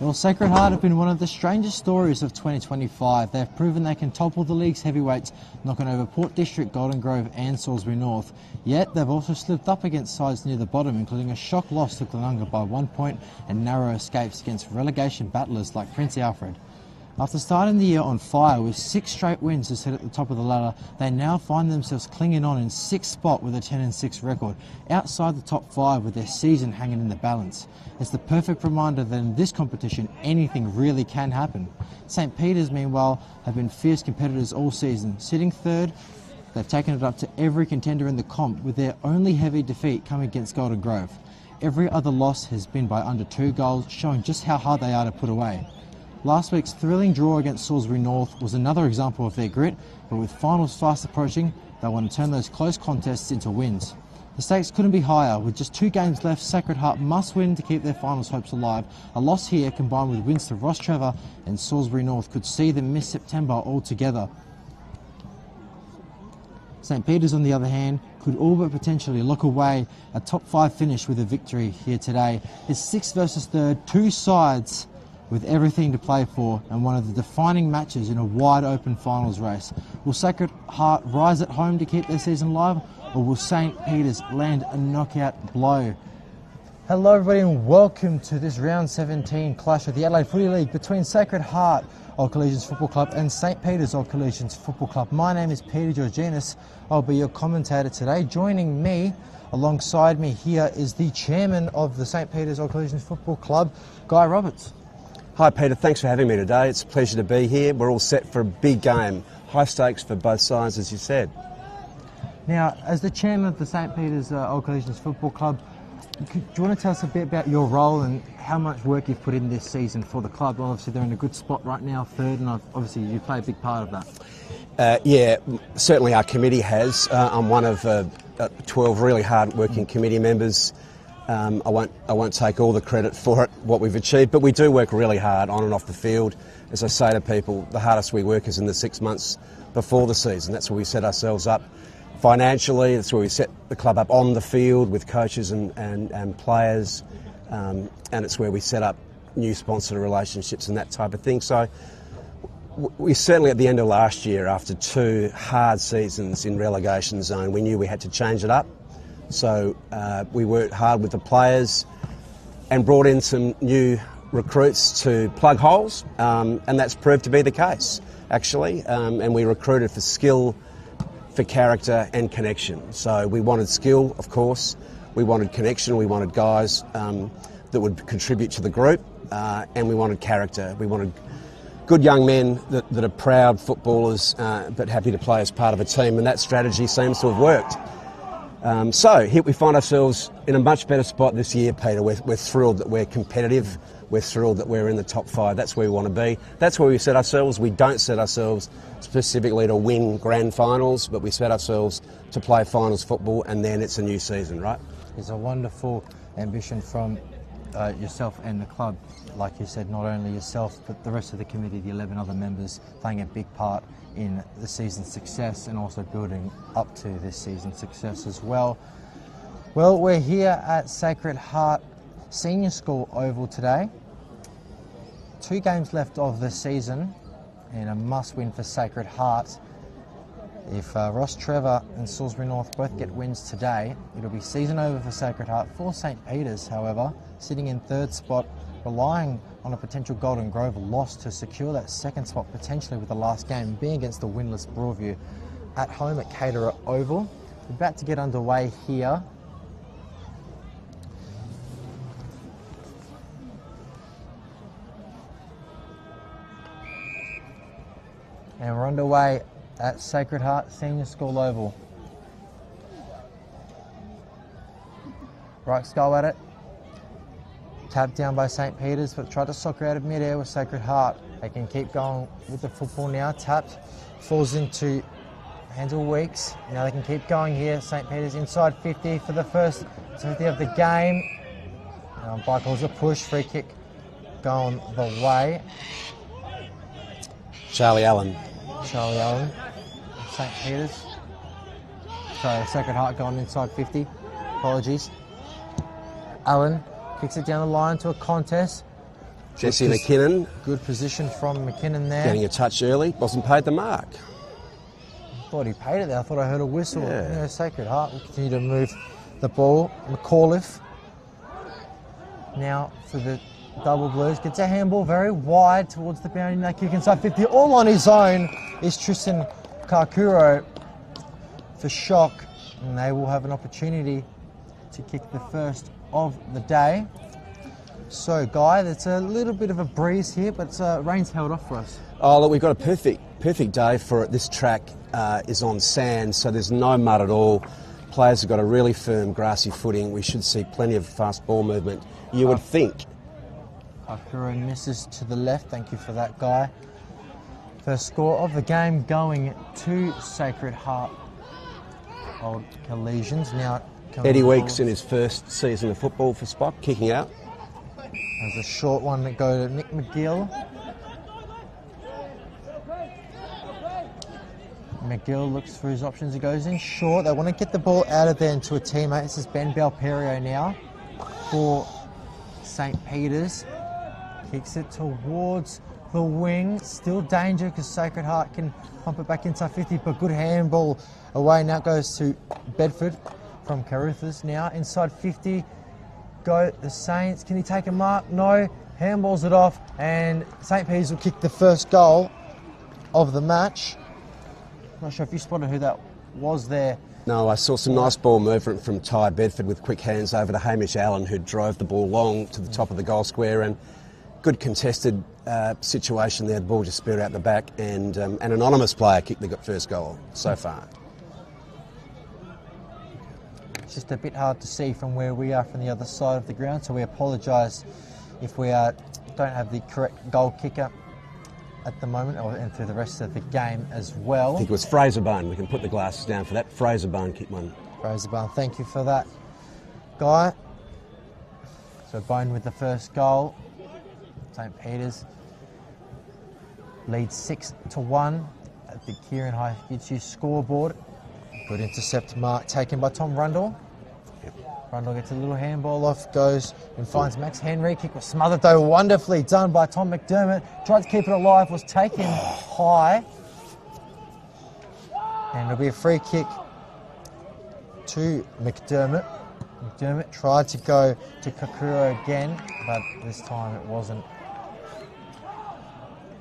Well, Sacred Heart have been one of the strangest stories of 2025. They've proven they can topple the league's heavyweights, knocking over Port District, Golden Grove and Salisbury North. Yet they've also slipped up against sides near the bottom, including a shock loss to Glenunga by 1 point and narrow escapes against relegation battlers like Prince Alfred. After starting the year on fire with 6 straight wins to sit at the top of the ladder, they now find themselves clinging on in 6th spot with a 10-6 record, outside the top 5 with their season hanging in the balance. It's the perfect reminder that in this competition, anything really can happen. St Peter's, meanwhile, have been fierce competitors all season. Sitting 3rd, they've taken it up to every contender in the comp, with their only heavy defeat coming against Golden Grove. Every other loss has been by under 2 goals, showing just how hard they are to put away. Last week's thrilling draw against Salisbury North was another example of their grit, but with finals fast approaching, they want to turn those close contests into wins. The stakes couldn't be higher. With just 2 games left, Sacred Heart must win to keep their finals hopes alive. A loss here, combined with wins to Ross Trevor and Salisbury North, could see them miss September altogether. St Peter's, on the other hand, could all but potentially lock away a top 5 finish with a victory here today. It's 6th versus 3rd, 2 sides with everything to play for, and one of the defining matches in a wide open finals race. Will Sacred Heart rise at home to keep their season alive, or will St Peter's land a knockout blow? Hello everybody and welcome to this round 17 clash of the Adelaide Footy League between Sacred Heart Old Collegians Football Club and St Peter's Old Collegians Football Club. My name is Peter Georginas. I'll be your commentator today. Joining me, alongside me here, is the chairman of the St Peter's Old Collegians Football Club, Guy Roberts. Hi Peter, thanks for having me today. It's a pleasure to be here. We're all set for a big game. High stakes for both sides, as you said. Now, as the chairman of the St Peter's Old Collegians Football Club, do you want to tell us a bit about your role and how much work you've put in this season for the club? Well, obviously they're in a good spot right now, 3rd, and obviously you play a big part of that. Yeah, certainly our committee has. I'm one of 12 really hard-working committee members. I won't take all the credit for it, what we've achieved, but we do work really hard on and off the field. As I say to people, the hardest we work is in the 6 months before the season. That's where we set ourselves up financially. That's where we set the club up on the field with coaches and players, and it's where we set up new sponsor relationships and that type of thing. So we certainly, at the end of last year, after 2 hard seasons in relegation zone, we knew we had to change it up. So we worked hard with the players and brought in some new recruits to plug holes, and that's proved to be the case, actually. And we recruited for skill, for character and connection. So we wanted skill, of course. We wanted connection. We wanted guys that would contribute to the group, and we wanted character. We wanted good young men that are proud footballers, but happy to play as part of a team, and that strategy seems to have worked. So here we find ourselves in a much better spot this year, Peter. We're thrilled that we're competitive. We're thrilled that we're in the top 5. That's where we want to be. That's where we set ourselves. We don't set ourselves specifically to win grand finals, but we set ourselves to play finals football, and then it's a new season, right? It's a wonderful ambition from yourself and the club. Like you said, not only yourself, but the rest of the committee, the 11 other members, playing a big part in the season's success and also building up to this season's success as well. Well, we're here at Sacred Heart Senior School Oval today. 2 games left of the season and a must-win for Sacred Heart. If Ross Trevor and Salisbury North both get wins today, it'll be season over for Sacred Heart. For St Peter's, however, sitting in 3rd spot, relying on a potential Golden Grove loss to secure that 2nd spot, potentially with the last game being against the winless Broadview at home at Caterer Oval. We're about to get underway here. And we're underway at Sacred Heart Senior School Oval. Right, go at it. Tapped down by St Peter's, but tried to soccer out of mid-air with Sacred Heart. They can keep going with the football now. Tapped, falls into Handel Weeks. Now they can keep going here. St Peter's inside 50 for the first 50 of the game. By calls a push, free kick going the way. Charlie Allen, St Peter's. So Sacred Heart going inside 50. Apologies. Allen kicks it down the line to a contest. Jesse McKinnon. Good position from McKinnon there. Getting a touch early. Wasn't paid the mark. I thought he paid it there. I thought I heard a whistle. Yeah. You know, Sacred Heart will continue to move the ball. McAuliffe now for the Double Blues. Gets a handball very wide towards the boundary. Now kick inside 50. All on his own is Tristan Kakuro for Shock. And they will have an opportunity to kick the first of the day. So, Guy, it's a little bit of a breeze here, but rain's held off for us. Oh, look, we've got a perfect day for it. This track is on sand, so there's no mud at all. Players have got a really firm, grassy footing. We should see plenty of fast ball movement, you would think. Kakuro misses to the left. Thank you for that, Guy. First score of the game going to Sacred Heart Old Collegians. Now, Eddie Weeks in his first season of football for Spock, kicking out. There's a short one that goes to Nick McGill. McGill looks for his options. He goes in short. They want to get the ball out of there into a teammate. This is Ben Belperio now for St. Peter's. Kicks it towards the wing. Still danger because Sacred Heart can pump it back inside 50, but good handball away. Now it goes to Bedford from Carruthers. Now inside 50. Go the Saints. Can he take a mark? No. Handballs it off, and St. Peter's will kick the first goal of the match. Not sure if you spotted who that was there. No, I saw some nice ball movement from Ty Bedford with quick hands over to Hamish Allen, who drove the ball long to the top of the goal square, and good contested situation there. The ball just speared out the back, and an anonymous player kicked the first goal so far. It's just a bit hard to see from where we are from the other side of the ground, so we apologise if we don't have the correct goal kicker at the moment, and through the rest of the game as well. I think it was Fraser Bone. We can put the glasses down for that. Fraser Bone kicked one. Fraser Bone, thank you for that, Guy. So Bone with the first goal. St. Peter's leads 6-1 at the Kieran High Future scoreboard. Good intercept mark taken by Tom Rundle. Rundle gets a little handball off, goes and finds Max Henry. Kick was smothered though, wonderfully done by Tom McDermott. Tried to keep it alive, was taken high. And it'll be a free kick to McDermott. McDermott tried to go to Kakuro again, but this time it wasn't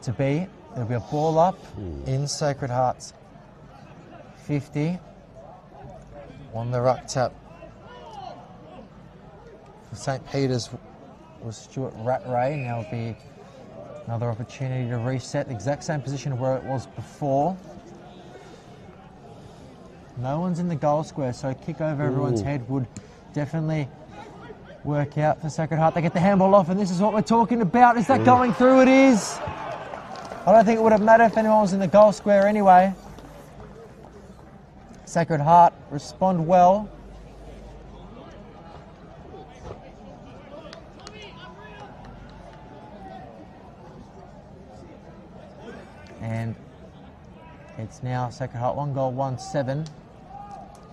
to be. There'll be a ball up in Sacred Heart's 50. On the ruck tap for St. Peter's was Stuart Rattray. Now will be another opportunity to reset the exact same position where it was before. No one's in the goal square, so a kick over everyone's head would definitely work out for Sacred Heart. They get the handball off, and this is what we're talking about. Is that going through? It is. I don't think it would have mattered if anyone was in the goal square anyway. Sacred Heart respond well. And it's now Sacred Heart 1 goal, 1-7.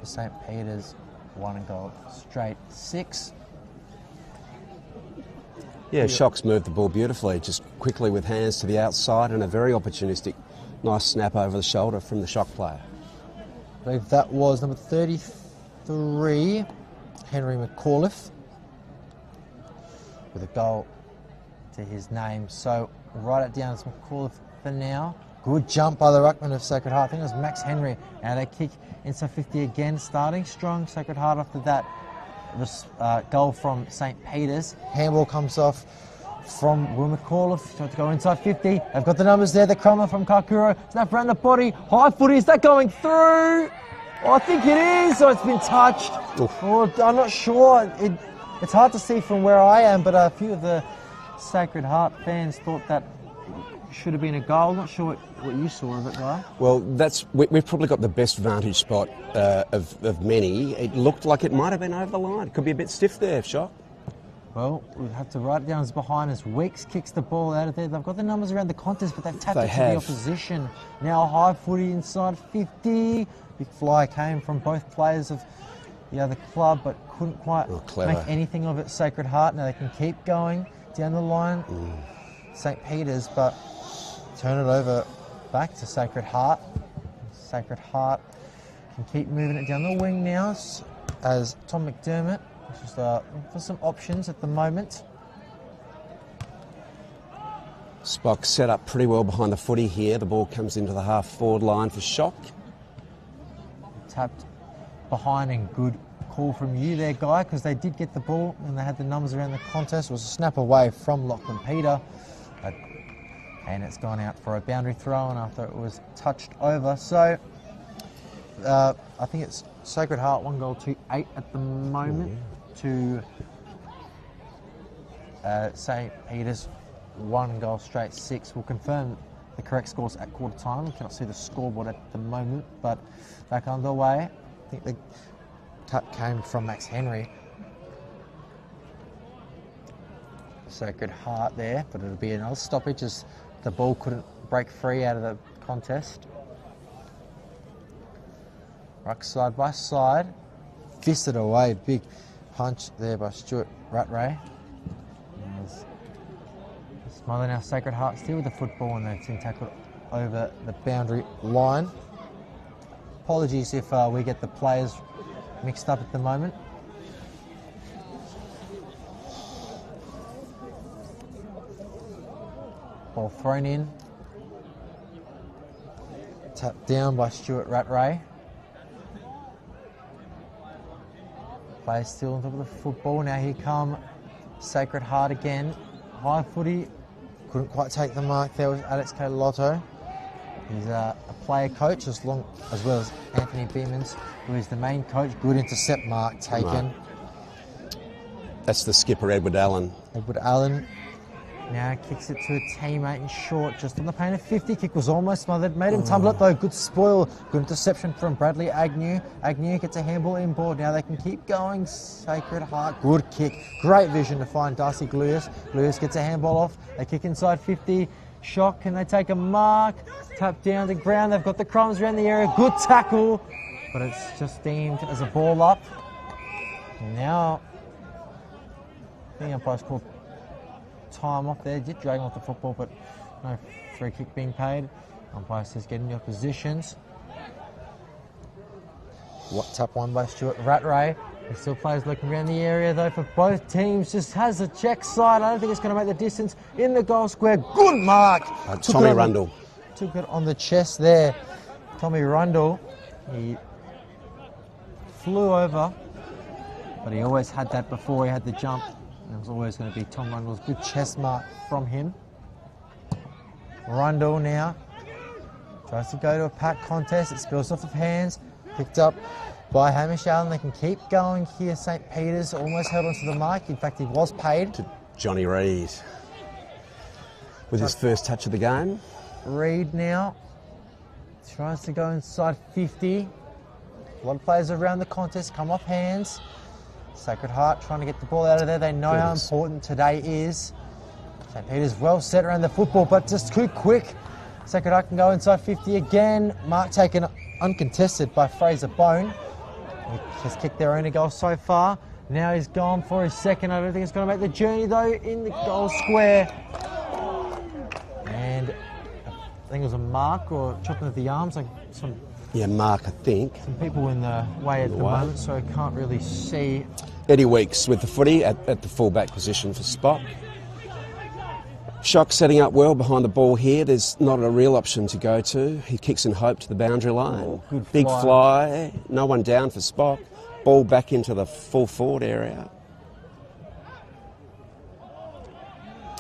For St. Peter's 1 goal, straight 6. Yeah, Shock's moved the ball beautifully, just quickly with hands to the outside and a very opportunistic, nice snap over the shoulder from the Shock player. I believe that was number 33, Henry McAuliffe, with a goal to his name. So we'll write it down as McAuliffe for now. Good jump by the ruckman of Sacred Heart. I think it was Max Henry. And they kick inside 50 again, starting strong. Sacred Heart after that. This goal from St. Peter's. Handball comes off from Will McAuliffe. Tries to go inside 50. They've got the numbers there. The crummer from Kakuro. Snap around the body. High footy. Is that going through? Oh, I think it is. Oh, it's been touched. Oh, I'm not sure. It's hard to see from where I am, but a few of the Sacred Heart fans thought that should have been a goal. Not sure what you saw of it, Guy. Well, we've probably got the best vantage spot of many. It looked like it might have been over the line. It could be a bit stiff there, Shock. Well, we've had to write it down as behind us. Weeks kicks the ball out of there. They've got the numbers around the contest, but they've tapped it to the opposition. Now high footy inside 50. Big fly came from both players of the other club, but couldn't quite make anything of it. Sacred Heart. Now they can keep going. down the line. St. Peter's, but turn it over back to Sacred Heart. Sacred Heart can keep moving it down the wing now as Tom McDermott just for some options at the moment. Spock set up pretty well behind the footy here. The ball comes into the half-forward line for Shock. Tapped behind, and good call from you there, Guy, because they did get the ball and they had the numbers around the contest. It was a snap away from Lachlan Peter. And it's gone out for a boundary throw, and after it was touched over. So I think it's Sacred Heart 1 goal to 8 at the moment to St. Peter's 1 goal straight 6. We'll confirm the correct scores at quarter time. We cannot see the scoreboard at the moment, but back underway. I think the tap came from Max Henry. Sacred Heart there, but it'll be another stoppage as the ball couldn't break free out of the contest. Ruck side by side, fisted away, big punch there by Stuart Rattray. Smiling now, Sacred Heart still with the football, and they've been tackled over the boundary line. Apologies if we get the players mixed up at the moment. Ball thrown in. Tapped down by Stuart Rattray. Players still on top of the football. Now here come Sacred Heart again. High footy. Couldn't quite take the mark there with Alex Lotto. He's a player coach as well as Anthony Beamans, who is the main coach. Good intercept mark taken. That's the skipper, Edward Allen. Edward Allen now kicks it to a teammate in short, just on the paint of 50. Kick was almost smothered. Made him tumble it though. Good spoil. Good interception from Bradley Agnew. Agnew gets a handball inboard. Now they can keep going. Sacred Heart. Good kick. Great vision to find Darcy Gluyas. Gluyas gets a handball off. They kick inside 50. Shock. Can they take a mark? Tap down to ground. They've got the crumbs around the area. Good tackle. But it's just deemed as a ball up. Now, the umpire's called time off there. Did drag off the football, but no free kick being paid. Umpire says get in your positions. Tap one by Stuart Rattray. He still plays looking around the area though for both teams. Just has a check side. I don't think it's going to make the distance in the goal square. Good mark. Tommy Rundle. Took it on the chest there. Tommy Rundle. He flew over, but he always had that before he had the jump. It was always going to be Tom Rundle's good chest mark from him. Rundle now tries to go to a pack contest. It spills off of hands. Picked up by Hamish Allen. They can keep going here. St. Peter's almost held onto the mark. In fact, he was paid. To Johnny Reid with his first touch of the game. Reid now tries to go inside 50. A lot of players around the contest come off hands. Sacred Heart trying to get the ball out of there. They know how important today is. St. Peter's well set around the football, but just too quick. Sacred Heart can go inside 50 again. Mark taken uncontested by Fraser Bone. He has kicked their only goal so far. Now he's gone for his second. I don't think it's going to make the journey though in the goal square. And I think it was a mark or chopping of the arms. Like Mark, I think. Some people in the way at the moment, so I can't really see. Eddie Weeks with the footy at the full-back position for Spock. Shock setting up well behind the ball here. There's not a real option to go to. He kicks in hope to the boundary line. Oh, good big fly. No one down for Spock. Ball back into the full forward area.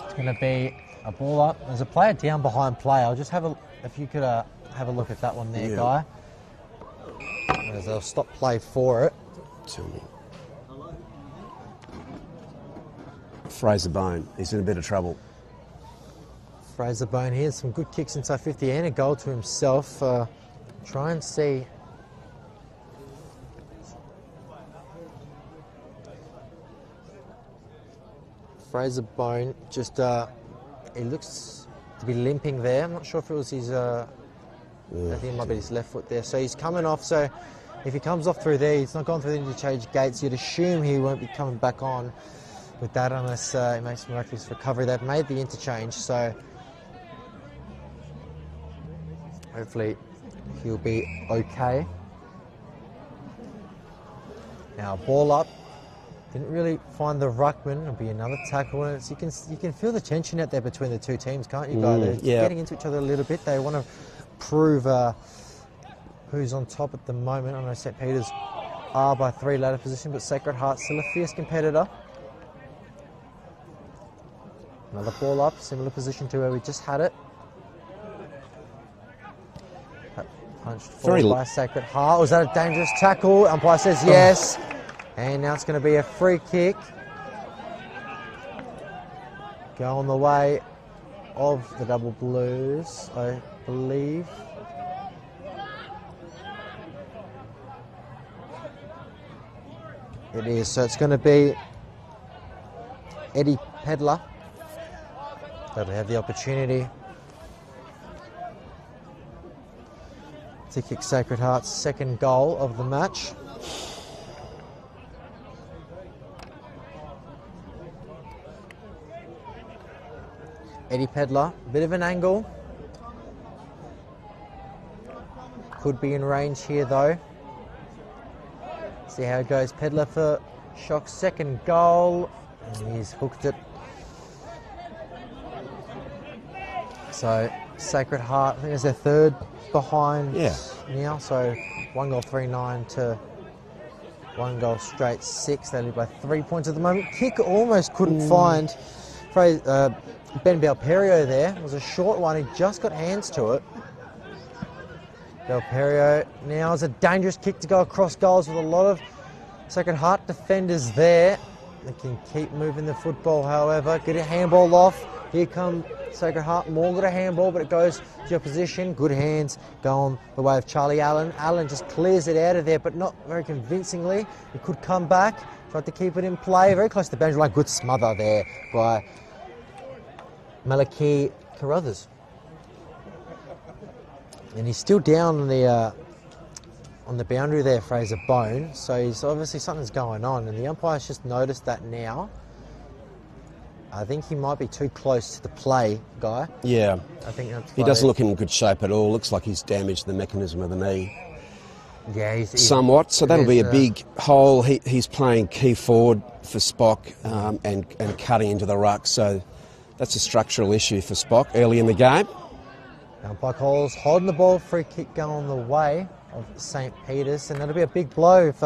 It's going to be a ball up. There's a player down behind play. I'll just if you could have a look at that one there, Guy. As they'll stop play for it. Tell me. Fraser Bone, he's in a bit of trouble. Fraser Bone here, some good kicks inside 50 and a goal to himself. Try and see. Fraser Bone just, he looks to be limping there. I'm not sure if it was his, I think it might be his left foot there. So he's coming off, so if he comes off through there, he's not gone through the interchange gates. You'd assume he won't be coming back on. with that unless he makes a miraculous recovery. They've made the interchange, so hopefully he'll be okay. Now ball up, didn't really find the ruckman. It'll be another tackle, and you can feel the tension out there between the two teams, can't you, guys? They're getting into each other a little bit. They want to prove who's on top at the moment. I know St. Peter's are by 3 ladder position, but Sacred Heart still a fierce competitor. Another ball up, similar position to where we just had it. Punched forward by Sacred Heart. Was that a dangerous tackle? Umpire says yes. And now it's going to be a free kick. Going the way of the Double Blues, I believe. It is, so it's going to be Eddie Pedler that'll have the opportunity to kick Sacred Heart's second goal of the match. Eddie Pedler, bit of an angle. Could be in range here though. See how it goes. Pedler for Shock's second goal. And he's hooked it. So Sacred Heart, I think it's their third behind now. So 1 goal 3-9 to 1 goal straight 6. They lead by 3 points at the moment. Kick almost couldn't find Ben Belperio there. It was a short one. He just got hands to it. Belperio now is a dangerous kick to go across goals with a lot of Sacred Heart defenders there. They can keep moving the football, however. Get a handball off. Here come Sacred Heart. More got a handball, but it goes to your position. Good hands going the way of Charlie Allen. Allen just clears it out of there, but not very convincingly. He could come back. Tried to keep it in play. Very close to the boundary line. Good smother there by Malachi Carruthers. And he's still down on the boundary there, Fraser Bone. So he's obviously something's going on, and the umpire's just noticed that now. I think he might be too close to the play, Guy. Yeah. I think that's he doesn't look in good shape at all. Looks like he's damaged the mechanism of the knee. Yeah, he's somewhat. So that'll be a big hole. He's playing key forward for Spock and cutting into the ruck. So that's a structural issue for Spock early in the game. Umpire calls holding the ball, free kick going the way of St. Peter's, and that'll be a big blow if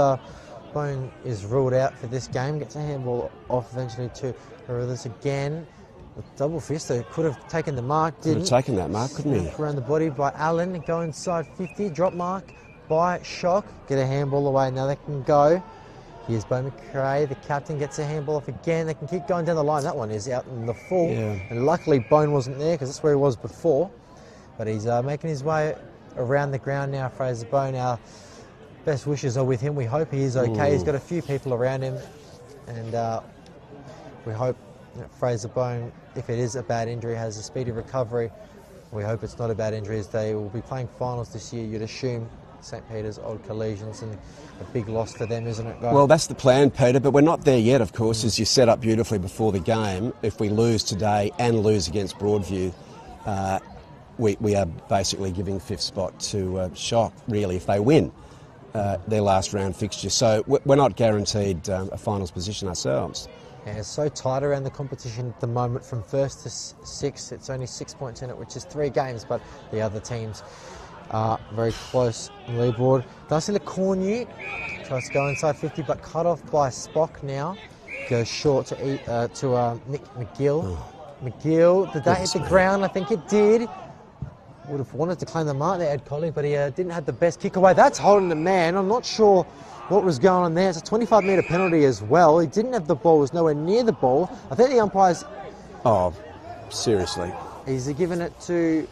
Bone is ruled out for this game. Gets a handball off eventually to Carruthers again. With double fist, they could have taken the mark. Could have taken that mark, couldn't he? Around the body by Allen, go inside 50, drop mark by Shock. Get a handball away, now they can go. Here's Bo McRae, the captain, gets a handball off again. They can keep going down the line. That one is out in the full. Yeah. And luckily Bone wasn't there because that's where he was before. But he's making his way around the ground now, Fraser Bone. Our best wishes are with him. We hope he is okay. He's got a few people around him. And we hope that Fraser Bone, if it is a bad injury, has a speedy recovery. We hope it's not a bad injury, as they will be playing finals this year, you'd assume. St. Peter's, old collisions, and a big loss for them, isn't it, guys? Well, that's the plan, Peter, but we're not there yet, of course, as you set up beautifully before the game. If we lose today and lose against Broadview, we are basically giving fifth spot to Shock, really, if they win their last round fixture. So we're not guaranteed a finals position ourselves. Yeah, it's so tight around the competition at the moment, from first to sixth. It's only 6 points in it, which is 3 games, but the other teams are very close on the leaderboard. Darcy LeCornu tries to go inside 50, but cut off by Spock now. Goes short to Nick McGill. McGill, did that hit the ground? I think it did. Would have wanted to claim the mark there, Ed Colley, but he didn't have the best kick away. That's holding the man. I'm not sure what was going on there. It's a 25-metre penalty as well. He didn't have the ball, was nowhere near the ball. I think the umpire's... Oh, seriously. He's given it to...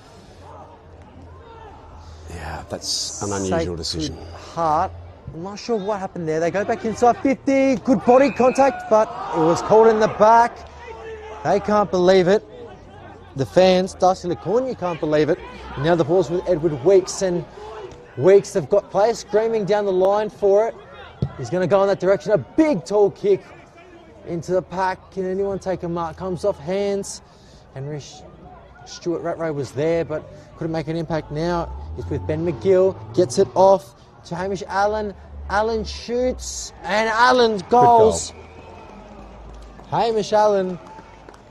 Yeah, that's an unusual decision. Hart. I'm not sure what happened there. They go back inside 50. Good body contact, but it was called in the back. They can't believe it. The fans, Darcy LeCornu, can't believe it. And now the ball's with Edward Weeks, and Weeks have got players screaming down the line for it. He's going to go in that direction. A big tall kick into the pack. Can anyone take a mark? Comes off hands. Henry Stewart Rattray was there, but couldn't make an impact. Now it's with Ben McGill. Gets it off to Hamish Allen. Allen shoots, and Allen goals. Hamish Allen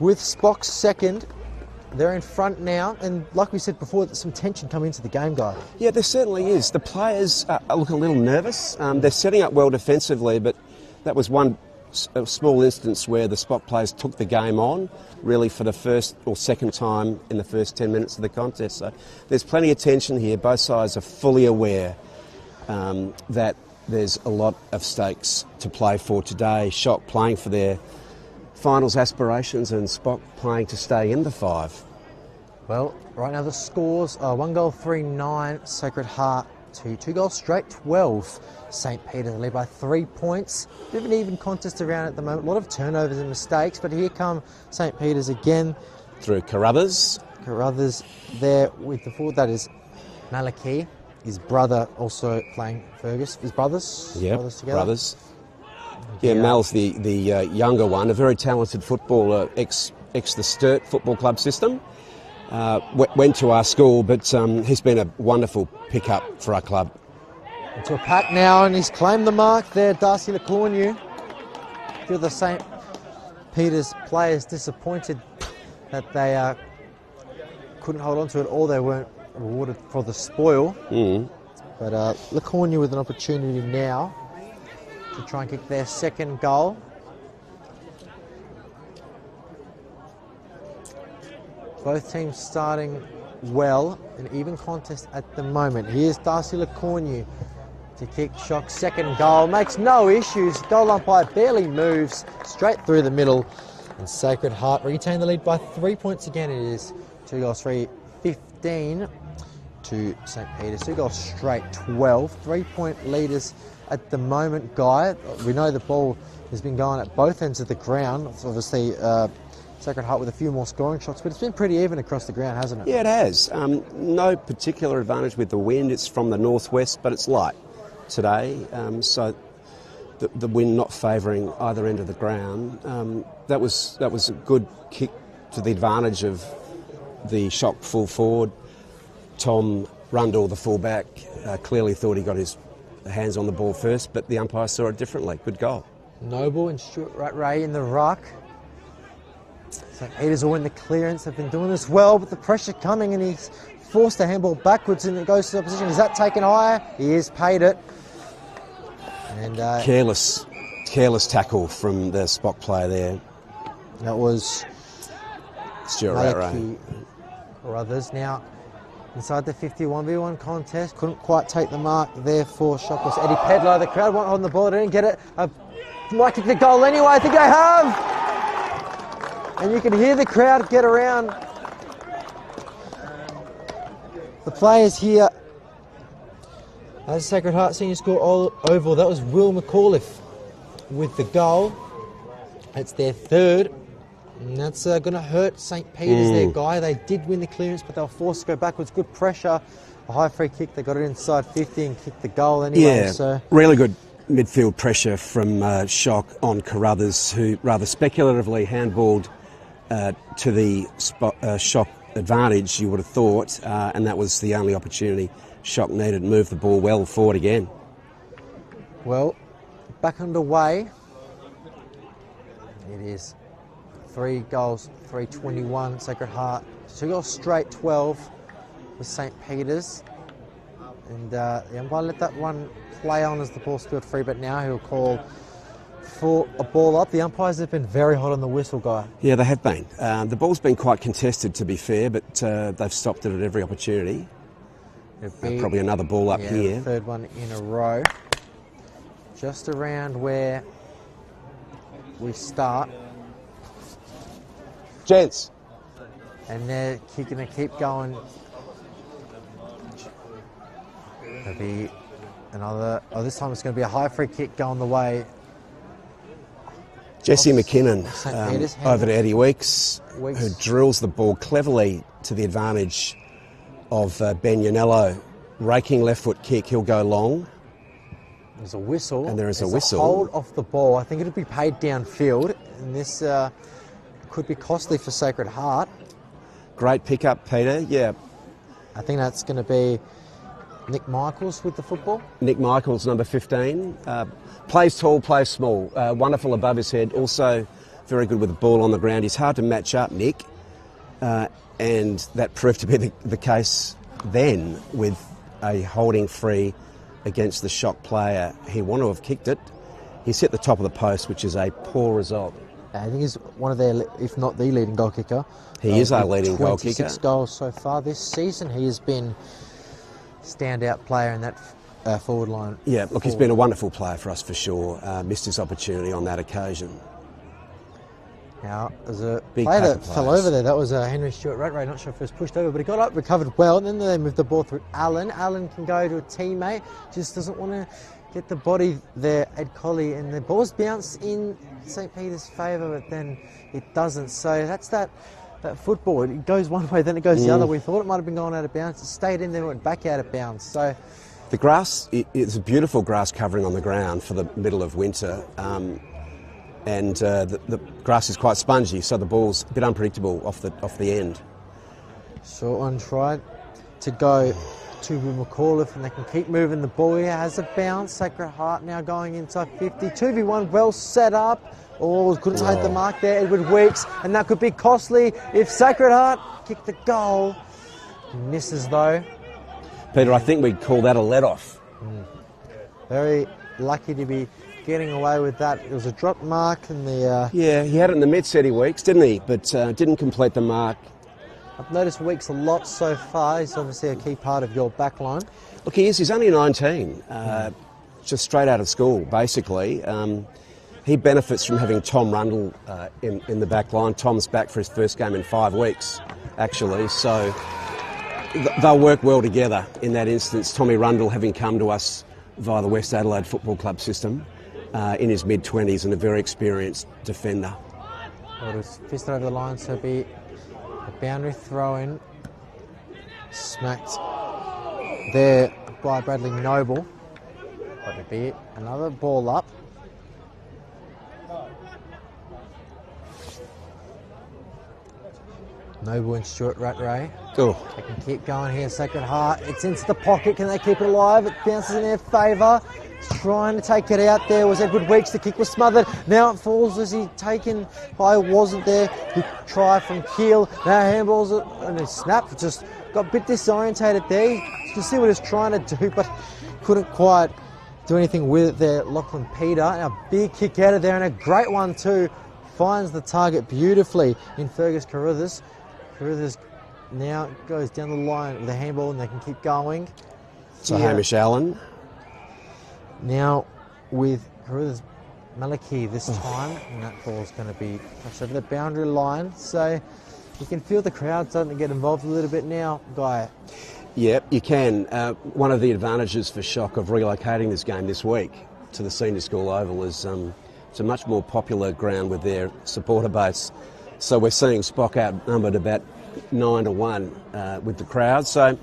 with Spock's second. They're in front now, and like we said before, there's some tension coming into the game, guy. Yeah, there certainly is. The players look a little nervous. They're setting up well defensively, but that was one small instance where the Spock players took the game on, really for the first or second time in the first 10 minutes of the contest. So there's plenty of tension here. Both sides are fully aware that there's a lot of stakes to play for today. Shock playing for their finals aspirations and Spock playing to stay in the 5. Well, right now the scores are 1 goal, 3-9, Sacred Heart 2 goals straight, 12. St. Peter's lead by 3 points. Bit of an even contest around at the moment. A lot of turnovers and mistakes, but here come St. Peter's again. Through Carruthers. Carruthers there with the forward. That is Malachy. His brother also playing Fergus. His brothers? Yeah, brothers together. Brothers. Yeah, Mal's the younger one, a very talented footballer, ex the Sturt Football Club system. Went to our school, but he's been a wonderful pickup for our club. Into a pack now, and he's claimed the mark there, Darcy Lecornu. Feel the St. Peter's players disappointed that they couldn't hold on to it, or they weren't rewarded for the spoil. But Lecornu with an opportunity now to try and kick their second goal. Both teams starting well, an even contest at the moment. Here's Darcy Lecornu to kick Shock's second goal. Makes no issues. Goal umpire barely moves straight through the middle. And Sacred Heart retain the lead by 3 points again. It is 2 goals, 3, 15 to St. Peter's. 2 goals straight, 12. 3-point leaders at the moment, Guy. We know the ball has been going at both ends of the ground. It's obviously Sacred Heart with a few more scoring shots, but it's been pretty even across the ground, hasn't it? Yeah, it has. No particular advantage with the wind. It's from the northwest, but it's light today, so the wind not favouring either end of the ground. That was a good kick to the advantage of the Shock full forward. Tom Rundle, the fullback, clearly thought he got his hands on the ball first, but the umpire saw it differently. Good goal. Noble and Stuart Rattray in the ruck. St. Peter's will win the clearance. They've been doing this well, but the pressure coming, and he's forced the handball backwards, and it goes to the opposition. Is that taken higher? He is paid it. And careless tackle from the Spock player there. That was Stuart Rattray. Carruthers now inside the 51v1 contest. Couldn't quite take the mark there for Shock. Was Eddie Pedlow. The crowd won't hold the ball. They didn't get it. Might kick the goal anyway. I think they have. And you can hear the crowd get around. The players here. As Sacred Heart Senior School Oval, that was Will McAuliffe with the goal. It's their third. And that's going to hurt St. Peter's, their guy. They did win the clearance, but they were forced to go backwards. Good pressure. A high free kick. They got it inside 50 and kicked the goal anyway. Yeah, so really good midfield pressure from Shock on Carruthers, who rather speculatively handballed to the Shock advantage, you would have thought, and that was the only opportunity Shock needed to move the ball well forward again. Well, back underway. It is 3 goals, 3-21, Sacred Heart. 2 goals straight, 12 for St. Peter's. And the umpire let that one play on as the ball scored free, but now he'll call for a ball up. The umpires have been very hot on the whistle, Guy. Yeah, they have been. The ball's been quite contested, to be fair, but they've stopped it at every opportunity. Probably another ball up here. The third one in a row. Just around where we start. Gents. And they're going to keep going. There'll be another... Oh, this time it's going to be a high free kick going the way. Jesse McKinnon over to Eddie Weeks, Weeks, who drills the ball cleverly to the advantage of Ben Yanello. Raking left foot kick, he'll go long. There's a whistle. And there is a There's whistle. A hold off the ball. I think it'll be paid downfield, and this could be costly for Sacred Heart. Great pickup, Peter. Yeah. I think that's going to be Nick Michaels with the football. Nick Michaels, number 15. Plays tall, plays small. Wonderful above his head. Also very good with the ball on the ground. He's hard to match up, Nick. And that proved to be the case then with a holding free against the shock player. He wanted to have kicked it. He's hit the top of the post, which is a poor result. I think he's one of their, if not the leading goal kicker. He is our leading goal kicker. 26 goals so far this season. He has been standout player in that forward line. Yeah, look, he's been a wonderful player for us for sure. Missed his opportunity on that occasion. Now, there's a Big player that paper fell players. over there. That was Henry Stewart-Rattray. Not sure if he was pushed over, but he got up, recovered well, and then they moved the ball through Allen. Allen can go to a teammate, just doesn't want to get the body there, Ed Colley, and the ball's bounced in St. Peter's favour, but then it doesn't. So that's that football. It goes one way, then it goes the other. We thought it might have been going out of bounds. It stayed in, then it went back out of bounds. So the grass, it's a beautiful grass covering on the ground for the middle of winter. And the grass is quite spongy, so the ball's a bit unpredictable off the end. short one tried to go to McAuliffe, and they can keep moving the ball here. Has a bounce. Sacred Heart now going inside 50. 2v1, well set up. Oh, couldn't hit the mark there, Edward Weeks, and that could be costly if Sacred Heart kick the goal. Misses though. Peter, I think we'd call that a let-off. Very lucky to be getting away with that. It was a drop mark in the... Yeah, he had it in the mid-set Weeks, didn't he? But didn't complete the mark. I've noticed Weeks a lot so far. He's obviously a key part of your back line. Look, he is. He's only 19, just straight out of school, basically. He benefits from having Tom Rundle in the back line. Tom's back for his first game in 5 weeks, actually. So they'll work well together in that instance. Tommy Rundle having come to us via the West Adelaide Football Club system in his mid-20s and a very experienced defender. Well, it was fisted over the line, so it'll be a boundary throw-in. Smacked there by Bradley Noble. But it'll be another ball up. Noble and Stewart-Rattray. Oh, They can keep going here. Sacred Heart. It's into the pocket. Can they keep it alive? It bounces in their favour. He's trying to take it out. There was Edward Weeks. The kick was smothered. Now it falls as he taken by wasn't there. Good try from Keel. Now handballs it and he snapped. Just got a bit disorientated there. You can see what he's trying to do, but couldn't quite do anything with it there. Lachlan Peter. And a big kick out of there and a great one too. Finds the target beautifully in Fergus Carruthers. Carruthers now goes down the line with a handball and they can keep going. so Here, Hamish Allen. now with Carruthers Maliki this time, and that ball's going to be touched over the boundary line. So you can feel the crowd starting to get involved a little bit now, Guy. Yep, you can. One of the advantages for Shock of relocating this game this week to the Senior School Oval is it's a much more popular ground with their supporter base. So we're seeing Spock outnumbered about 9-1 with the crowd. So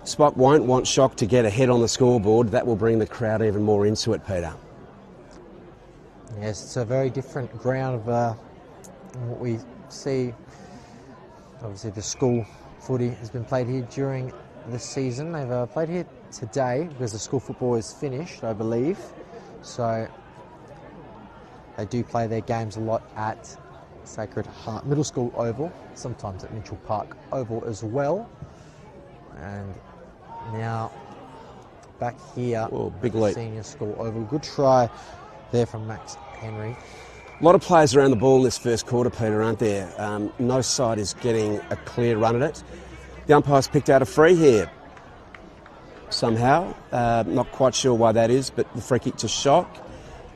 Spock won't want Shock to get ahead on the scoreboard. That will bring the crowd even more into it, Peter. Yes, it's a very different ground of what we see. Obviously the school footy has been played here during the season. They've played here today because the school football is finished, I believe. So they do play their games a lot at Sacred Heart Middle School Oval, sometimes at Mitchell Park Oval as well. And now back here, Oh, big at leap. Senior School Oval. Good try there from Max Henry. A lot of players around the ball in this first quarter, Peter, aren't there? No side is getting a clear run at it. The umpire's picked out a free here somehow. Not quite sure why that is, but the free kick to Shock,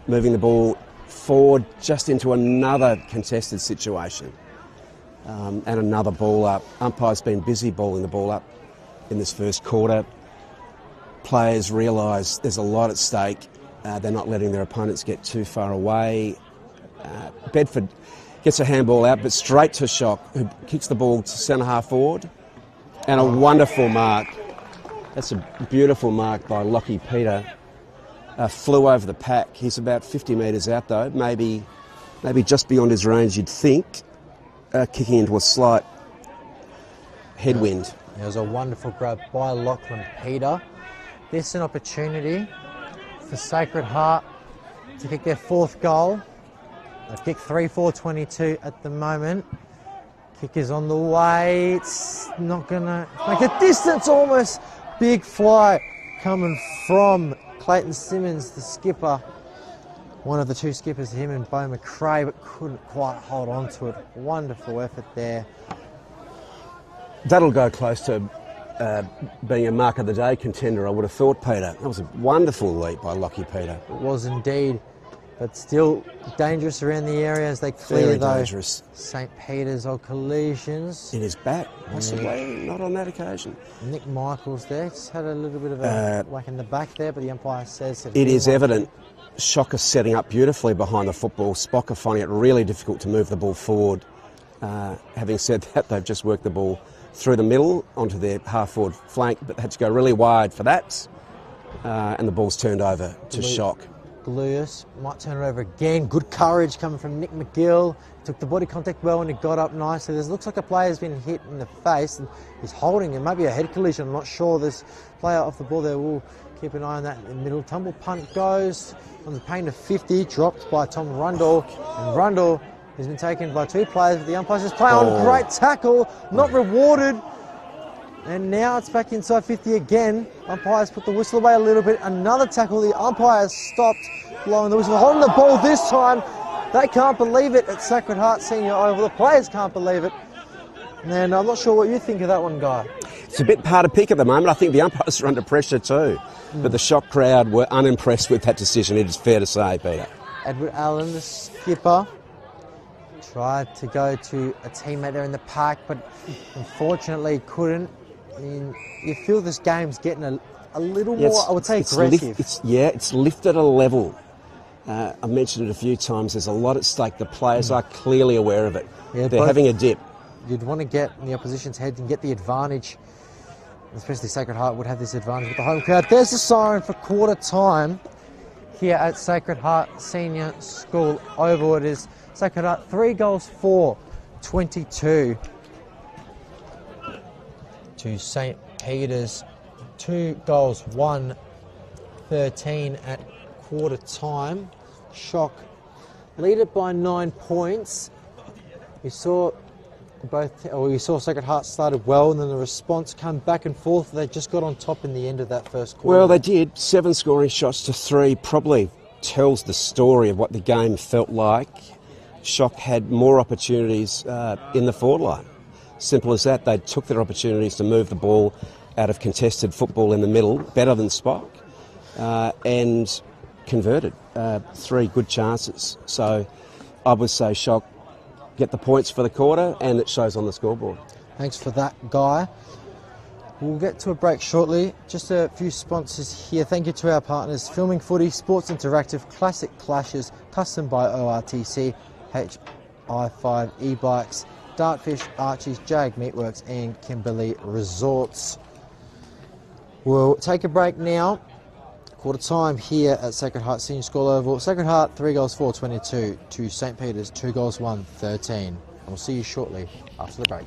moving the ball forward just into another contested situation. And another ball up. Umpire's been busy balling the ball up in this first quarter. Players realise there's a lot at stake. They're not letting their opponents get too far away. Bedford gets a handball out, but straight to Shock, who kicks the ball to centre half forward. And a wonderful mark. That's a beautiful mark by Lockie Peter. flew over the pack. He's about 50 metres out though, maybe just beyond his range you'd think, kicking into a slight headwind. It was a wonderful grab by Lachlan Peter. This is an opportunity for Sacred Heart to kick their 4th goal. They've kicked 3-4-22 at the moment. Kick is on the way. It's not going to make a distance almost. Big fly coming from Clayton Simmons, the skipper. One of the 2 skippers, him and Bo McRae, but couldn't quite hold on to it. Wonderful effort there. That'll go close to being a mark of the day contender, I would have thought, Peter. That was a wonderful leap by Lockie Peter. It was indeed, but still dangerous around the area as they clear Very those dangerous. St. Peter's old collisions. In his back, possibly, not on that occasion. Nick Michaels there, just had a little bit of a whack in the back there, but the umpire says that it is evident Shock are setting up beautifully behind the football. Spock are finding it really difficult to move the ball forward. Having said that, they've just worked the ball through the middle onto their half-forward flank, but had to go really wide for that, and the ball's turned over to Shock. Gluyas might turn it over again. Good courage coming from Nick McGill. Took the body contact well and he got up nicely. This looks like a player's been hit in the face and he's holding it. Maybe a head collision, I'm not sure. This player off the ball there, will keep an eye on that in the middle. Tumble punt goes on the pain of 50, dropped by Tom Rundle. And Rundle has been taken by 2 players, but the umpires just play on. Great tackle, not rewarded. And now it's back inside 50 again. Umpires put the whistle away a little bit. Another tackle. The umpires stopped blowing the whistle. Holding the ball this time. They can't believe it at Sacred Heart Senior Oval. The players can't believe it. And I'm not sure what you think of that one, Guy. It's a bit hard to pick at the moment. I think the umpires are under pressure too. But the Shock crowd were unimpressed with that decision, it is fair to say, Peter. Edward Allen, the skipper, tried to go to a teammate there in the park, but unfortunately couldn't. I mean, you feel this game's getting a little more, I would say, aggressive. It's lifted a level. I've mentioned it a few times. There's a lot at stake. The players are clearly aware of it. Yeah, they're having a dip. You'd want to get in the opposition's head and get the advantage. Especially Sacred Heart would have this advantage with the home crowd. There's the siren for quarter time here at Sacred Heart Senior School Oval. It is Sacred Heart 3 goals 4-22 to St. Peter's 2 goals 1-13 at quarter time. Shock lead it by 9 points. We saw Sacred Heart started well, and then the response came back and forth. They just got on top in the end of that first quarter. Well, they did. 7 scoring shots to 3 probably tells the story of what the game felt like. Shock had more opportunities in the forward line. Simple as that. They took their opportunities to move the ball out of contested football in the middle, better than Spock, and converted 3 good chances. So I would say Shock get the points for the quarter, and it shows on the scoreboard. Thanks for that, Guy. We'll get to a break shortly. Just a few sponsors here. Thank you to our partners: Filming Footy, Sports Interactive, Classic Clashes, Custom by ORTC, HI5 E-Bikes, Dartfish, Archie's, Jag Meatworks and Kimberley Resorts. We'll take a break now. Quarter time here at Sacred Heart Senior School Oval. Sacred Heart 3 goals 4-22 to St. Peter's 2 goals 1-13. And we'll see you shortly after the break.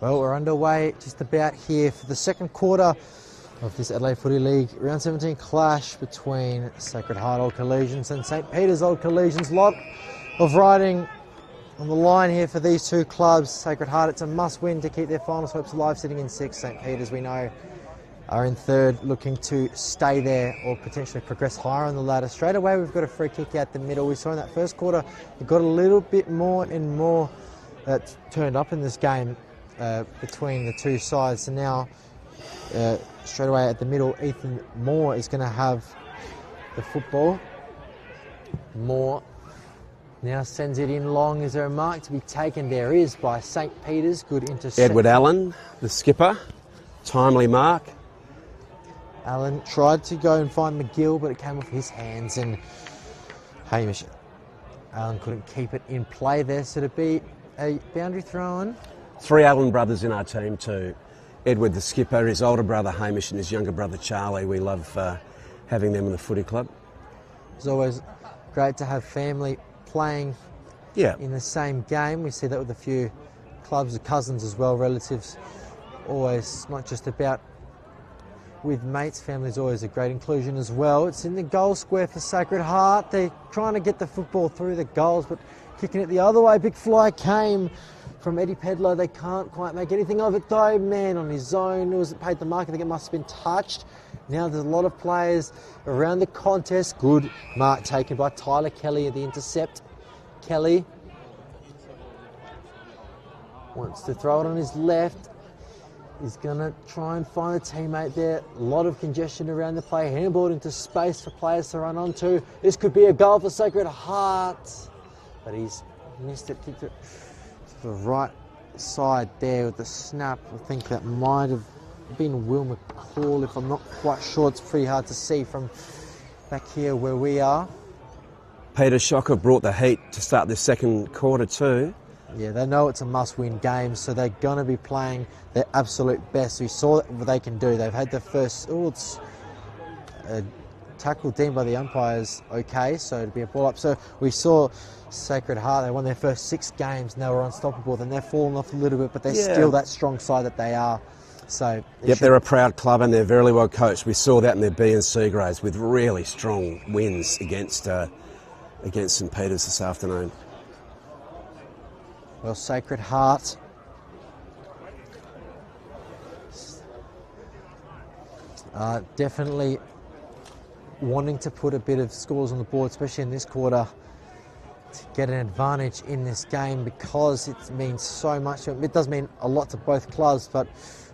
Well, we're underway just about here for the second quarter of this Adelaide Footy League Round 17 clash between Sacred Heart Old Collegians and St Peter's Old Collegians. Lot of riding on the line here for these two clubs. Sacred Heart, it's a must-win to keep their finals hopes alive, sitting in 6th. St Peter's, we know, are in 3rd, looking to stay there or potentially progress higher on the ladder. Straight away, we've got a free kick out the middle. We saw in that first quarter, it got a little bit more and more turned up in this game between the two sides. So now, straight away at the middle, Ethan Moore is going to have the football. Moore now sends it in long. Is there a mark to be taken? There is by St Peter's. Good interception. Edward Allen, the skipper, timely mark. Allen tried to go and find McGill, but it came off his hands, and Hamish Allen couldn't keep it in play there. So to be a boundary throw-in. 3 Allen brothers in our team too. Edward, the skipper, his older brother Hamish and his younger brother Charlie. We love having them in the footy club. It's always great to have family playing in the same game. We see that with a few clubs of cousins as well, relatives. Always not just about with mates, family's always a great inclusion as well. It's in the goal square for Sacred Heart. They're trying to get the football through the goals, but kicking it the other way. Big fly came from Eddie Pedlow. They can't quite make anything of it though. Man on his own, was it paid the mark? I think it must have been touched. Now there's a lot of players around the contest. Good mark taken by Tyler Kelly at the intercept. Kelly wants to throw it on his left. He's going to try and find a teammate there. A lot of congestion around the play. Handballed into space for players to run onto. This could be a goal for Sacred Heart. But he's missed it, kicked it to the right side there with the snap. I think that might have been Will McCall, if I'm not quite sure. It's pretty hard to see from back here where we are. Peter Shocker brought the heat to start the second quarter too. Yeah, they know it's a must-win game, so they're going to be playing their absolute best. We saw what they can do. They've had the first... it's a tackle deemed by the umpires okay, so it'd be a ball up. So we saw Sacred Heart, they won their first 6 games and they were unstoppable. Then they've fallen off a little bit, but they're still that strong side that they are. So they're a proud club and they're very well coached. We saw that in their B and C grades with really strong wins against St Peter's this afternoon. Well, Sacred Heart definitely wanting to put a bit of scores on the board, especially in this quarter, to get an advantage in this game, because it means so much. It does mean a lot to both clubs, but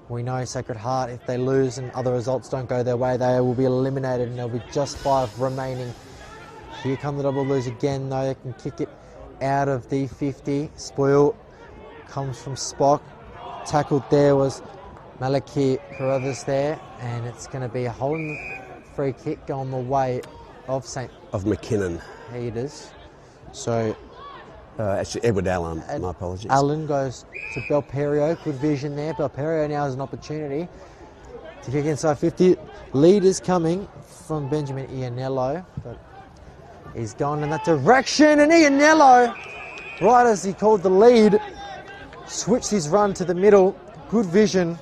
we know Sacred Heart, if they lose and other results don't go their way, they will be eliminated and there'll be just 5 remaining. Here come the double blues again, though. They can kick it out of the 50. Spoil comes from Spock. Tackled there was Malaki Carruthers there, and it's going to be a holding free kick going the way of McKinnon. Peters. So actually Edward Allen, my apologies. Allen goes to Belperio. Good vision there. Belperio now has an opportunity to kick inside 50. Lead is coming from Benjamin Ianello, but he's going in that direction, and Ianello, right as he called the lead, switched his run to the middle. Good vision,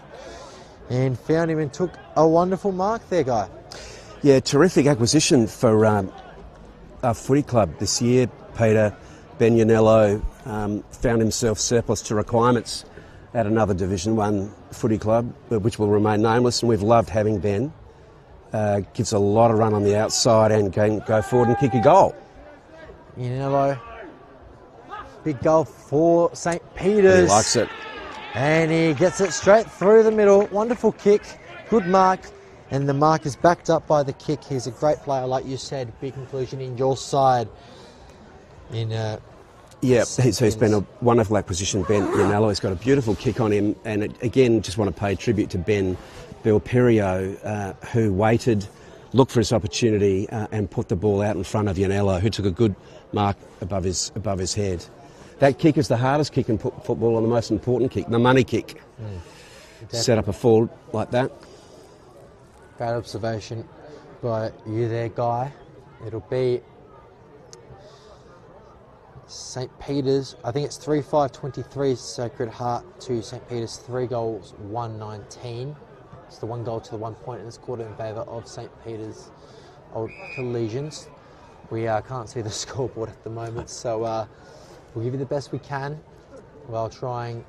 and found him and took a wonderful mark there, Guy. Yeah, terrific acquisition for our footy club this year. Peter Ben Ianello found himself surplus to requirements at another Division 1 footy club, which will remain nameless, and we've loved having Ben. Gives a lot of run on the outside and can go forward and kick a goal. Ianello, big goal for St Peter's. He likes it. And he gets it straight through the middle. Wonderful kick, good mark, and the mark is backed up by the kick. He's a great player, like you said. Big inclusion in your side. He's been a wonderful acquisition, Ben Ianello. He's got a beautiful kick on him, and again, just want to pay tribute to Ben Belperio, who waited, looked for his opportunity, and put the ball out in front of Ianello, who took a good mark above his head. That kick is the hardest kick in football, and the most important kick, the money kick. Set up a forward like that. Great observation by you there, Guy. It'll be St. Peter's, I think it's 3-5-23 Sacred Heart to St. Peter's, 3 goals, 1-19. It's the 1 goal to the 1 point in this quarter in favour of St. Peter's Old Collegians. We can't see the scoreboard at the moment, so we'll give you the best we can while trying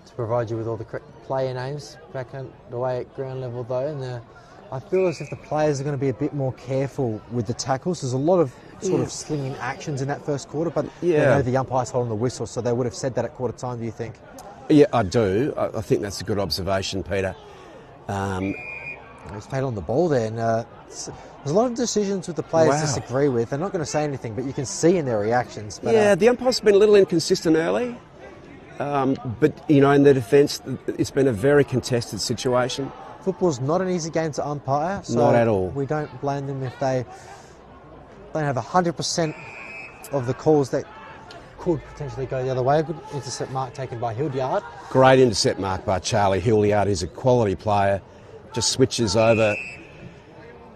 to provide you with all the correct player names back on the way at ground level though. And I feel as if the players are going to be a bit more careful with the tackles. There's a lot of sort of slinging actions in that first quarter, but they know the umpire's holding the whistle, so they would have said that at quarter time, do you think? Yeah, I do. I think that's a good observation, Peter. He's played on the ball there, and there's a lot of decisions with the players disagree with. They're not going to say anything, but you can see in their reactions. But, yeah, the umpire's been a little inconsistent early, but, you know, in the defence, it's been a very contested situation. Football's not an easy game to umpire, so not at all. We don't blame them if they don't have 100% of the calls that could potentially go the other way. A good intercept mark taken by Hildyard. Great intercept mark by Charlie Hildyard. He's a quality player. Just switches over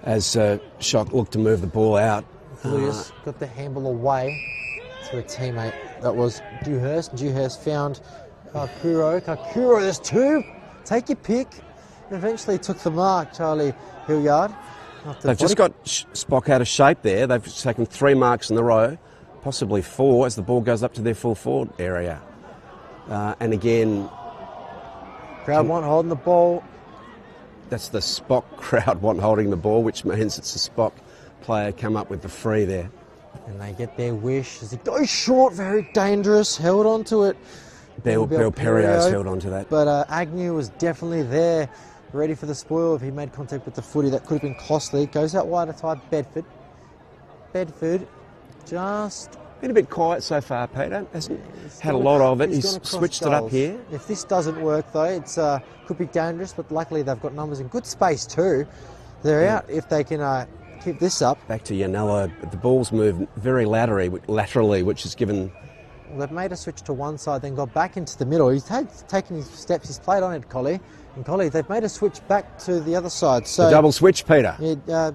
as Shock looked to move the ball out. Julius got the handball away to a teammate. That was Dewhurst. Dewhurst found Kakuro. Kakuro, there's 2. Take your pick. Eventually took the mark, Charlie Hildyard. They've just got Spock out of shape there. They've taken 3 marks in a row, possibly 4 as the ball goes up to their full forward area. And again... Crowd want holding the ball. That's the Spock crowd want holding the ball, which means it's a Spock player come up with the free there. And they get their wish as it goes short, very dangerous, held on to it. Bill Perrio's held on to that. But Agnew was definitely there, ready for the spoil if he made contact with the footy. That could have been costly. Goes out wide to tie Bedford. Bedford just... Been a bit quiet so far, Peter. Hasn't had a lot of it. He's switched it up here. If this doesn't work, though, it's could be dangerous, but luckily they've got numbers in good space too. They're out if they can keep this up. Back to Yanella. The ball's moved very laterally, which has given... Well, they've made a switch to one side, then got back into the middle. He's taken his steps. He's played on it, Collie. And Collie, they've made a switch back to the other side. So the double switch, Peter. Yeah,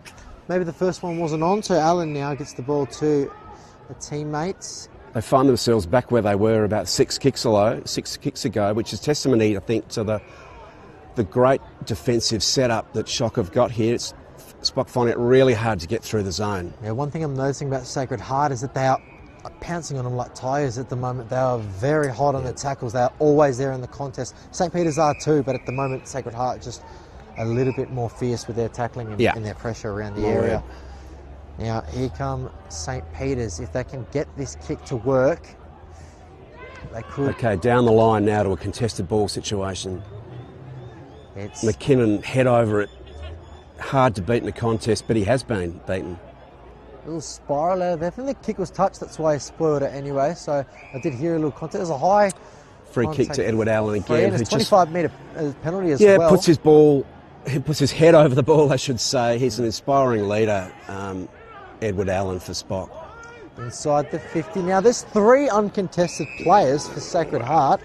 maybe the first one wasn't on, so Allen now gets the ball to the teammates. They find themselves back where they were about 6 kicks ago, which is testimony, I think, to the great defensive setup that Shock have got here. Spock find it really hard to get through the zone. Yeah, one thing I'm noticing about Sacred Heart is that they are pouncing on them like tyres at the moment. They are very hot on the tackles. They are always there in the contest. St. Peter's are too, but at the moment Sacred Heart just a little bit more fierce with their tackling and their pressure around the area. Now here come St. Peter's. If they can get this kick to work, they could... Okay, down the line now to a contested ball situation. It's McKinnon head over it. Hard to beat in the contest, but he has been beaten. A little spiral out of there. I think the kick was touched, that's why he spoiled it anyway. So I did hear a little contest. There's a high free kick to Edward Allen again. It's 25-metre penalty as well. He puts his head over the ball, I should say. He's an inspiring leader, Edward Allen for Spock. Inside the 50. Now there's 3 uncontested players for Sacred Heart.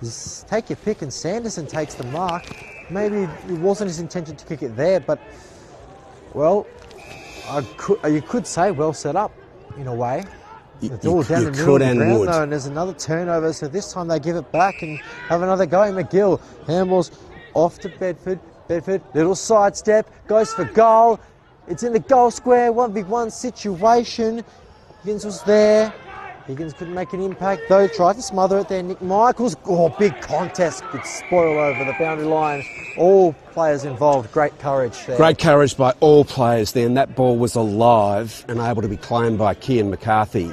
Just take your pick, and Sanderson takes the mark. Maybe it wasn't his intention to kick it there, but, well, you could say well set up in a way. It's all down the middle of the ground, though, and there's another turnover, so this time they give it back and have another go. McGill handballs off to Bedford. Bedford, little sidestep, goes for goal. It's in the goal square, 1v1 situation. Higgins was there. Higgins couldn't make an impact, though. Tried to smother it there. Nick Michaels, big contest. Could spoil over the boundary line. All players involved, great courage there. Great courage by all players there, and that ball was alive and able to be claimed by Kian McCarthy,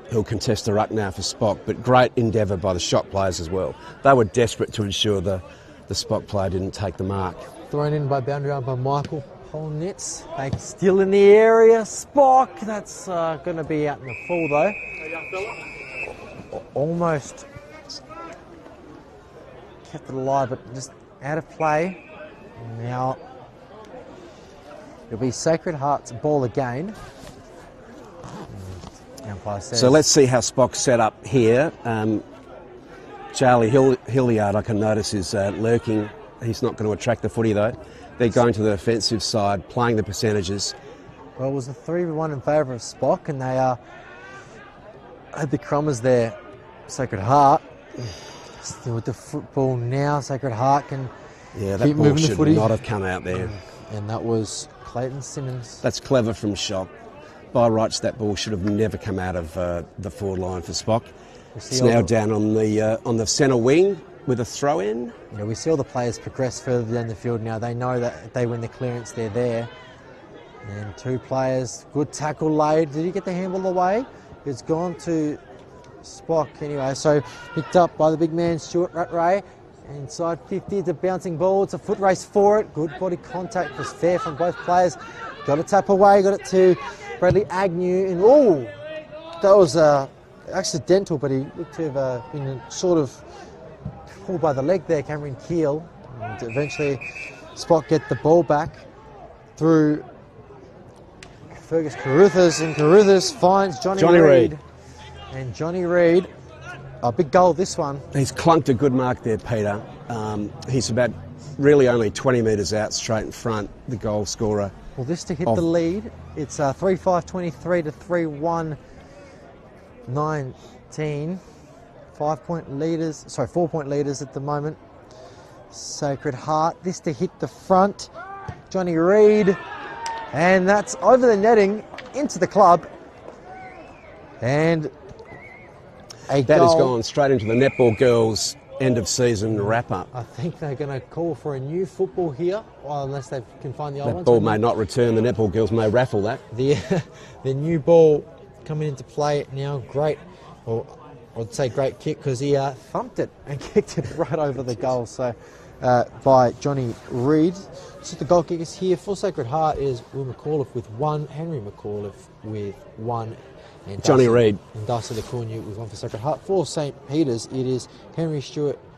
who'll contest the ruck now for Spock, but great endeavour by the Shock players as well. They were desperate to ensure the Spock player didn't take the mark. Thrown in by boundary line by Michael Polnitz. They still in the area. Spock, that's going to be out in the full though. Almost kept it alive, but just out of play. Now it'll be Sacred Heart's ball again. So let's see how Spock's set up here. Charlie Hildyard, I can notice, is lurking. He's not going to attract the footy though. They're going to the offensive side, playing the percentages. Well, it was a 3-1 in favour of Spock, and they had the crummers there. Sacred Heart. Still with the football now. Sacred Heart can that keep ball moving the should footy. not have come out there. And that was Clayton Simmons. That's clever from Shock. By rights, that ball should have never come out of the forward line for Spock. It's now down on the centre wing with a throw in. We see all the players progress further down the field now. They know that if they win the clearance, they're there. And two players, good tackle laid. Did he get the handball away? It's gone to Spock anyway. So picked up by the big man, Stuart Rattray. Inside 50, it's a bouncing ball. It's a foot race for it. Good body contact was fair from both players. Got a tap away, got it to Bradley Agnew. And that was accidental, but he looked to have been sort of pulled by the leg there, Cameron Keel. And eventually Spock get the ball back through Fergus Carruthers, and Carruthers finds Johnny Reid. And Johnny Reid, a big goal this one. He's clunked a good mark there, Peter. He's about really only 20 metres out, straight in front, the goal scorer. Well, this to hit the lead. It's 3-5-23 to 3-1-19. 4-point leaders at the moment. Sacred Heart. This to hit the front. Johnny Reid. And that's over the netting into the club. And that has gone straight into the Netball Girls end of season wrap up. I think they're going to call for a new football here, unless they can find the old one. That ball may not return. The Netball Girls may raffle that. The new ball coming into play now. Great, or I'd say great kick, because he thumped it and kicked it right over the goal. So by Johnny Reid. So the goal kickers here for Sacred Heart is Will McAuliffe with 1, Henry McAuliffe with 1. And Johnny Reid. And Darcy LeCourneau with 1 for Sacred Heart. For St. Peter's, it is Benjamin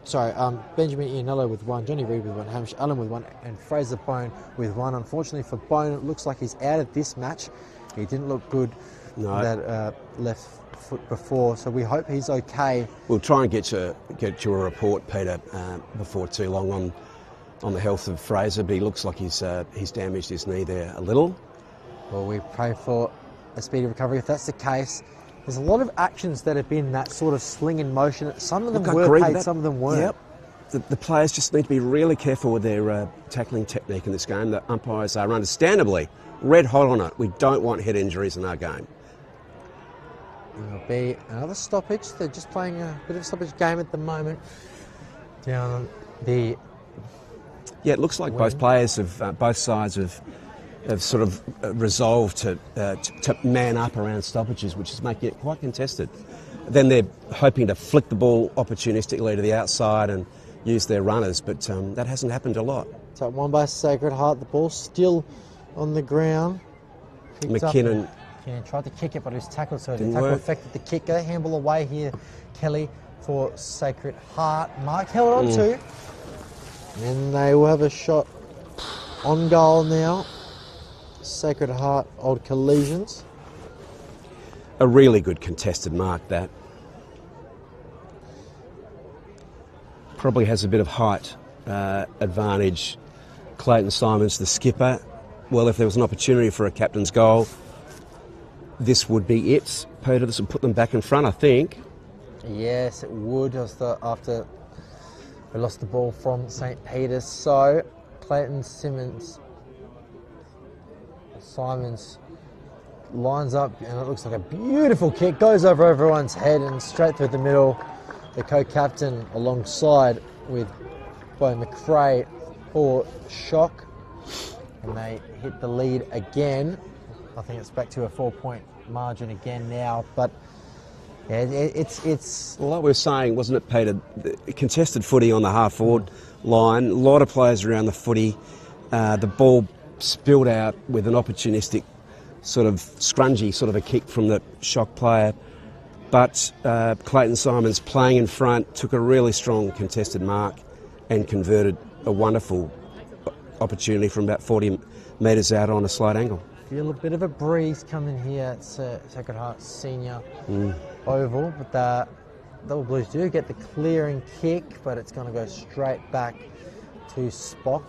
Ianello with 1, Johnny Reid with 1, Hamish Allen with 1, and Fraser Bone with 1. Unfortunately for Bone, it looks like he's out of this match. He didn't look good that left foot before, so we hope he's okay. We'll try and get you a report, Peter, before too long on the health of Fraser, but he looks like he's damaged his knee there a little. Well, we pray for a speedy recovery. If that's the case, there's a lot of actions that have been that sort of sling in motion. Some of them were paid, some of them weren't. Yep. The players just need to be really careful with their tackling technique in this game. The umpires are understandably red hot on it. We don't want head injuries in our game. There'll be another stoppage. They're just playing a bit of a stoppage game at the moment. Down the... Yeah, it looks like both sides have sort of resolved to man up around stoppages, which is making it quite contested. Then they're hoping to flick the ball opportunistically to the outside and use their runners, but that hasn't happened a lot. So 1 by Sacred Heart. The ball's still on the ground. McKinnon tried to kick it, but it was tackled, so the tackle affected the kick. Get a handball away here, Kelly, for Sacred Heart. Mark held on to. And they will have a shot on goal now. Sacred Heart, Old Collegians. A really good contested mark, that. Probably has a bit of height advantage. Clayton Simons, the skipper. Well, if there was an opportunity for a captain's goal, this would be it. Peter, this would put them back in front, I think. Yes, it would, after we lost the ball from St. Peter's. So, Clayton Simons lines up, and it looks like a beautiful kick. Goes over everyone's head and straight through the middle. The co-captain alongside with Bo McRae for Shock. And they hit the lead again. I think it's back to a 4-point margin again now, but yeah, it's well, like we were saying, wasn't it, Peter? The contested footy on the half-forward line. A lot of players around the footy. The ball spilled out with an opportunistic sort of scrungy sort of a kick from the Shock player. But Clayton Simons, playing in front, took a really strong contested mark and converted a wonderful opportunity from about 40 metres out on a slight angle. Feel a bit of a breeze coming here at Sacred Heart Senior Oval, but the Double Blues do get the clearing kick, but it's going to go straight back to Spock.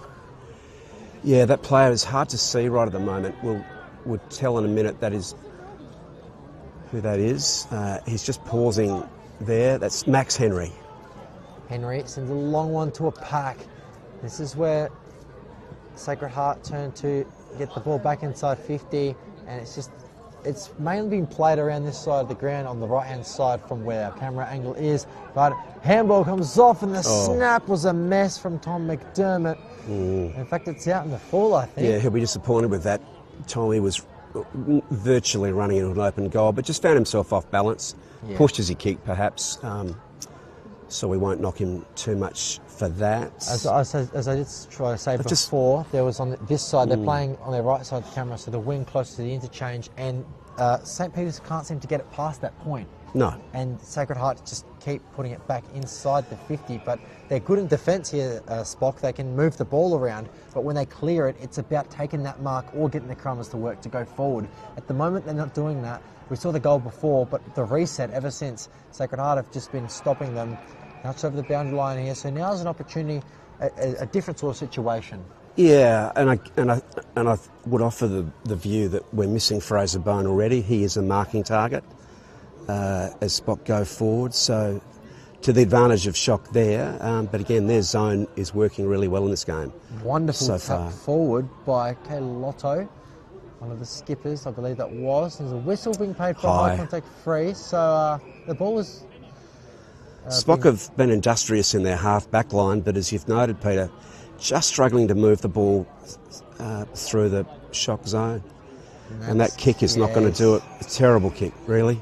Yeah, that player is hard to see right at the moment. We'll tell in a minute. That is who that is. He's just pausing there. That's Max Henry. Henry sends a long one to a pack. This is where Sacred Heart turn to get the ball back inside 50, and it's mainly been played around this side of the ground on the right-hand side from where our camera angle is, but handball comes off and the snap was a mess from Tom McDermott. In fact, it's out in the full, I think. Yeah, he'll be disappointed with that. Tommy was virtually running into an open goal, but just found himself off balance, pushed as he kicked perhaps, so we won't knock him too much for that. As I did try to say before, there was on this side, they're playing on their right side of the camera, so the wing close to the interchange, and St. Peter's can't seem to get it past that point. No. And Sacred Heart just keep putting it back inside the 50, but they're good in defence here, Spock. They can move the ball around, but when they clear it, it's about taking that mark or getting the crumbers to work to go forward. At the moment, they're not doing that. We saw the goal before, but the reset ever since, Sacred Heart have just been stopping them. Now it's over the boundary line here, so now's an opportunity, a different sort of situation. Yeah, and I would offer the view that we're missing Fraser Bone already. He is a marking target as Spock go forward, so to the advantage of Shock there. But again, their zone is working really well in this game. Wonderful so tap far. Forward by Lotto, one of the skippers, I believe that was. There's a whistle being paid for a high contact free, so the ball was... Spock have been industrious in their half-back line, but as you've noted, Peter, just struggling to move the ball through the Shock zone. And that kick is not going to do it. A terrible kick, really.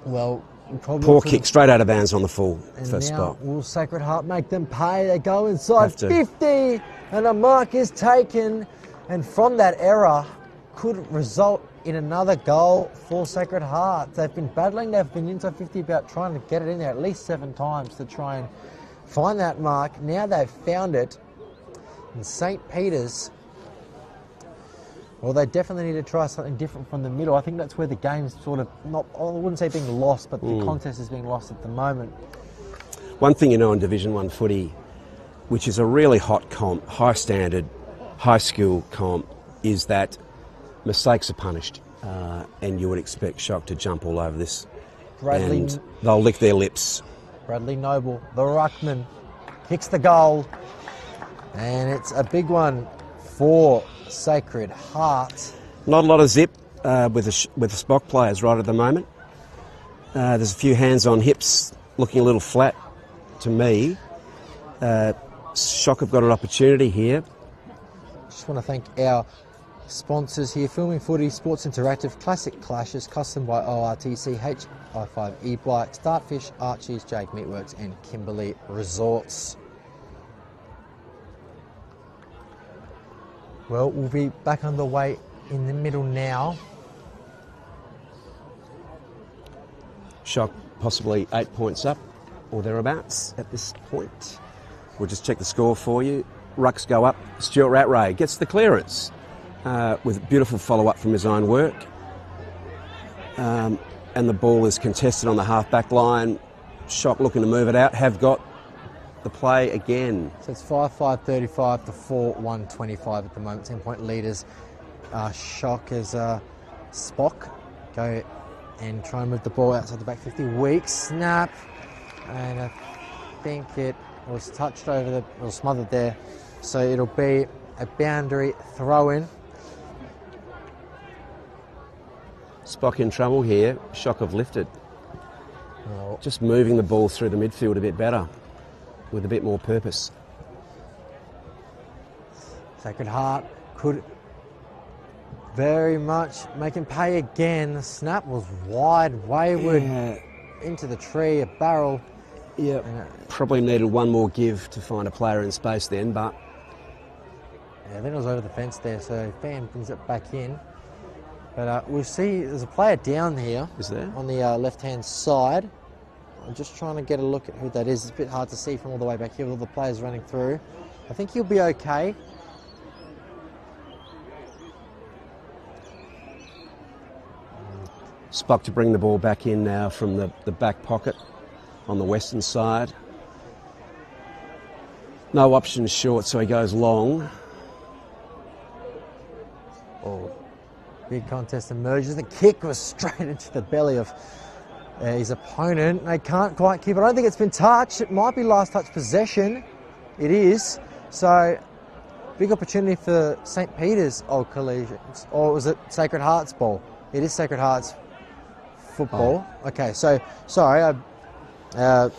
Well, poor kick, straight out of bounds on the full and first now spot. Will Sacred Heart make them pay? They go inside 50, and a mark is taken. And from that error, could result in another goal for Sacred Heart. They've been battling, they've been inside 50 about trying to get it in there at least 7 times to try and find that mark. Now they've found it. And St. Peter's, well, they definitely need to try something different from the middle. I think that's where the game's sort of not, I wouldn't say being lost, but the contest is being lost at the moment. One thing you know in Division 1 footy, which is a really hot comp, high standard, high skill comp, is that mistakes are punished, and you would expect Shock to jump all over this. And they'll lick their lips. Bradley Noble, the ruckman, kicks the goal, and it's a big one for Sacred Heart. Not a lot of zip with the Spock players right at the moment. There's a few hands on hips, looking a little flat to me. Shock have got an opportunity here. Just want to thank our sponsors here: Filming Footy, Sports Interactive, Classic Clashes, Custom by ORTC, HI5 E-Bike, Startfish, Archie's, Jake Meatworks, and Kimberley Resorts. Well, we'll be back underway in the middle now. Shock possibly 8 points up or thereabouts at this point. We'll just check the score for you. Rucks go up. Stuart Rattray gets the clearance with a beautiful follow-up from his own work. And the ball is contested on the half-back line. Shock looking to move it out. Have got the play again. So it's 5-5-35 to 4-1-25 at the moment. 10-point leaders. Shock as Spock go and try and move the ball outside the back 50. Weak snap, and I think it was touched over or smothered there. So it'll be a boundary throw-in. Spock in trouble here. Shock have lifted. Oh. Just moving the ball through the midfield a bit better, with a bit more purpose. Sacred Heart could very much make him pay again. The snap was wide, wayward, into the tree, a barrel. Yeah, probably needed one more give to find a player in space then, but... Yeah, then it was over the fence there, so Fan brings it back in. But we'll see, there's a player down here. Is there? On the left-hand side. I'm just trying to get a look at who that is. It's a bit hard to see from all the way back here with all the players running through. I think he'll be okay. Spock to bring the ball back in now from the back pocket on the western side. No options short, so he goes long. Oh, Big contest emerges. The kick was straight into the belly of his opponent. They can't quite keep it. I don't think it's been touched. It might be last touch possession. It is. So, big opportunity for St. Peter's Old Collegians. Or was it Sacred Heart's ball? It is Sacred Heart's football. Oh. Okay, so, sorry. I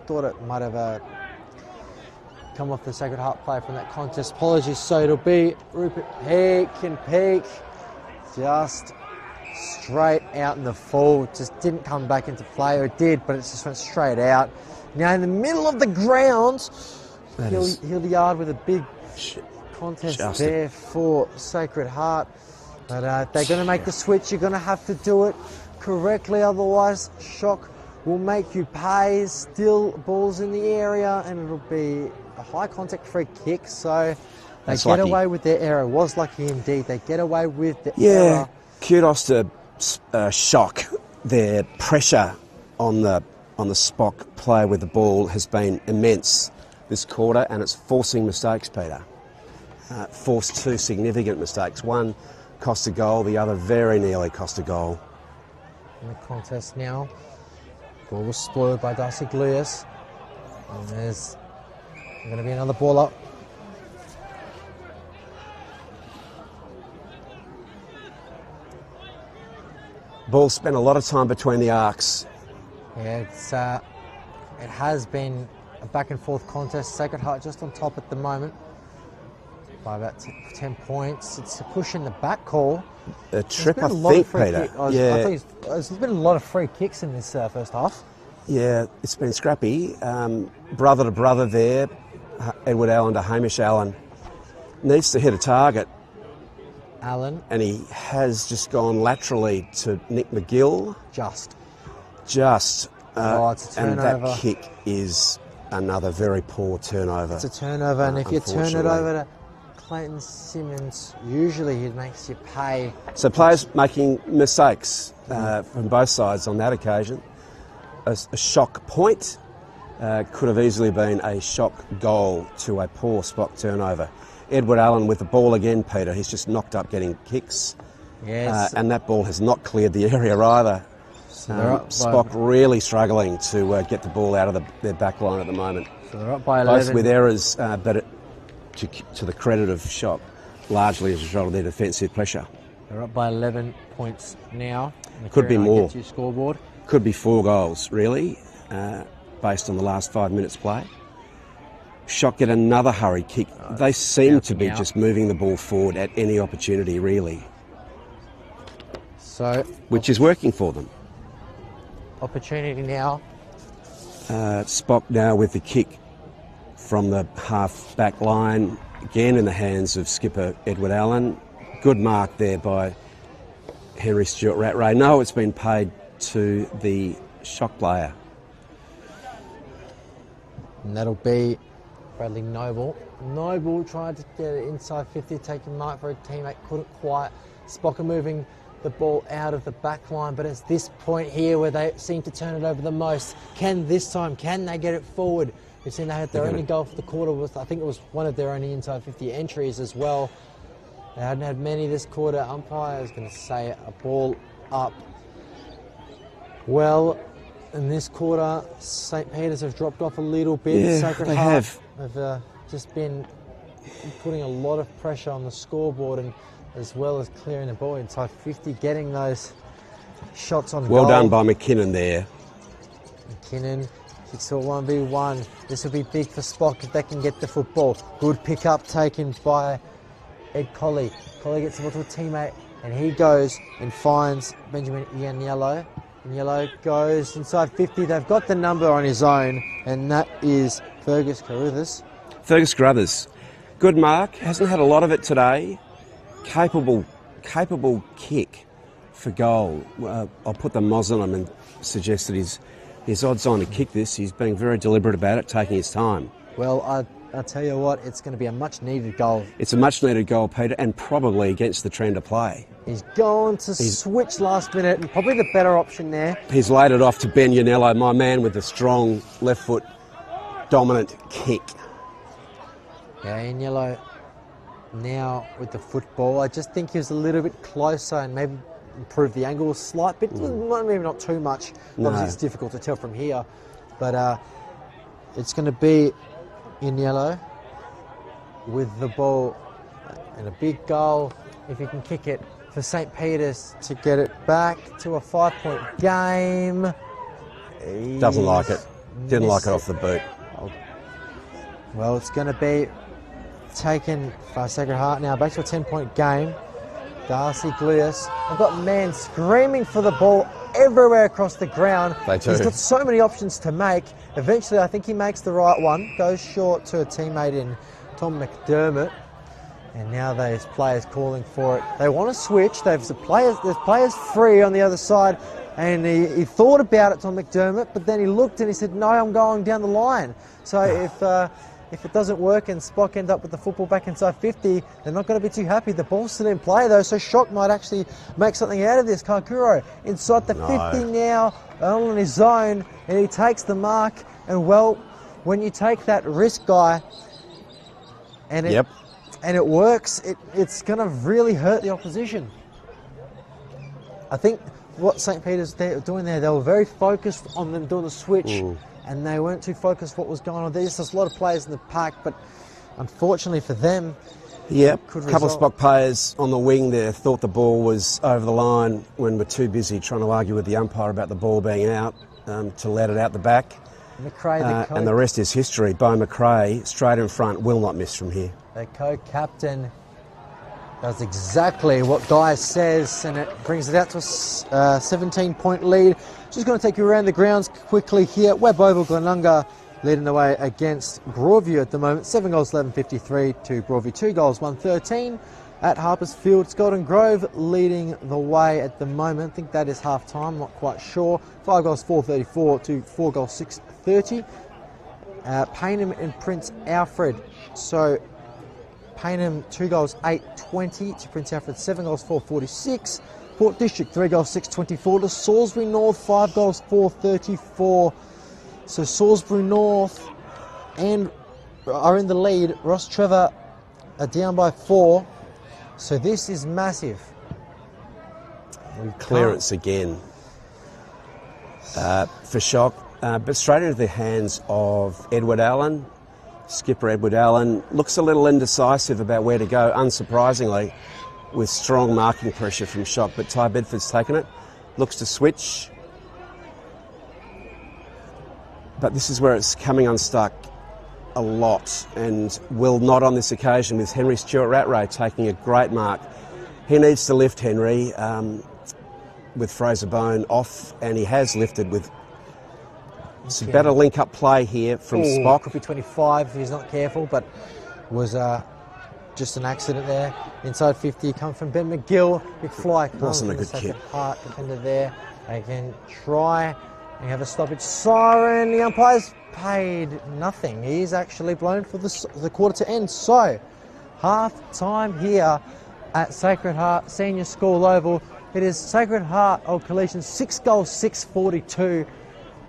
thought it might have come off the Sacred Heart player from that contest. Apologies. So, it'll be Rupert Peak and Peak. Just straight out in the full. Just didn't come back into play. Or it did, but it just went straight out. Now, in the middle of the ground, he'll the yard with a big contest there for Sacred Heart. But they're going to make the switch. You're going to have to do it correctly, otherwise shock will make you pay. Still balls in the area, and it'll be a high contact free kick. So they get away with their error. Was lucky indeed. They get away with the error. Kudos to Shock. Their pressure on the Spock player with the ball has been immense this quarter, and it's forcing mistakes, Peter. Forced two significant mistakes. One cost a goal, the other very nearly cost a goal. In the contest now, ball was spoiled by Darcy Glias. And there's going to be another ball up. Ball spent a lot of time between the arcs. Yeah, it has been a back and forth contest. Sacred Heart just on top at the moment by about 10 points. It's a push in the back call. A trip, I think, Peter. There's been a lot of free kicks in this first half. Yeah, it's been scrappy. Brother to brother there. Edward Allen to Hamish Allen. Needs to hit a target. Allen. And he has just gone laterally to Nick McGill. Just. It's a turnover. And that kick is another very poor turnover. It's a turnover, and if you turn it over to Clayton Simmons, usually he makes you pay. So players making mistakes from both sides on that occasion. A shock point could have easily been a shock goal to a poor Spock turnover. Edward Allen with the ball again, Peter. He's just knocked up getting kicks. Yes. And that ball has not cleared the area either. So Spock really struggling to get the ball out of their back line at the moment. So they're up by 11. Both with errors, but to the credit of Shock, largely as a result of their defensive pressure. They're up by 11 points now. Could be more. Scoreboard. Could be 4 goals, really, based on the last 5 minutes play. Shock get another hurry kick. They seem to be just moving the ball forward at any opportunity, really. So, which is working for them. Opportunity now. Spock now with the kick from the half-back line, again in the hands of skipper Edward Allen. Good mark there by Henry Stewart Rattray. No, it's been paid to the Shock player. And that'll be Bradley Noble. Noble tried to get it inside 50, taking mark for a teammate, couldn't quite. Spock moving the ball out of the back line, but it's this point here where they seem to turn it over the most. Can they get it forward? We've seen they had their only goal for the quarter with, I think it was one of their only inside 50 entries as well. They hadn't had many this quarter. Umpire is going to say a ball up. Well, in this quarter, St. Peter's have dropped off a little bit. Yeah, Sacred they Heart have. Just been putting a lot of pressure on the scoreboard, and as well as clearing the ball inside 50, getting those shots on goal. Well done by McKinnon there. McKinnon, it's a 1v1. This will be big for Spock if they can get the football. Good pick up taken by Ed Colley. Colley gets the ball to a teammate, and he goes and finds Benjamin Ianiello. Ianiello goes inside 50. They've got the number on his own, and that is Fergus Carruthers. Fergus Carruthers. Good mark. Hasn't had a lot of it today. Capable kick for goal. I'll put the moz on him and suggest that his odds on to kick this. He's being very deliberate about it, taking his time. Well, I tell you what, it's going to be a much needed goal. It's a much needed goal, Peter, and probably against the trend of play. He's going to switch last minute, and probably the better option there. He's laid it off to Ben Ianiello, my man with the strong left foot dominant kick. Yeah, Ianiello now with the football. I just think he was a little bit closer and maybe improved the angle a slight bit, maybe not too much. No. Obviously, it's difficult to tell from here, but it's going to be in yellow with the ball and a big goal if he can kick it for St. Peter's to get it back to a 5-point game. Doesn't like it. Didn't like it off the boot. Well, it's going to be taken by Sacred Heart now. Back to a 10-point game. Darcy Glias. I've got men screaming for the ball everywhere across the ground. They do. He's got so many options to make. Eventually, I think he makes the right one. Goes short to a teammate in Tom McDermott. And now there's players calling for it. They want to switch. There's players free on the other side. And he thought about it, Tom McDermott, but then he looked and he said, no, I'm going down the line. So if it doesn't work and Spock end up with the football back inside 50, they're not going to be too happy. The ball's still in play, though, so Shock might actually make something out of this. Kakuro inside the 50 now, on his own, and he takes the mark. And, well, when you take that risk, guy, and it works, it's going to really hurt the opposition. I think what St. Peter's doing there, they were very focused on them doing the switch, and they weren't too focused what was going on. There's a lot of players in the pack, but unfortunately for them, a couple of Spock players on the wing there thought the ball was over the line when we're too busy trying to argue with the umpire about the ball being out to let it out the back. McRae, and the rest is history. Bo McRae, straight in front, will not miss from here. The co-captain does exactly what Guy says, and it brings it out to a 17-point lead. Just going to take you around the grounds quickly here. Webb Oval, Glenunga leading the way against Broadview at the moment. 7 goals, 11.53 to Broadview. 2 goals, 1.13 at Harpers Field. It's Golden Grove leading the way at the moment. I think that is half-time, not quite sure. 5 goals, 4.34 to 4 goals, 6.30. Payneham and Prince Alfred. So Payneham 2 goals, 8.20 to Prince Alfred, 7 goals, 4.46. Port District 3 goals, 6.24 to Salisbury North, 5 goals, 4.34. So Salisbury North are in the lead. Ross Trevor are down by 4. So this is massive. Clearance again for Shock, but straight into the hands of Edward Allen. Skipper Edward Allen looks a little indecisive about where to go, unsurprisingly, with strong marking pressure from Shock, but Ty Bedford's taken it, looks to switch. But this is where it's coming unstuck a lot, and will not on this occasion, with Henry Stewart-Rattray taking a great mark. He needs to lift Henry with Fraser Bone off, and he has lifted with some better link-up play here from Spock. Could be 25 if he's not careful, but was just an accident there. Inside 50 come from Ben McGill. Big fly. Wasn't a good kick. Heart defender there. They can try and have a stoppage siren. The umpire's paid nothing. He's actually blown for the quarter to end. So, half-time here at Sacred Heart Senior School Oval. It is Sacred Heart Old Collegians 6 goals, 6.42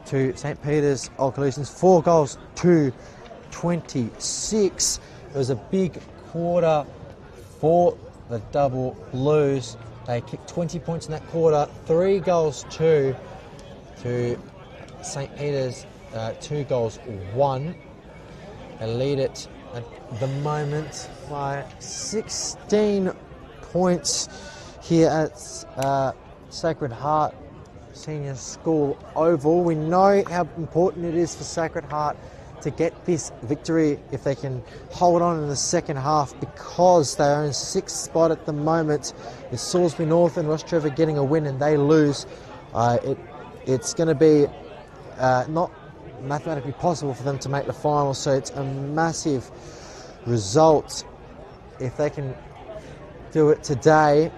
to St. Peter's Old Collegians 4 goals, 2.26. It was a big quarter for the Double Blues. They kicked 20 points in that quarter. 3 goals, 2 to St. Peter's, 2 goals, 1. They lead it at the moment by 16 points here at Sacred Heart Senior School Oval. We know how important it is for Sacred Heart to get this victory if they can hold on in the second half, because they are in 6th spot at the moment. With Salisbury North and Ross Trevor getting a win and they lose, it's going to be not mathematically possible for them to make the final, so it's a massive result if they can do it today.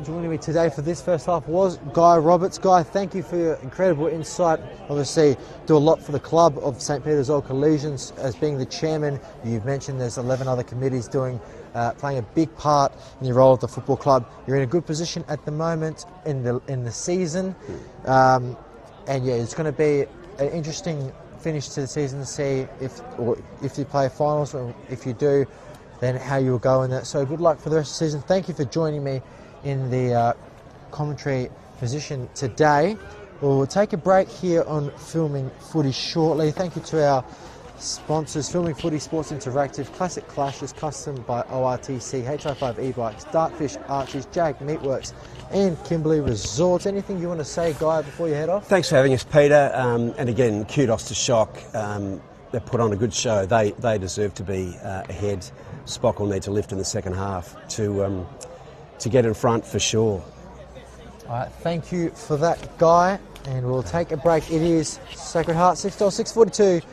Joining me today for this first half was Guy Roberts. Guy, thank you for your incredible insight. Obviously, do a lot for the club of St. Peter's Old Collegians as being the chairman. You've mentioned there's 11 other committees playing a big part in your role at the football club. You're in a good position at the moment in the season, and yeah, it's going to be an interesting finish to the season to see if you play finals, or if you do, then how you will go in that. So good luck for the rest of the season. Thank you for joining me in the commentary position today. We'll take a break here on Filming Footy shortly. Thank you to our sponsors: Filming Footy, Sports Interactive, Classic Clashes, custom by ORTC, HI5 E-Bikes, Dartfish, Archies, Jag Meatworks, and Kimberley Resorts. Anything you want to say, Guy, before you head off? Thanks for having us, Peter. And again, kudos to Shock. They put on a good show. They deserve to be ahead. Spock will need to lift in the second half to get in front for sure. All right, thank you for that, Guy. And we'll take a break. It is Sacred Heart 6-642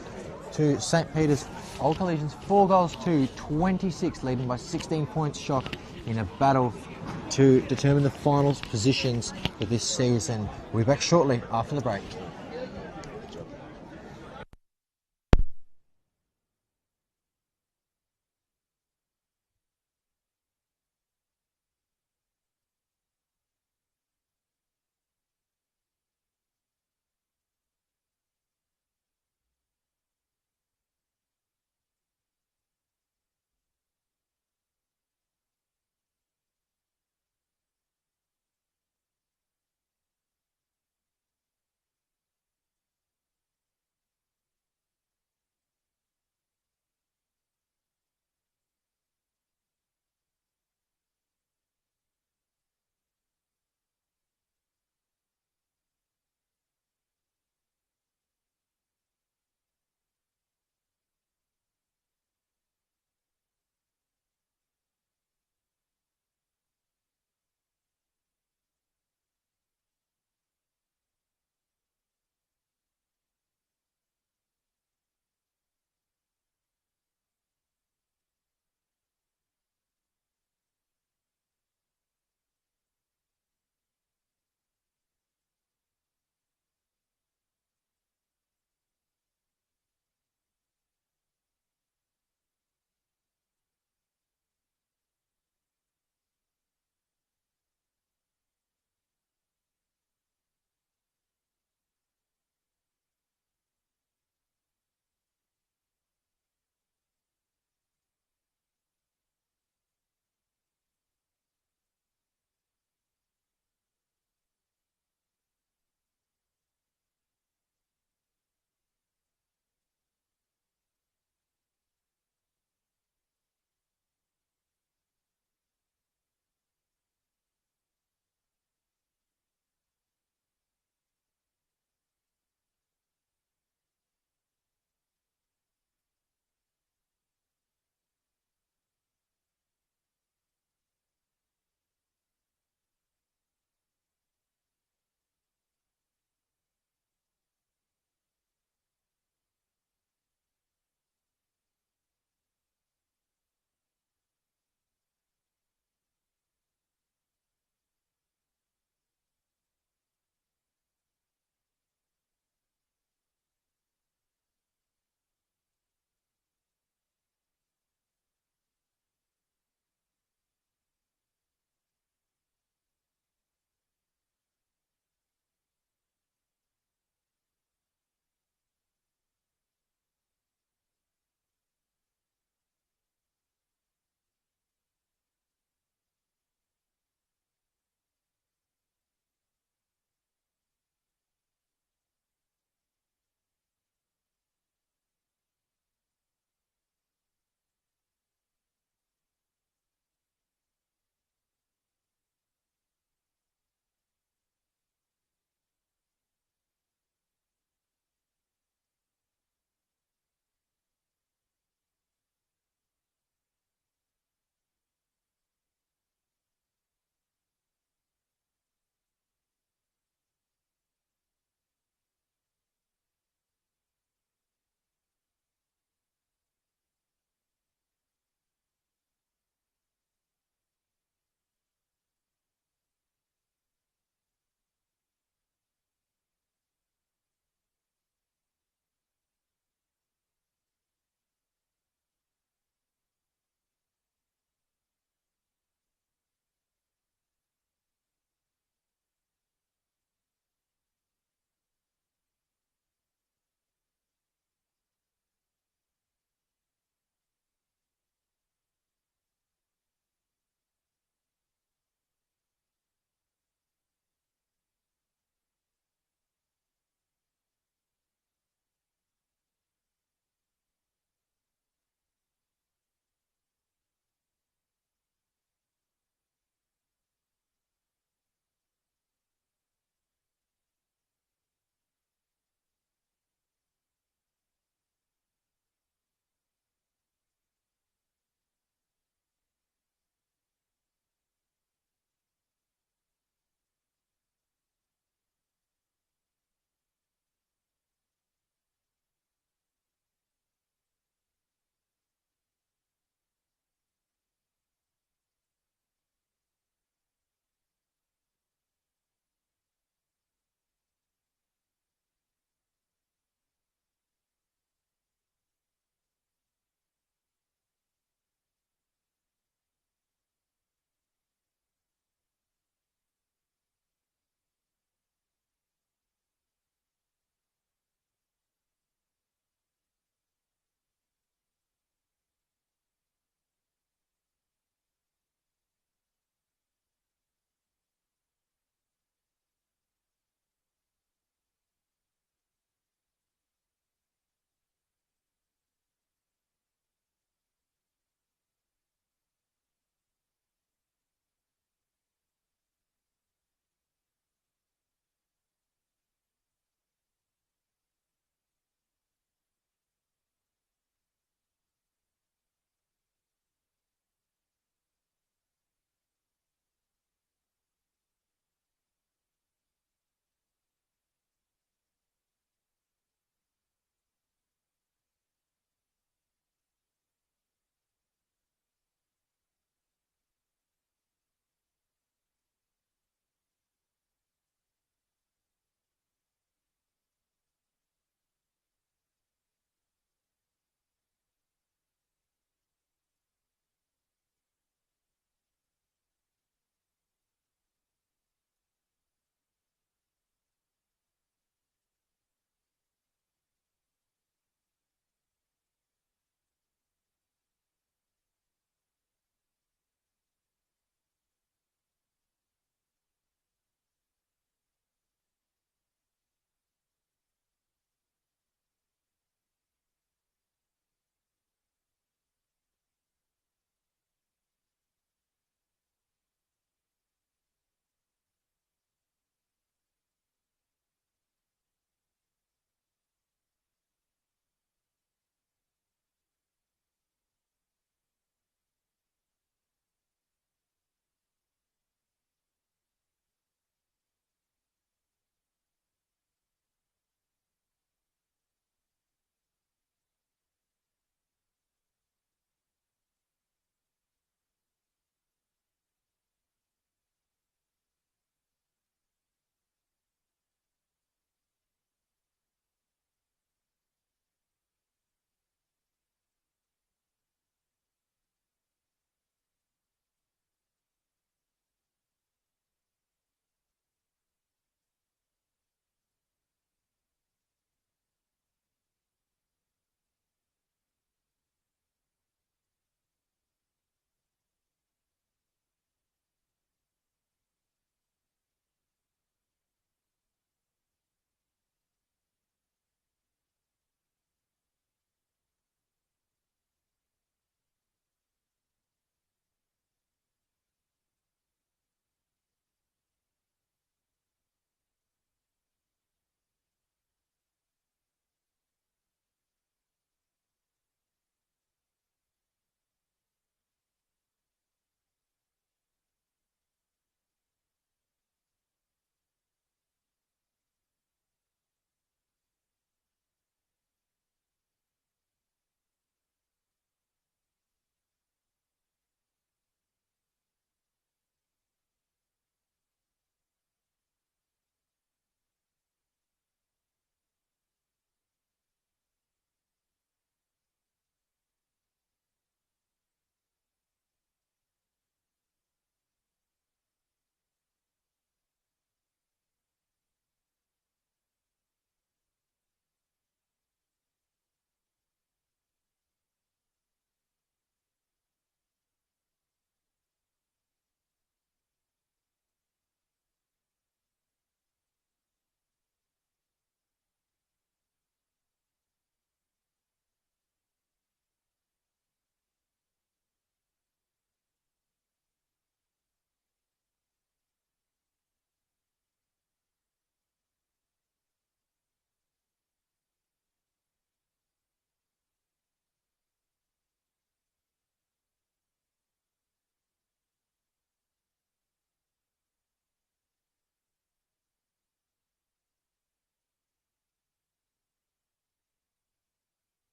to St. Peter's Old Collegians, 4-26, leading by 16 points. Shock in a battle to determine the finals positions for this season. We'll be back shortly after the break.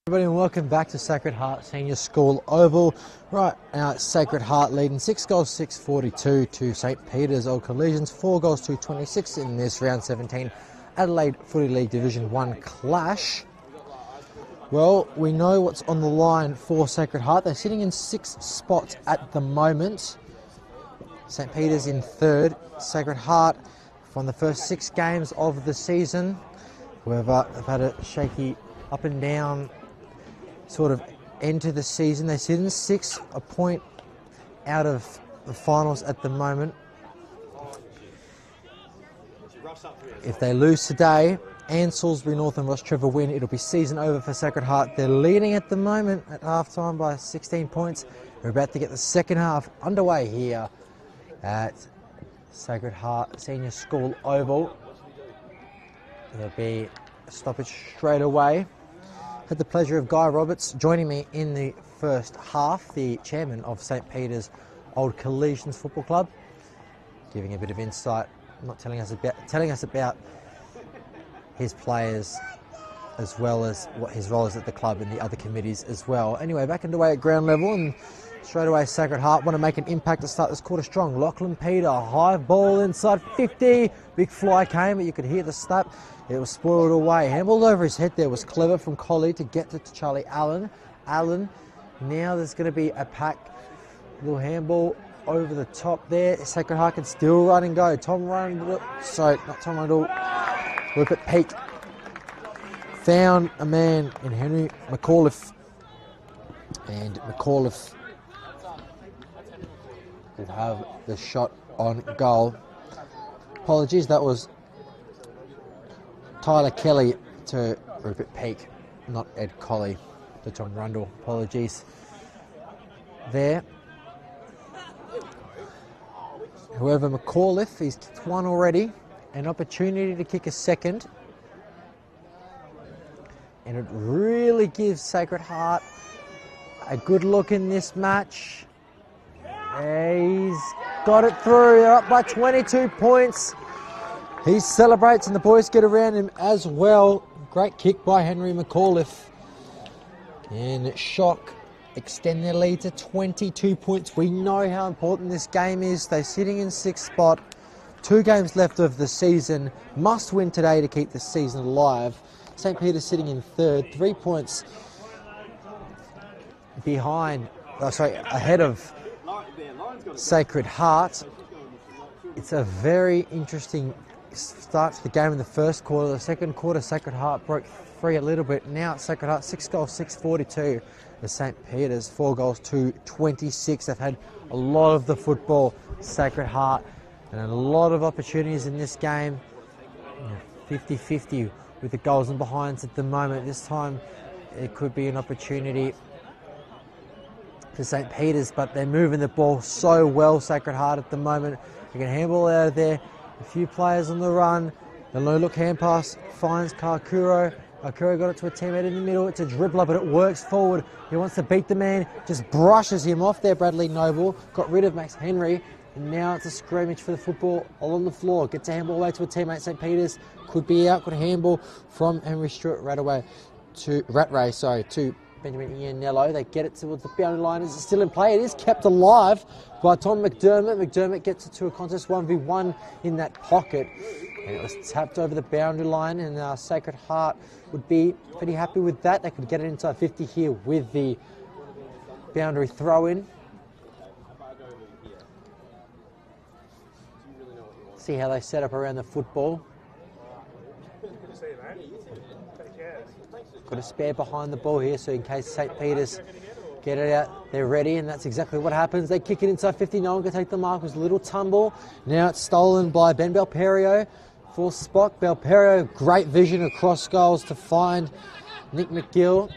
Everybody, and welcome back to Sacred Heart Senior School Oval. Right now, it's Sacred Heart leading 6 goals 642 to St Peter's Old Collisions, 4 goals 226 in this round 17 Adelaide Footy League Division 1 clash. Well, we know what's on the line for Sacred Heart. They're sitting in 6 spots at the moment. St Peter's in 3rd. Sacred Heart from the first 6 games of the season. However, they've had a shaky up and down sort of end to the season. They sit in 6th, a point out of the finals at the moment. If they lose today and Salisbury North and Ross Trevor win, it'll be season over for Sacred Heart. They're leading at the moment at half-time by 16 points. We're about to get the second half underway here at Sacred Heart Senior School Oval. There'll be a stoppage straight away. Had the pleasure of Guy Roberts joining me in the first half, the chairman of St Peter's Old Collisions Football Club, giving a bit of insight, telling us about his players as well as what his role is at the club and the other committees as well. Anyway, back underway at ground level, and straight away Sacred Heart want to make an impact to start this quarter strong. Lachlan Peter, high ball inside 50, big fly came, but you could hear the snap. It was spoiled away. Handball over his head there was clever from Collie to get to Charlie Allen. Allen, now there's going to be a pack. Little handball over the top there. Sacred Heart can still run and go. Tom Rundle, sorry, not Tom Rundle. Rupert Peake found a man in Henry McAuliffe. And McAuliffe will have the shot on goal. Apologies, that was Tyler Kelly to Rupert Peake, not Ed Colley to Tom Rundle. Apologies there. However, McAuliffe, he's kicked one already. An opportunity to kick a second. And it really gives Sacred Heart a good look in this match. He's got it through. They're up by 22 points. He celebrates and the boys get around him as well. Great kick by Henry McAuliffe. And Shock extend their lead to 22 points. We know how important this game is. They're sitting in 6th spot. 2 games left of the season. Must win today to keep the season alive. St Peter's sitting in 3rd. 3 points ahead of Sacred Heart. It's a very interesting start to the game in the first quarter. The second quarter, Sacred Heart broke free a little bit. Now it's Sacred Heart 6 goals 642. The St Peter's 4 goals 226. They've had a lot of the football, Sacred Heart, and a lot of opportunities in this game. 50-50 with the goals and behinds at the moment. This time it could be an opportunity for St Peter's, but they're moving the ball so well, Sacred Heart, at the moment. They can handball out of there. A few players on the run. The low-look hand pass finds Karkuro. Karkuro got it to a teammate in the middle. It's a dribbler, but it works forward. He wants to beat the man. Just brushes him off there, Bradley Noble. Got rid of Max Henry. And now it's a scrimmage for the football along the floor. Gets a handball away to a teammate. St Peter's could be out. Got a handball from Henry Stewart to Benjamin Ianello. They get it towards the boundary line. Is it still in play? It is kept alive by Tom McDermott. McDermott gets it to a contest 1v1 in that pocket. And it was tapped over the boundary line, and Sacred Heart would be pretty happy with that. They could get it inside 50 here with the boundary throw-in. See how they set up around the football. Got a spare behind the ball here, so in case St Peter's get it out, they're ready, and that's exactly what happens. They kick it inside 50, no one can take the mark. It was a little tumble. Now it's stolen by Ben Belperio. Full spot. Belperio, great vision across goals to find Nick McGill.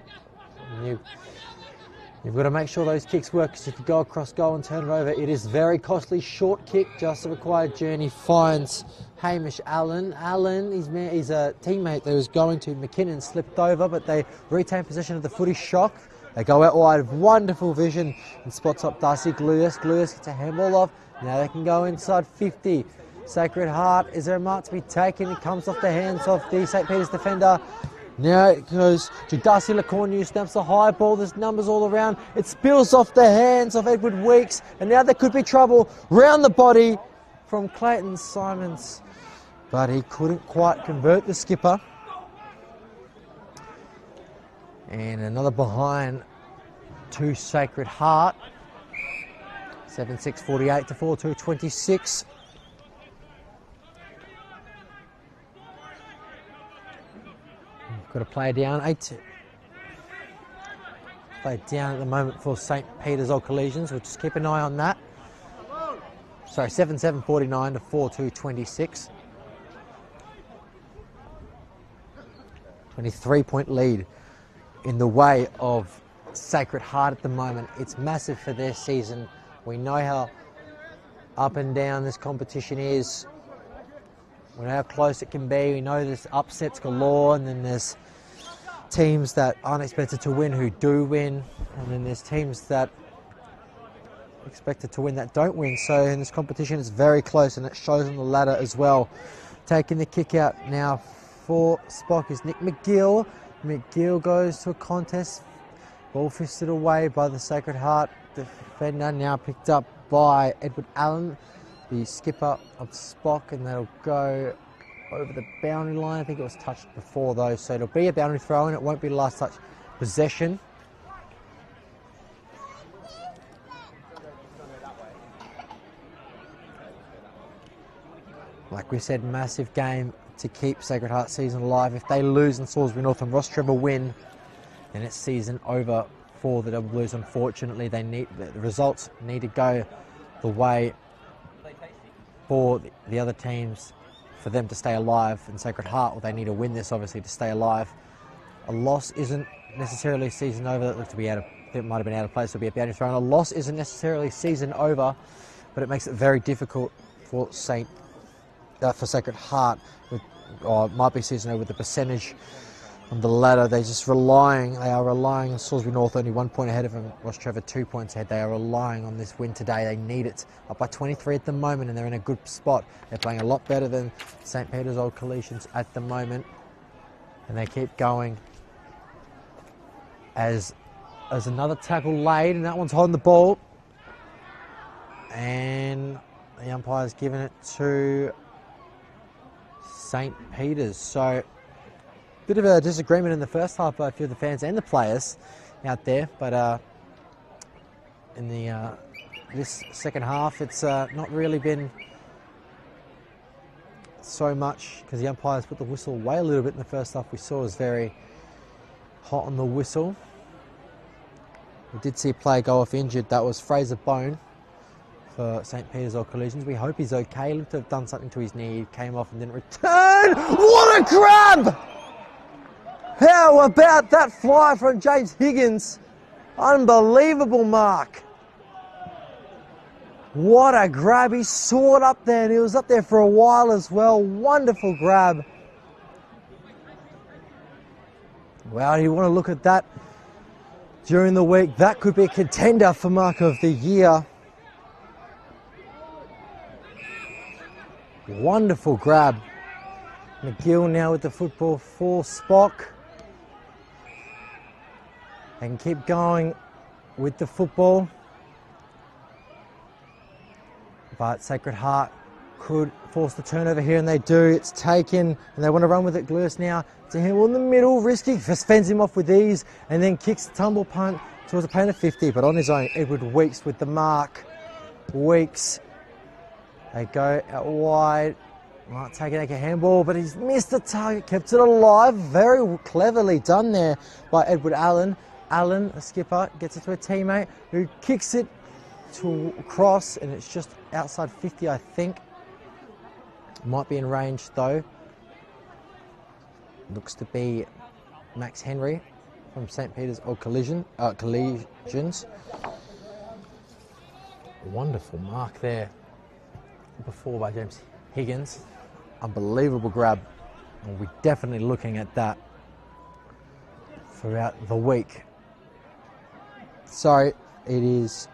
You've got to make sure those kicks work, because if you go across goal and turn it over, it is very costly. Short kick, just a required journey, finds Hamish Allen. Allen, he's a teammate that was going to McKinnon, slipped over, but they retain possession of the footy. Shock. They go out wide, wonderful vision, and spots up Darcy Gluyas. Gluyas gets a handball off. Now they can go inside 50. Sacred Heart, is there a mark to be taken? It comes off the hands of the St Peter's defender. Now it goes to Darcy Lacornu, snaps the high ball, there's numbers all around. It spills off the hands of Edward Weeks, and now there could be trouble. Round the body from Clayton Simons, but he couldn't quite convert the skipper. And another behind to Sacred Heart. 7-6-48 to 4-2-26. Got a player down, 8. Player down at the moment for St. Peter's Old Collegians. We'll just keep an eye on that. Sorry, 7-7-49 to 4-2-26. 23-point lead in the way of Sacred Heart at the moment. It's massive for their season. We know how up and down this competition is. We know how close it can be. We know there's upsets galore, and then there's teams that aren't expected to win who do win, and then there's teams that are expected to win that don't win. So in this competition it's very close, and it shows on the ladder as well. Taking the kick out now for Spock is Nick McGill. McGill goes to a contest. Ball fisted away by the Sacred Heart defender, now picked up by Edward Allen, the skipper of Spock, and that'll go over the boundary line. I think it was touched before though, so it'll be a boundary throw and it won't be the last touch possession. Like we said, massive game to keep Sacred Heart season alive. If they lose and Salisbury North and Ross Trevor win, then it's season over for the Double Blues. Unfortunately, the results need to go the way for the other teams for them to stay alive. And Sacred Heart, well, they need to win this obviously to stay alive. A loss isn't necessarily season over. That looked to be it might have been out of place. It'll be a boundary throw. And a loss isn't necessarily season over, but it makes it very difficult for Sacred Heart. Or it might be season over with the percentage on the ladder. They are relying on Salisbury North, only 1 point ahead of them. Ross Trevor 2 points ahead. They are relying on this win today. They need it. Up by 23 at the moment, and they're in a good spot. They're playing a lot better than St. Peter's Old Collegians at the moment, and they keep going as another tackle laid, and that one's holding the ball, and the umpire's giving it to St. Peter's. So bit of a disagreement in the first half by a few of the fans and the players out there, but in this second half it's not really been so much, because the umpires put the whistle away a little bit in the first half. We saw it was very hot on the whistle. We did see a player go off injured. That was Fraser Bone for St. Peter's Old Collegians. We hope he's okay. He looked to have done something to his knee. He came off and didn't return. What a grab! How about that fly from James Higgins? Unbelievable mark. What a grab. He soared up there, and he was up there for a while as well. Wonderful grab. Wow, you want to look at that during the week. That could be a contender for Mark of the Year. Wonderful grab. McGill now with the football for Spock. They can keep going with the football, but Sacred Heart could force the turnover here, and they do. It's taken, and they want to run with it. Glurs now to him in the middle, risky, just fends him off with ease, and then kicks the tumble punt towards a pain of 50, but on his own, Edward Weeks with the mark. Weeks, they go out wide. Might take a handball, but he's missed the target, kept it alive. Very cleverly done there by Edward Allen. Allen, a skipper, gets it to a teammate who kicks it to cross, and it's just outside 50, I think. Might be in range though. Looks to be Max Henry from St. Peter's Old Collegians. Wonderful mark there before by James Higgins. Unbelievable grab. And we're definitely looking at that throughout the week. So it is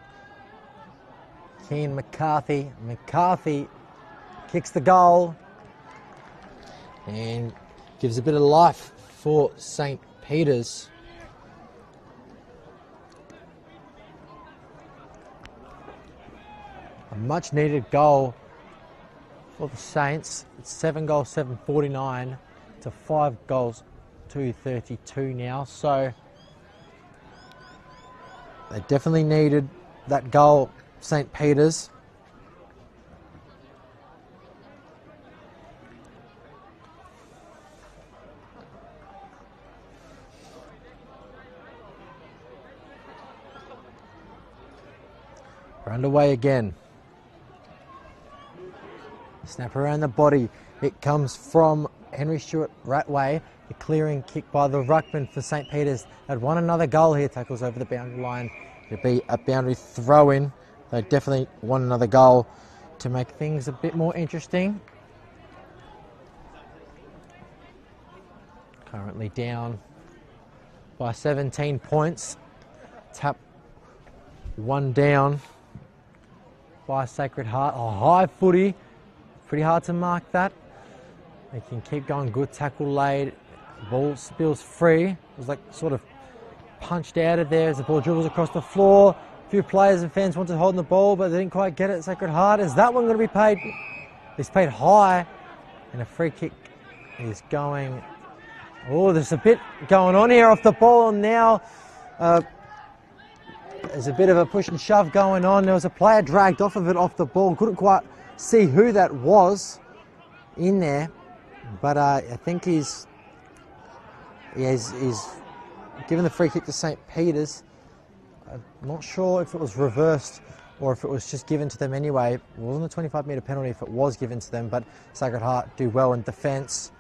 Keane McCarthy. McCarthy kicks the goal and gives a bit of life for St. Peter's. A much needed goal for the Saints. It's 7 goals, 749 to 5 goals, 232 now. So they definitely needed that goal, St. Peter's. We're underway again. Snap around the body. It comes from Henry Stewart Ratway. The clearing kick by the ruckman for St. Peter's. They'd won another goal here. Tackles over the boundary line. It'll be a boundary throw-in. They definitely want another goal to make things a bit more interesting. Currently down by 17 points. Tap one down by Sacred Heart. A high footy. Pretty hard to mark that. They can keep going. Good tackle laid. Ball spills free. It was like sort of punched out of there as the ball dribbles across the floor. A few players and fans wanted to hold the ball, but they didn't quite get it. Sacred Heart. Is that one going to be paid? It's paid high. And a free kick is going. Oh, there's a bit going on here off the ball now. There's a bit of a push and shove going on. There was a player dragged off of it off the ball. Couldn't quite see who that was in there, but I think he's given the free kick to St. Peter's. I'm not sure if it was reversed or if it was just given to them anyway. It wasn't a 25-metre penalty if it was given to them, but Sacred Heart do well in defence,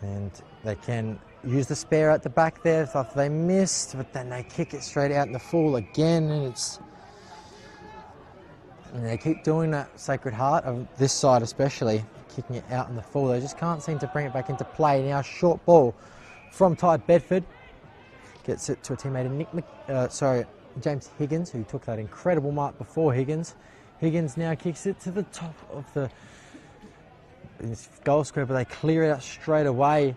and they can use the spare at the back there after they missed, but then they kick it straight out in the full again, and they keep doing that, Sacred Heart, of this side especially, kicking it out in the full. They just can't seem to bring it back into play. Now short ball from Ty Bedford. Gets it to a teammate, James Higgins, who took that incredible mark before Higgins. Higgins now kicks it to the top of the goal square, but they clear it out straight away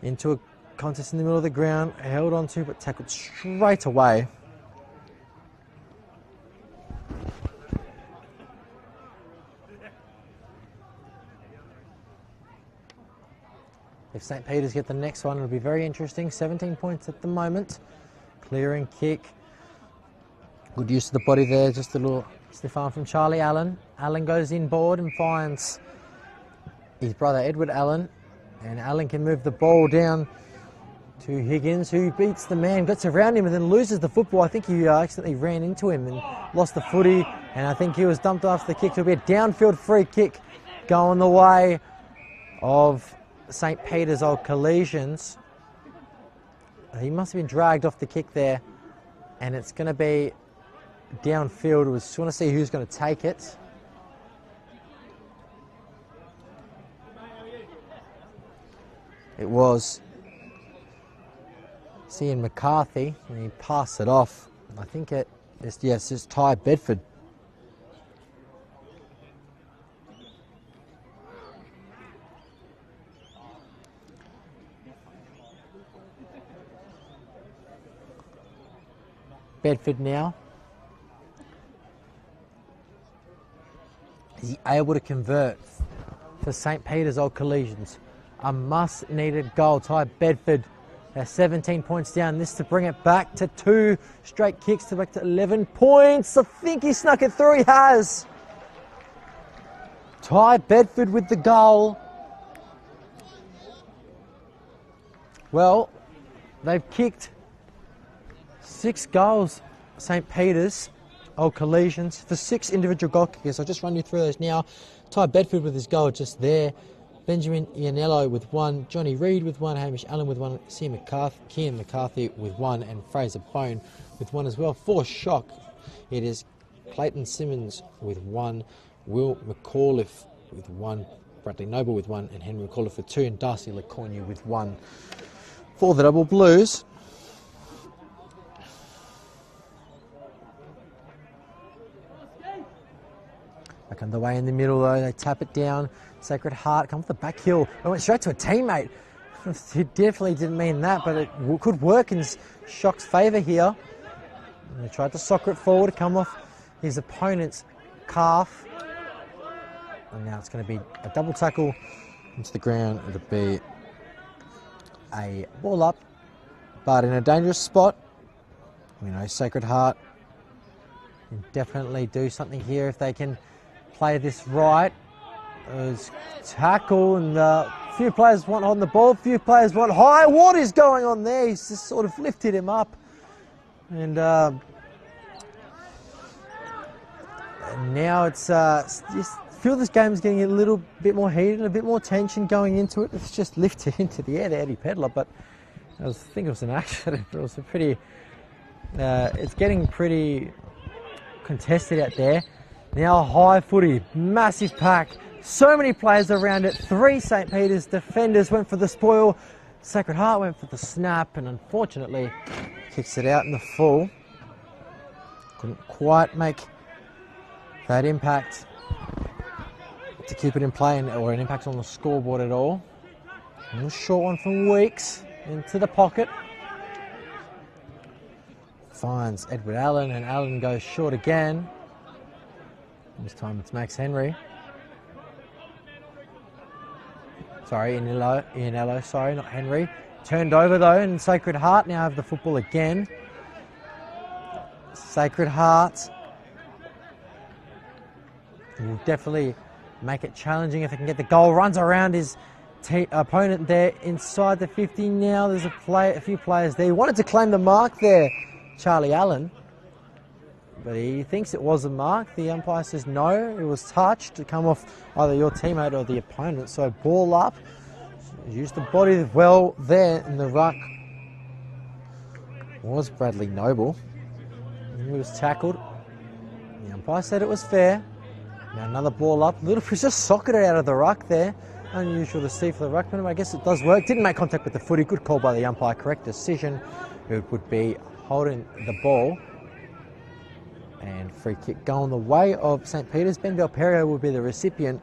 into a contest in the middle of the ground. Held on to, but tackled straight away. If St. Peter's get the next one, it'll be very interesting. 17 points at the moment. Clearing kick. Good use of the body there. Just a little stiff arm from Charlie Allen. Allen goes inboard and finds his brother Edward Allen. And Allen can move the ball down to Higgins, who beats the man, gets around him and then loses the football. I think he accidentally ran into him and lost the footy. And I think he was dumped after the kick. It'll be a downfield free kick going the way of St. Peter's Old Collegians. He must have been dragged off the kick there, and it's going to be downfield. We just want to see who's going to take it. It was Ian McCarthy, and he passed it off. I think it's just Ty Bedford. Bedford now. Is he able to convert for St. Peter's Old Collegians? A must-needed goal. Ty Bedford, 17 points down. This to bring it back to 2 straight kicks to back to 11 points. I think he snuck it through. He has. Ty Bedford with the goal. Well, they've kicked 6 goals, St. Peter's Old Collegians, for 6 individual goal kickers. I'll just run you through those now. Ty Bedford with his goal just there. Benjamin Ianello with 1. Johnny Reid with 1. Hamish Allen with 1. Cian McCarthy with 1. And Fraser Bone with 1 as well. For Shock, it is Clayton Simmons with 1. Will McAuliffe with 1. Bradley Noble with 1. And Henry McAuliffe with 2. And Darcy Lecornu with 1. For the Double Blues, back underway in the middle though, they tap it down. Sacred Heart come off the back heel. It went straight to a teammate. He definitely didn't mean that, but it could work in Shock's favour here. And he tried to soccer it forward, come off his opponent's calf. And now it's going to be a double tackle into the ground. It'll be a ball up, but in a dangerous spot. We know Sacred Heart can definitely do something here if they can play this right. There's tackle, and a few players want on the ball, a few players want high. What is going on there? He's just sort of lifted him up. And now it's just feel this game is getting a little bit more heated and a bit more tension going into it. It's just lifted into the air, the Eddie Pedler, but I think it was an accident. It was a pretty, it's getting pretty contested out there. Now high footy, massive pack, so many players around it. 3 St. Peter's defenders went for the spoil. Sacred Heart went for the snap and unfortunately kicks it out in the full. Couldn't quite make that impact to keep it in play or an impact on the scoreboard at all. And a short one from Weeks into the pocket. Finds Edward Allen, and Allen goes short again. This time it's Max Henry. Sorry, Ianello, sorry, not Henry. Turned over though, and Sacred Heart now have the football again. Sacred Heart will definitely make it challenging if they can get the goal. Runs around his opponent there inside the 50 now. There's a few players there. He wanted to claim the mark there, Charlie Allen, but he thinks it was a mark. The umpire says no, it was touched to come off either your teammate or the opponent. So ball up. Used the body well there in the ruck. Was Bradley Noble. He was tackled. The umpire said it was fair. Now another ball up. Little just socketed it out of the ruck there. Unusual to see for the ruckman, but I guess it does work. Didn't make contact with the footy. Good call by the umpire. Correct decision. It would be holding the ball. And free kick going the way of St. Peter's. Ben Valperio will be the recipient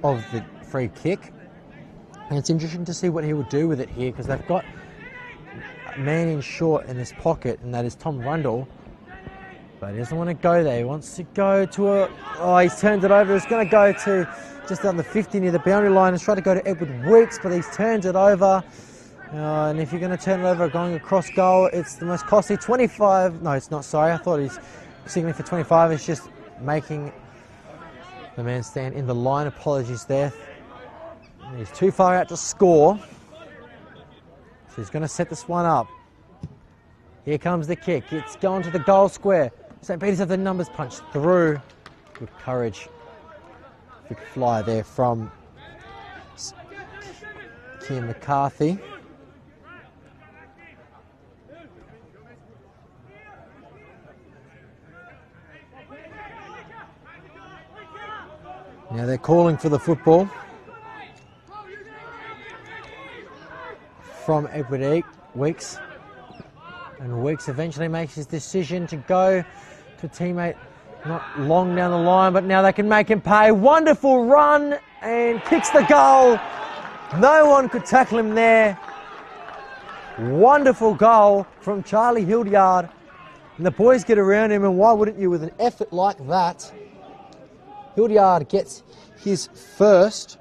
of the free kick. And it's interesting to see what he would do with it here, because they've got a man in short in this pocket, and that is Tom Rundle. But he doesn't want to go there. He wants to go to a... Oh, he's turned it over. He's going to go to just on the 50 near the boundary line and try to go to Edward Weeks, but he's turned it over. And if you're going to turn it over going across goal, it's the most costly. 25... No, it's not, sorry. I thought he's signaling for 25. It's just making the man stand in the line. Apologies there. He's too far out to score. So he's going to set this one up. Here comes the kick. It's going to the goal square. St. Peter's have the numbers punched through. Good courage. Big fly there from Kim McCarthy. Now they're calling for the football from Edward Weeks. And Weeks eventually makes his decision to go to a teammate not long down the line, but now they can make him pay. Wonderful run and kicks the goal. No one could tackle him there. Wonderful goal from Charlie Hildyard. And the boys get around him, and why wouldn't you with an effort like that? Hildyard gets his first.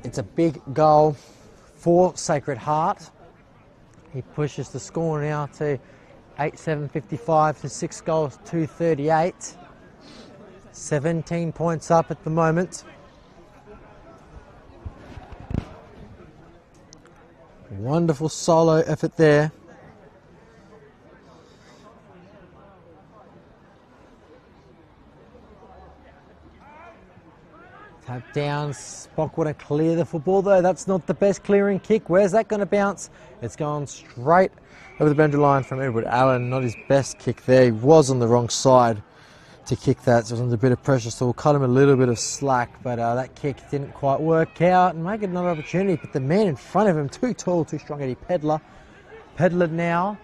It's a big goal for Sacred Heart. He pushes the score now to 8-7-55 to 6 goals, 238. 17 points up at the moment. Wonderful solo effort there. Tap down, Spock want to clear the football though. That's not the best clearing kick. Where's that going to bounce? It's going straight over the boundary line from Edward Allen. Not his best kick there. He was on the wrong side to kick that, so it was under a bit of pressure, so we'll cut him a little bit of slack, but that kick didn't quite work out and make it another opportunity, but the man in front of him, too tall, too strong, Eddie Pedler. Pedler now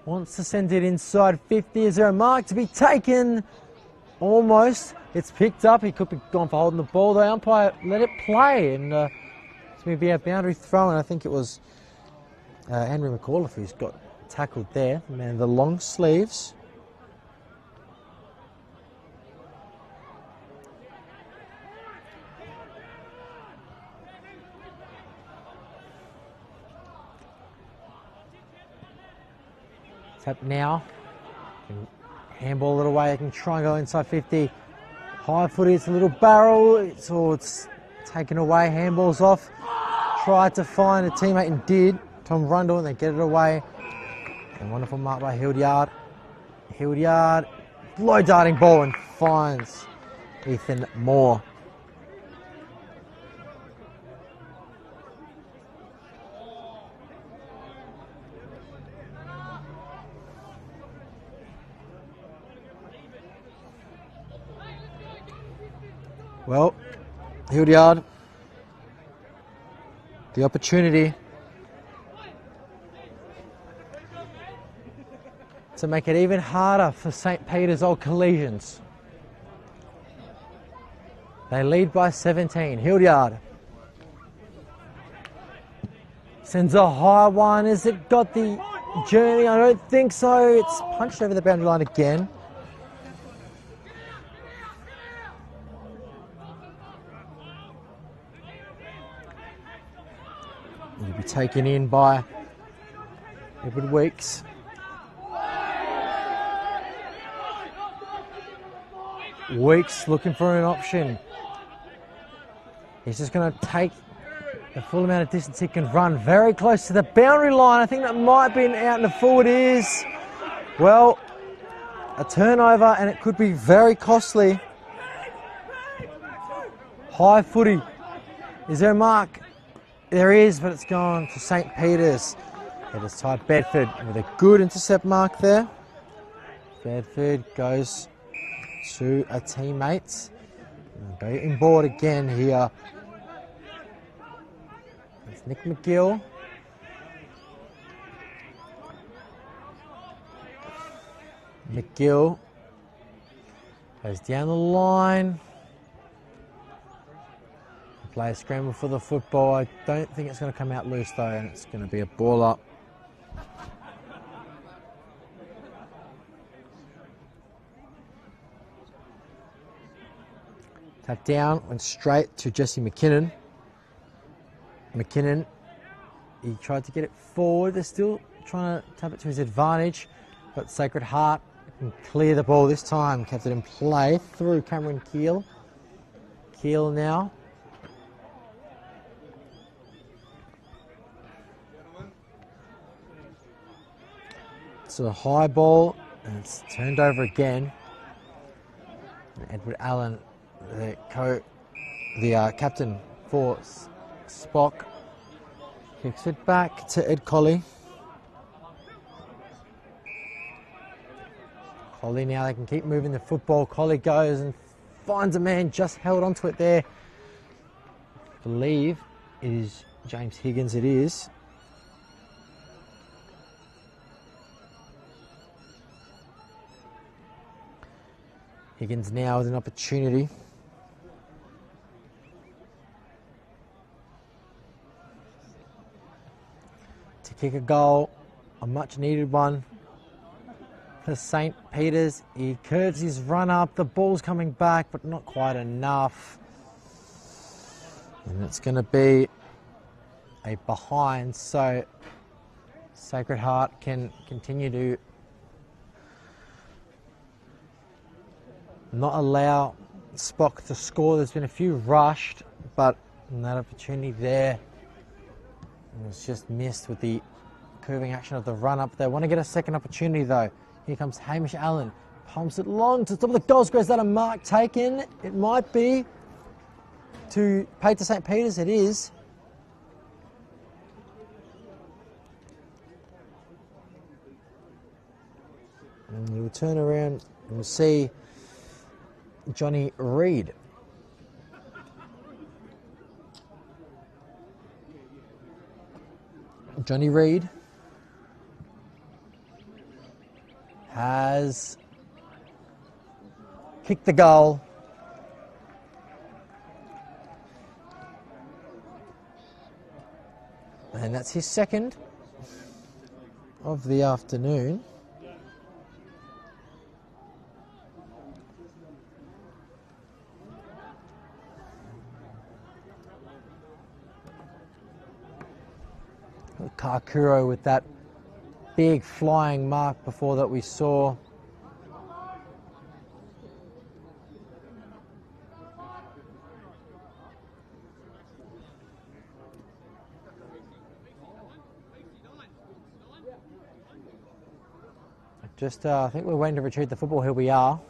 Wants to send it inside 50. Is there a mark to be taken? Almost. It's picked up. He could be gone for holding the ball. The umpire let it play, and it's going to be a boundary throw, and I think it was Henry McAuliffe who's got tackled there. The man in the long sleeves. Tap now. Can handball it away. I can try and go inside 50. High footy, it's a little barrel. It's taken away. Handballs off. Tried to find a teammate and did. Tom Rundle, and they get it away. And wonderful mark by Hildyard. Hildyard, low darting ball and finds Ethan Moore. Well, Hildyard, the opportunity to make it even harder for St. Peter's Old Collegians. They lead by 17. Hildyard sends a high one. Has it got the journey? I don't think so. It's punched over the boundary line again. It'll be taken in by Edward Weeks. Weeks looking for an option. He's just going to take the full amount of distance he can run. Very close to the boundary line. I think that might be out in the full. It is. Well, a turnover, and it could be very costly. High footy. Is there a mark? There is, but it's gone to St. Peter's. It has tied Bedford with a good intercept mark there. Bedford goes to a teammate. Getting board again here. It's Nick McGill. McGill goes down the line. Play a scramble for the football. I don't think it's going to come out loose though, and it's going to be a ball up. Tap down, went straight to Jesse McKinnon. McKinnon, he tried to get it forward. They're still trying to tap it to his advantage, but Sacred Heart can clear the ball this time. Kept it in play through Cameron Keel. Keel now. It's a high ball, and it's turned over again. And Edward Allen, the captain for Spock, kicks it back to Ed Colley. Colley now, they can keep moving the football. Colley goes and finds a man, just held onto it there. I believe it is James Higgins, it is. Higgins now with an opportunity. To kick a goal, a much needed one for St. Peter's. He curves his run up, the ball's coming back, but not quite enough. And it's going to be a behind, so Sacred Heart can continue to not allow Spock to score. There's been a few rushed, but that opportunity there was just missed with the curving action of the run up. They want to get a second opportunity though. Here comes Hamish Allen, pumps it long to the top of the goal square. Is that a mark taken? It might be. To pay to St. Peter's, it is. And we'll turn around and we'll see Johnny Reid. Johnny Reid has kicked the goal. And that's his second of the afternoon. Kakuro with that big flying mark before that we saw. I think we're waiting to retrieve the football. Here we are.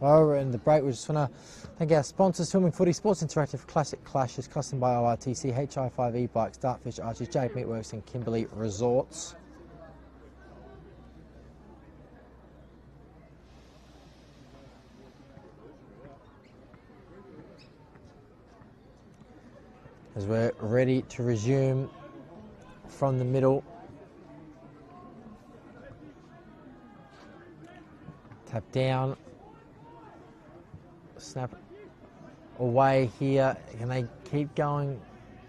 Over in the break, we just want to thank our sponsors: Swimming, Footy, Sports Interactive, Classic Clashes, Custom by ORTC, HI5 E-Bikes, Dartfish Arches, Jade Meatworks and Kimberley Resorts. As we're ready to resume from the middle. Tap down, snap away here. Can they keep going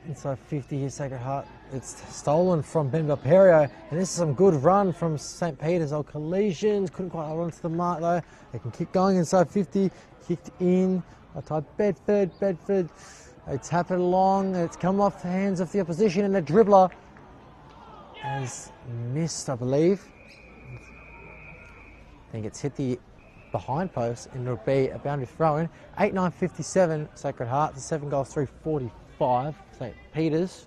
inside 50 here, Sacred Heart? It's stolen from Ben Valperio, and this is some good run from St. Peter's. Old collisions, couldn't quite hold on to the mark though. They can keep going inside 50, kicked in. I type Bedford. They tap it along, it's come off the hands of the opposition, and the dribbler has missed, I believe. I think it's hit the behind post, and it'll be a boundary throw in. 8-9-57, Sacred Heart, 7 goals, 3-45, St. Peter's.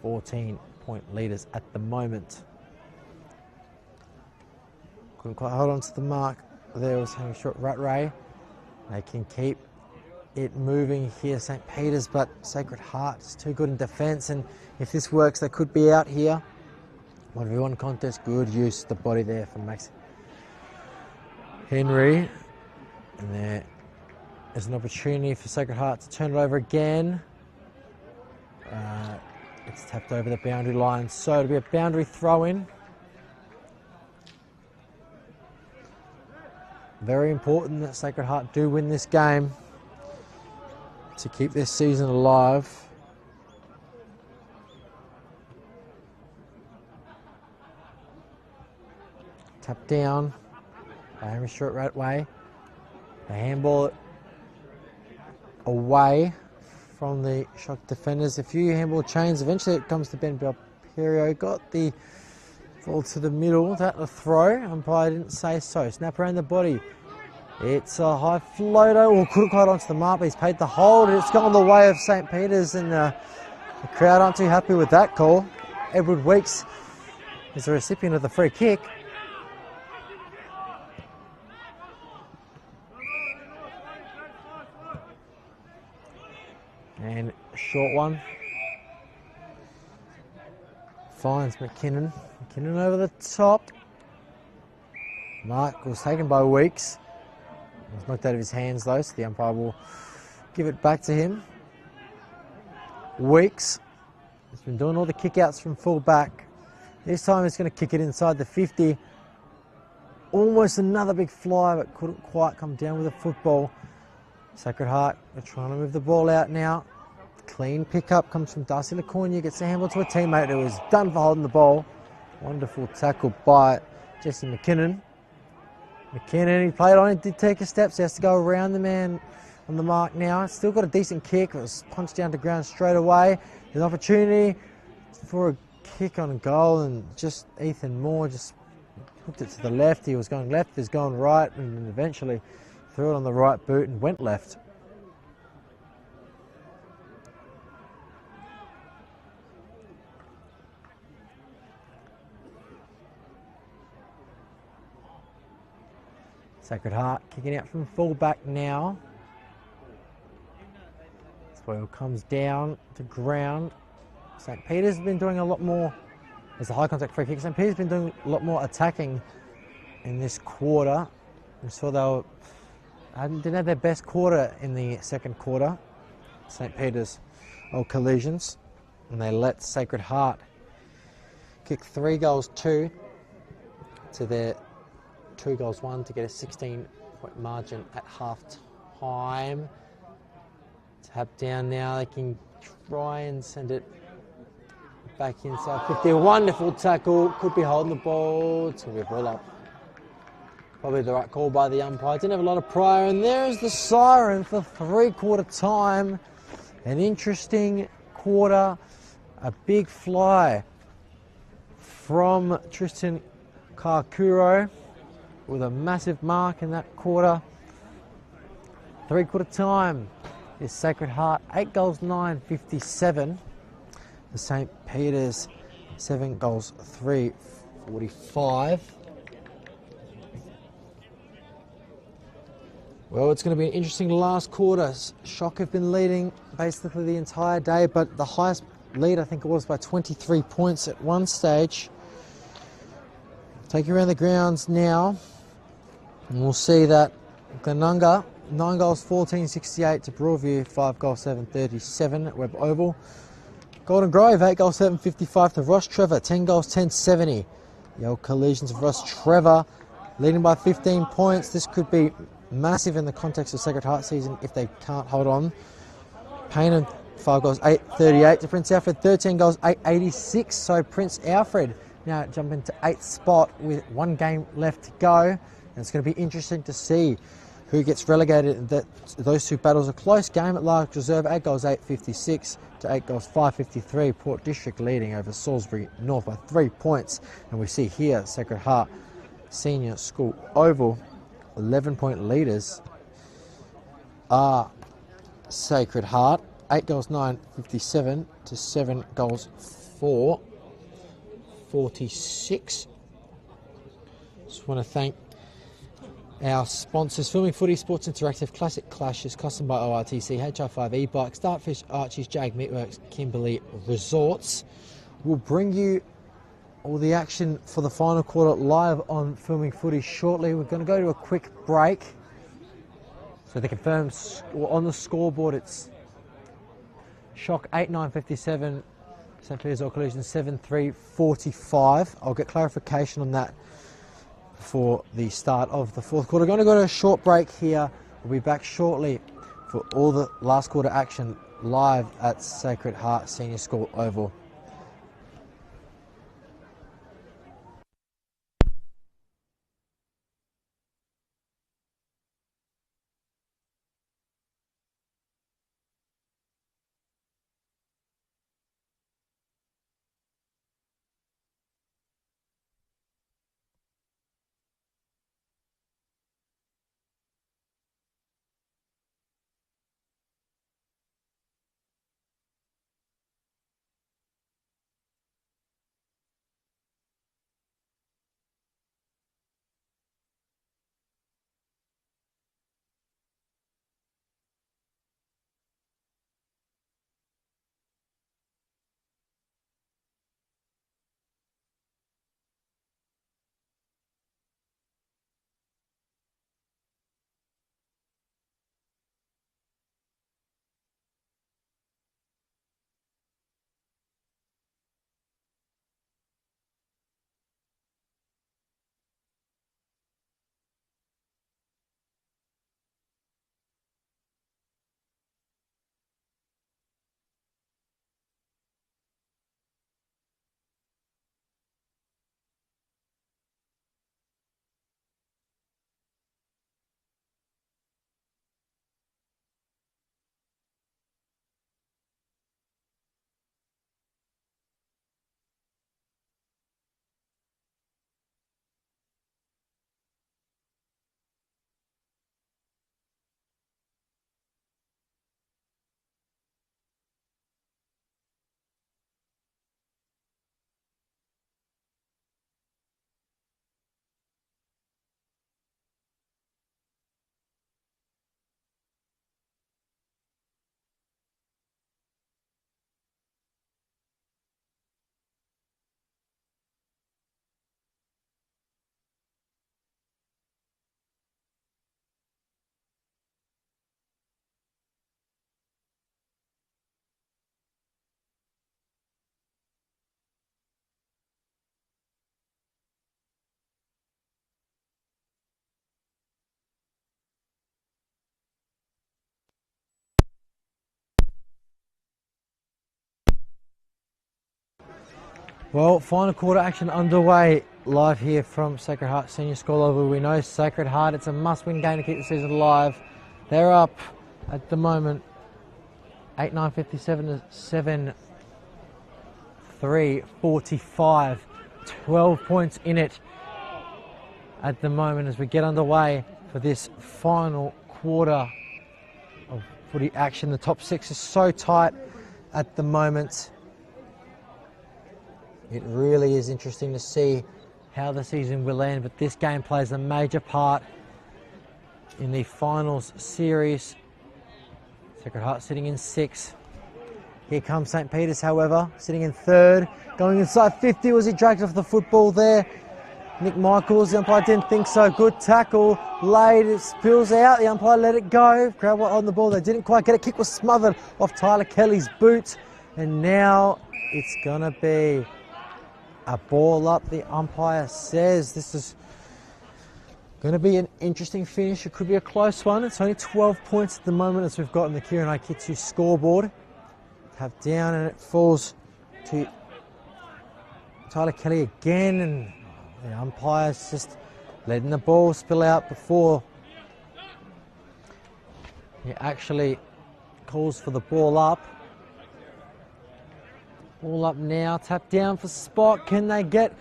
14-point leaders at the moment. Couldn't quite hold on to the mark. There was having a short rat ray. They can keep it moving here, St. Peter's, but Sacred Heart is too good in defence, and if this works, they could be out here. 1v1 contest, good use of the body there from Max Henry. And there is an opportunity for Sacred Heart to turn it over again. It's tapped over the boundary line, so it'll be a boundary throw-in. Very important that Sacred Heart do win this game to keep this season alive. Tap down by Henry Short right way. They handball it away from the shock defenders. A few handball chains. Eventually it comes to Ben Belperio. Got the ball to the middle. That a throw. Umpire didn't say so. Snap around the body. It's a high floater. Or couldn't quite onto the mark, but he's paid the hold. It's gone the way of St. Peter's, and the crowd aren't too happy with that call. Edward Weeks is the recipient of the free kick. And short one. Finds McKinnon. McKinnon over the top. Mark was taken by Weeks. It was knocked out of his hands though, so the umpire will give it back to him. Weeks has been doing all the kick-outs from full back. This time he's going to kick it inside the 50. Almost another big fly, but couldn't quite come down with the football. Sacred Heart are trying to move the ball out now. Clean pickup comes from Darcy Lacornia, gets the handball to a teammate who was done for holding the ball. Wonderful tackle by Jesse McKinnon. McKinnon, he played on it, did take a step, so he has to go around the man on the mark now. Still got a decent kick, it was punched down to ground straight away. There's an opportunity for a kick on goal, and just Ethan Moore just hooked it to the left. He was going left, he's going right, and then eventually threw it on the right boot and went left. Sacred Heart kicking out from full back now. Spoil comes down to ground. St. Peter's has been doing a lot more, as a high contact free kick, St. Peter's been doing a lot more attacking in this quarter. We saw they didn't have their best quarter in the second quarter, St. Peter's old collisions, and they let Sacred Heart kick 3 goals, 2. to their 2-1 to get a 16-point margin at half time. Tap down now, they can try and send it back inside 50. Wonderful tackle, could be holding the ball. It's going to be a ball up. Probably the right call by the umpire. Didn't have a lot of prior, and there's the siren for three-quarter time. An interesting quarter, a big fly from Tristan Kakuro with a massive mark in that quarter. Three-quarter time is Sacred Heart, 8 goals, 9, 57. The St. Peter's, 7 goals, 3, 45. Well, it's going to be an interesting last quarter. Shock have been leading basically the entire day, but the highest lead, I think it was by 23 points at one stage. Take you around the grounds now, and we'll see that Glenunga, 9 goals, 14.68 to Broadview, 5 goals, 7.37 at Webb Oval. Golden Grove, 8 goals, 7.55 to Ross Trevor, 10 goals, 10.70. The old collisions of Ross Trevor leading by 15 points. This could be massive in the context of Sacred Heart season if they can't hold on. Payne, 5 goals, 8.38 to Prince Alfred, 13 goals, 8.86. So Prince Alfred now jump into 8th spot with 1 game left to go. And it's going to be interesting to see who gets relegated. Those two battles, a close game at large reserve, 8 goals, 8.56 to 8 goals, 5.53. Port District leading over Salisbury North by 3 points. And we see here Sacred Heart Senior School Oval, 11-point leaders are Sacred Heart, 8 goals, 9.57 to 7 goals, 4.46. Just want to thank our sponsors: Filming Footy, Sports Interactive, Classic Clashes, custom by ORTC, HR5 E-Bike, Starfish, Archie's, Jag Meatworks, Kimberley Resorts. We'll bring you all the action for the final quarter live on Filming Footy shortly. We're going to go to a quick break. So the confirmed on the scoreboard, it's Shock 8-9-57, St. Peter's All Collision 7-3-45. I'll get clarification on that before the start of the fourth quarter. We're going to go to a short break here. We'll be back shortly for all the last quarter action live at Sacred Heart Senior School Oval. Well, final quarter action underway live here from Sacred Heart Senior School Oval. We know Sacred Heart, it's a must-win game to keep the season alive. They're up at the moment 8-9-57 to 7-3-45. 12 points in it at the moment as we get underway for this final quarter of footy action. The top six is so tight at the moment. It really is interesting to see how the season will end, but this game plays a major part in the finals series. Sacred Heart sitting in 6th. Here comes St. Peter's, however, sitting in 3rd. Going inside 50 was he dragged off the football there. Nick Michaels, the umpire didn't think so. Good tackle, laid, it spills out. The umpire let it go. Crowd were on the ball, they didn't quite get it. Kick was smothered off Tyler Kelly's boot. And now it's going to be a ball up. The umpire says this is going to be an interesting finish. It could be a close one. It's only 12 points at the moment as we've got in the Kieran Aikitsu scoreboard. Have down and it falls to Tyler Kelly again, and the umpire's just letting the ball spill out before he actually calls for the ball up. Ball up now, tap down for Spot. Can they get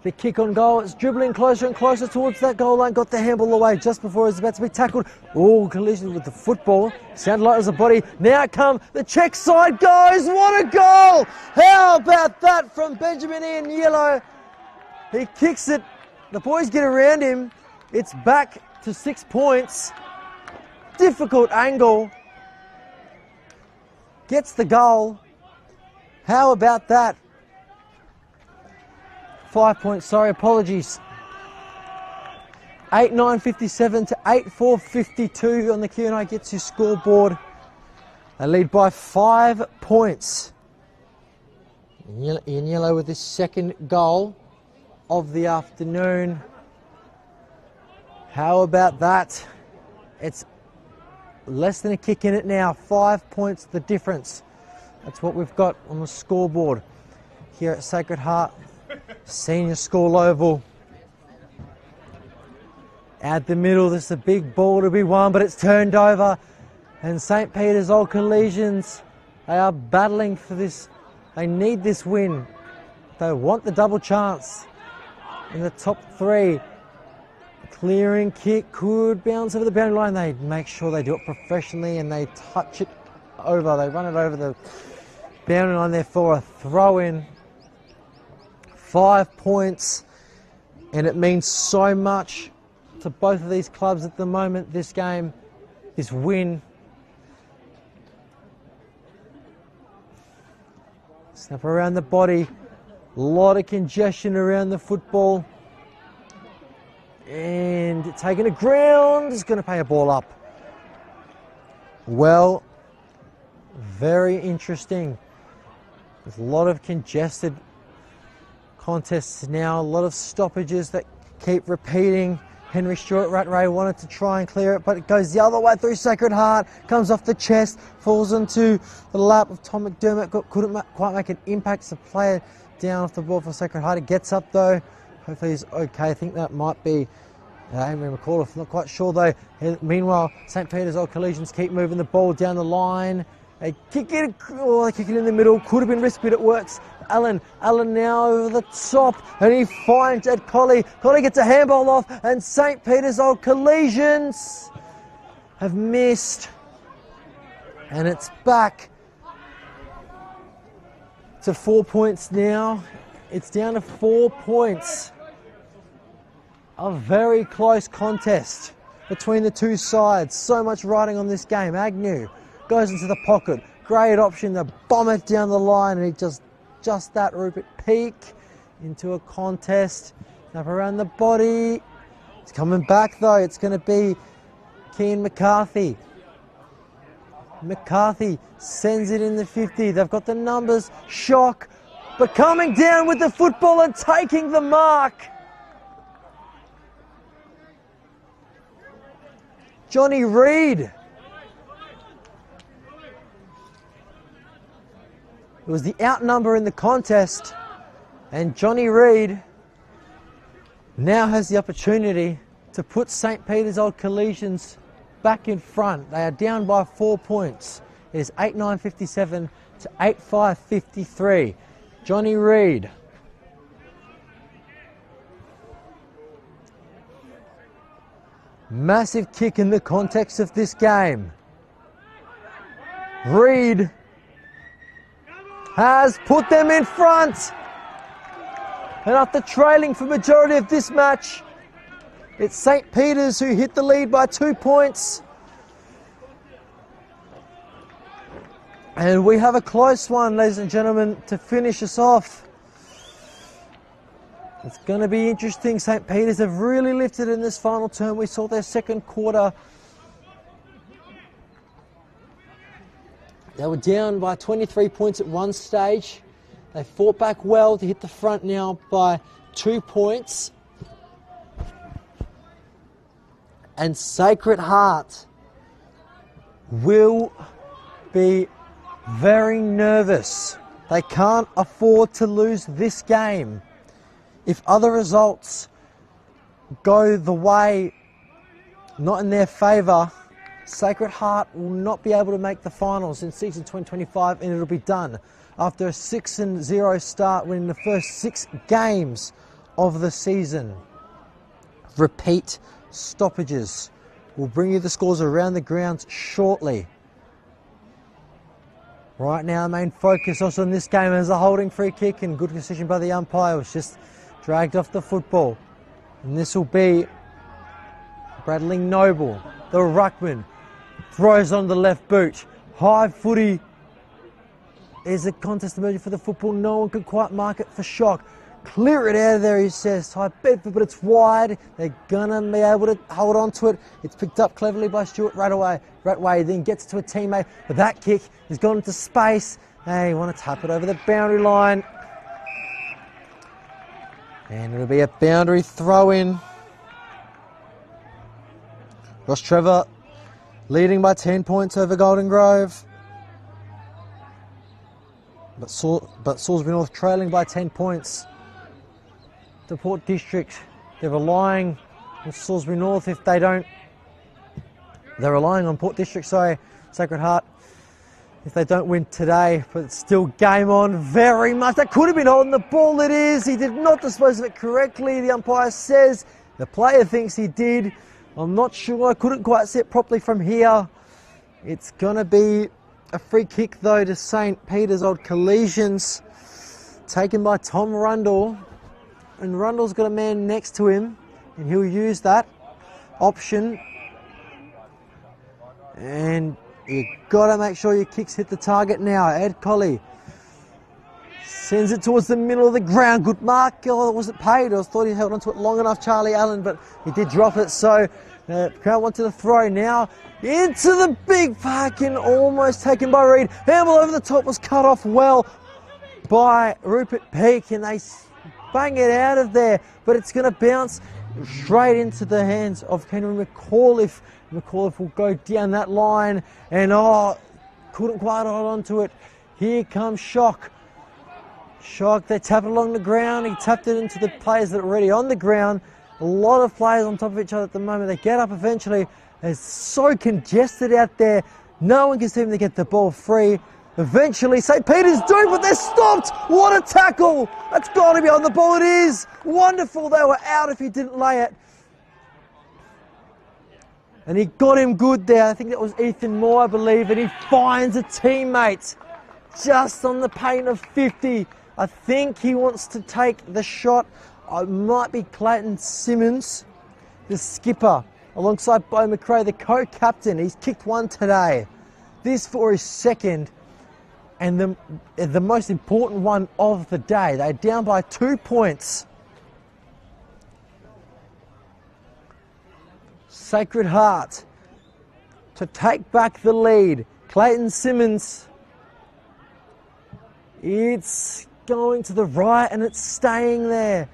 the kick on goal? It's dribbling closer and closer towards that goal line. Got the handball away just before it was about to be tackled. Oh, collision with the football. Sounded like it was a body. Now come the check side goes. What a goal! How about that from Benjamin Ian Yellow? He kicks it. The boys get around him. It's back to 6 points. Difficult angle. Gets the goal. How about that? 5 points, sorry, apologies. 8-9-57 to 8-4-52 on the Q&I Gets You scoreboard. They lead by 5 points. Ian Yellow with his second goal of the afternoon. How about that? It's less than a kick in it now. 5 points the difference. That's what we've got on the scoreboard here at Sacred Heart Senior School Oval. At the middle, this is a big ball to be won, but it's turned over. And St. Peter's Old Collisions, they are battling for this. They need this win. They want the double chance in the top 3. Clearing kick could bounce over the boundary line. They make sure they do it professionally and they touch it over. They run it over the boundary line there for a throw-in. 5 points, and it means so much to both of these clubs at the moment. This game, this win. Snap around the body. A lot of congestion around the football. And taking the ground is going to pay a ball up. Well, very interesting. There's a lot of congested contests now, a lot of stoppages that keep repeating. Henry Stewart Rattray wanted to try and clear it, but it goes the other way through Sacred Heart, comes off the chest, falls into the lap of Tom McDermott. Couldn't quite make an impact. It's a player down off the ball for Sacred Heart. It gets up though. Hopefully he's okay. I think that might be Amy McAuliffe. Not quite sure though. Meanwhile, St. Peter's Old Collisions keep moving the ball down the line. They kick it, they kick it in the middle. Could have been risky, but it works. Allen now over the top, and he finds Ed Colley. Colley gets a handball off, and St. Peter's Old Collisions have missed. And it's back to 4 points now. It's down to 4 points. A very close contest between the two sides. So much riding on this game. Agnew goes into the pocket. Great option to bomb it down the line, and he just that Rupert Peak into a contest. Up around the body. It's coming back though. It's going to be Kean McCarthy. McCarthy sends it in the 50. They've got the numbers. Shock. But coming down with the football and taking the mark. Johnny Reid. It was the outnumber in the contest. And Johnny Reid now has the opportunity to put St. Peter's Old Collegians back in front. They are down by 4 points. It is 8-9-57 to 8-5-53. Johnny Reid. Massive kick in the context of this game. Reid has put them in front. And after trailing for majority of this match, it's St. Peter's who hit the lead by 2 points. And we have a close one, ladies and gentlemen, to finish us off. It's going to be interesting. St. Peter's have really lifted in this final term. We saw their second quarter. They were down by 23 points at one stage. They fought back well to hit the front now by 2 points. And Sacred Heart will be very nervous. They can't afford to lose this game. If other results go the way, not in their favour, Sacred Heart will not be able to make the finals in season 2025, and it'll be done after a 6-0 start, winning the first 6 games of the season. Repeat stoppages. We'll bring you the scores around the grounds shortly. Right now, main focus also on this game is a holding free kick, and good decision by the umpire. It was just dragged off the football. And this will be Bradley Noble, the ruckman, throws on the left boot. High footy. There's a contest emerging for the football. No one could quite mark it for Shock. Clear it out of there, he says. High Bedford, but it's wide. They're gonna be able to hold on to it. It's picked up cleverly by Stuart Ratway, then gets to a teammate. But that kick has gone into space. They want to tap it over the boundary line. And it'll be a boundary throw in. Ross Trevor leading by 10 points over Golden Grove. But Salisbury North trailing by 10 points. The Port District, they're relying on Salisbury North if they don't. They're relying on Port District, Sacred Heart, if they don't win today. But it's still game on very much. That could have been holding the ball. It is. He did not dispose of it correctly. The umpire says the player thinks he did. I'm not sure. I couldn't quite see it properly from here. It's going to be a free kick, though, to St. Peter's Old Collegians, taken by Tom Rundle. And Rundle's got a man next to him, and he'll use that option. And you've got to make sure your kicks hit the target now. Ed Colley sends it towards the middle of the ground. Good mark. Oh, it wasn't paid. I thought he held onto it long enough, Charlie Allen, but he did drop it. So crowd wanted to throw now into the big pack and almost taken by Reid. Handball over the top was cut off well by Rupert Peake, and they bang it out of there. But it's going to bounce straight into the hands of Henry McAuliffe. McAuliffe will go down that line and couldn't quite hold on to it. Here comes Shock. Shock, they tap it along the ground. He tapped it into the players that are already on the ground. A lot of players on top of each other at the moment. They get up eventually. It's so congested out there. No one can seem to get the ball free. Eventually, St. Peter's do, but they're stopped. What a tackle. That's got to be on the ball. It is. Wonderful. They were out if he didn't lay it. And he got him good there. I think that was Ethan Moore, I believe. And he finds a teammate just on the paint of 50. I think he wants to take the shot. It might be Clayton Simmons, the skipper, alongside Bo McRae, the co-captain. He's kicked one today. This for his second and the most important one of the day. They're down by 2 points. Sacred Heart to take back the lead. Clayton Simmons. It's going to the right and it's staying there.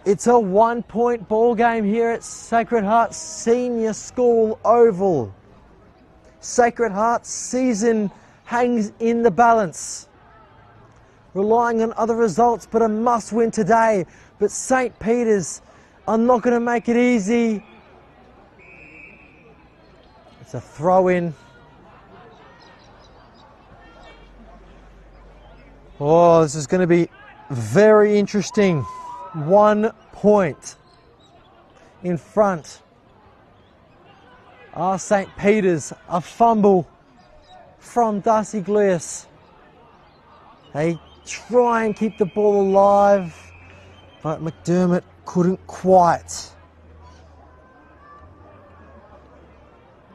It's a 1 point ball game here at Sacred Heart Senior School Oval. Sacred Heart's season hangs in the balance. relying on other results, but a must-win today. But St. Peter's are not going to make it easy. It's a throw-in. Oh, this is going to be very interesting. 1 point in front. St. Peter's, a fumble from Darcy Glias. They try and keep the ball alive, but McDermott couldn't quite.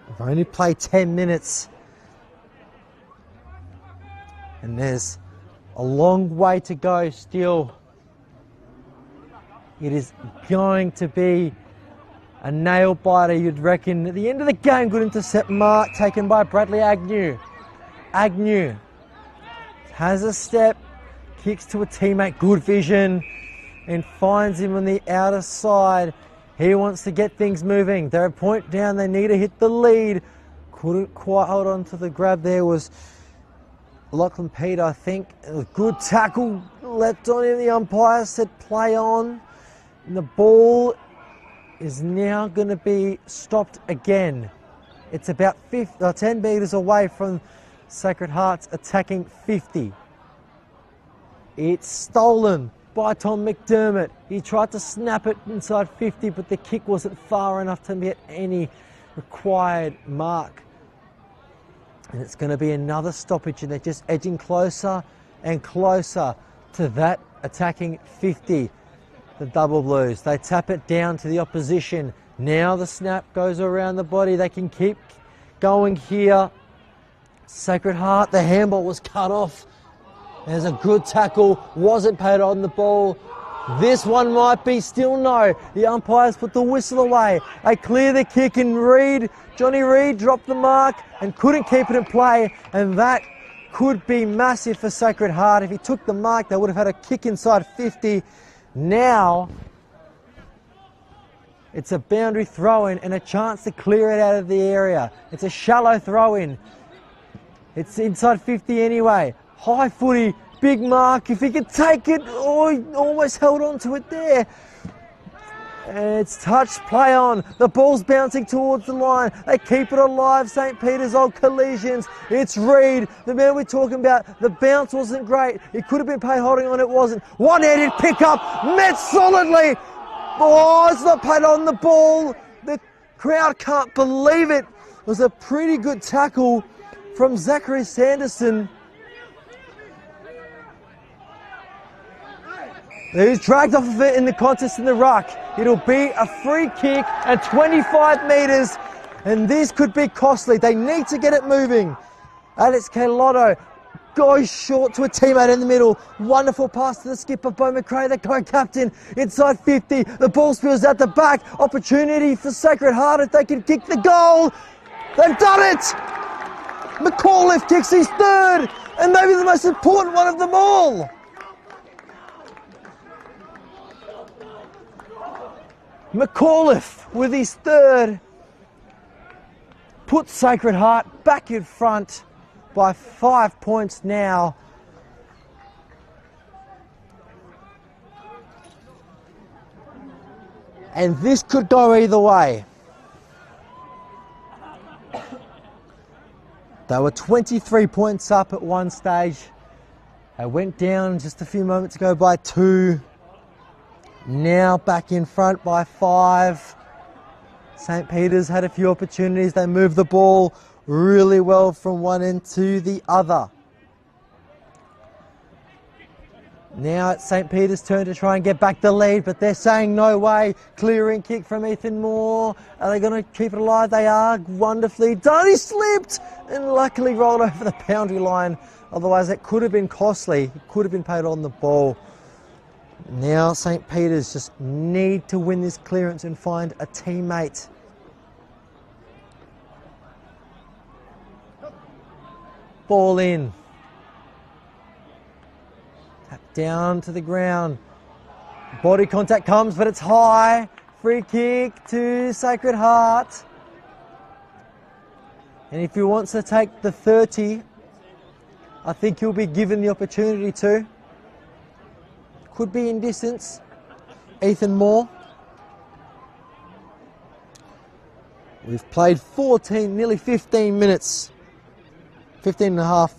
They've only played 10 minutes. And there's a long way to go still. It is going to be a nail biter, you'd reckon. At the end of the game, good intercept mark taken by Bradley Agnew. Agnew has a step, kicks to a teammate, good vision, and finds him on the outer side. He wants to get things moving. They're a point down, they need to hit the lead. Couldn't quite hold on to the grab there, was Lachlan Peter, I think. A good tackle left on him. The umpire said play on. And the ball is now going to be stopped again. It's about 10 metres away from Sacred Heart's attacking 50. It's stolen by Tom McDermott. He tried to snap it inside 50, but the kick wasn't far enough to get any required mark. And it's going to be another stoppage, and they're just edging closer and closer to that attacking 50. The Double Blues, they tap it down to the opposition. Now the snap goes around the body. They can keep going here. Sacred Heart, the handball was cut off. There's a good tackle, wasn't paid on the ball. This one might be still no. The umpires put the whistle away. They clear the kick, and Johnny Reid dropped the mark and couldn't keep it in play, and that could be massive for Sacred Heart. If he took the mark, they would have had a kick inside 50. Now, it's a boundary throw-in and a chance to clear it out of the area. It's a shallow throw-in. It's inside 50 anyway. High footy, big mark. If he could take it, oh, he almost held on to it there. And it's touched, play on. The ball's bouncing towards the line. They keep it alive, St. Peter's old collisions. It's Reid, the man we're talking about. The bounce wasn't great. It could have been paid holding on, it wasn't. One-handed pick-up, met solidly. Oh, it's not paid on the ball. The crowd can't believe it. It was a pretty good tackle from Zachary Sanderson. He's dragged off of it in the contest in the ruck. It'll be a free kick at 25 metres, and this could be costly. They need to get it moving. Alex Carlotto goes short to a teammate in the middle. Wonderful pass to the skipper, Bo McRae, the co-captain, inside 50. The ball spills out the back. Opportunity for Sacred Heart if they can kick the goal. They've done it! McAuliffe kicks his third, and maybe the most important one of them all. McAuliffe with his third puts Sacred Heart back in front by 5 points now. And this could go either way. They were 23 points up at one stage. They went down just a few moments ago by 2. Now back in front by 5. St. Peter's had a few opportunities. They moved the ball really well from one end to the other. Now it's St. Peter's turn to try and get back the lead, but they're saying no way. Clearing kick from Ethan Moore. Are they going to keep it alive? They are. Wonderfully done. He slipped and luckily rolled over the boundary line. Otherwise, it could have been costly. It could have been paid on the ball. Now St. Peter's just need to win this clearance and find a teammate. Ball in. Tap down to the ground. Body contact comes, but it's high. Free kick to Sacred Heart. And if he wants to take the 30, I think he'll be given the opportunity to. could be in distance. Ethan Moore. We've played 14, nearly 15 minutes. 15 and a half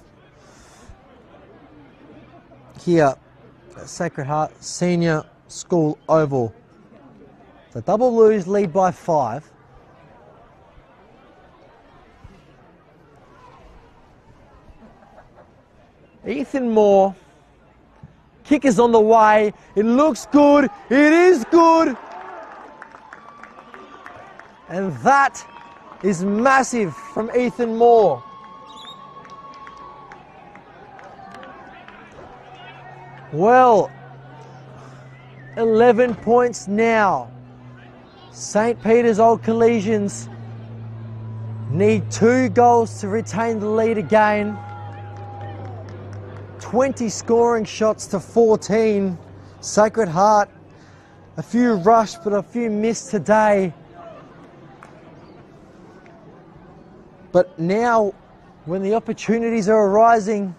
here at Sacred Heart Senior School Oval. The Double Blues lead by 5. Ethan Moore. Kick is on the way. It looks good. It is good. And that is massive from Ethan Moore. Well, 11 points now. St. Peter's Old Collegians need 2 goals to retain the lead again. 20 scoring shots to 14. Sacred Heart, a few rushed but a few missed today. But now, when the opportunities are arising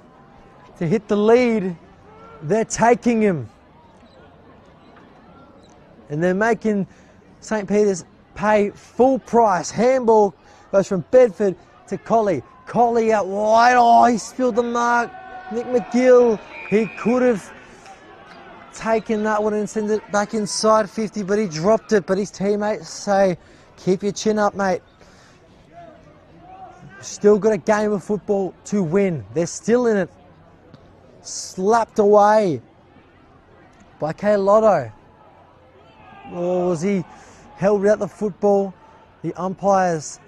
to hit the lead, they're taking him. And they're making St. Peter's pay full price. Handball goes from Bedford to Colley. Colley out wide. Oh, he spilled the mark. Nick McGill, he could have taken that one and sent it back inside 50, but he dropped it. But his teammates say, keep your chin up, mate. Still got a game of football to win. They're still in it. Slapped away by Lotto. Or was he held out the football? The umpires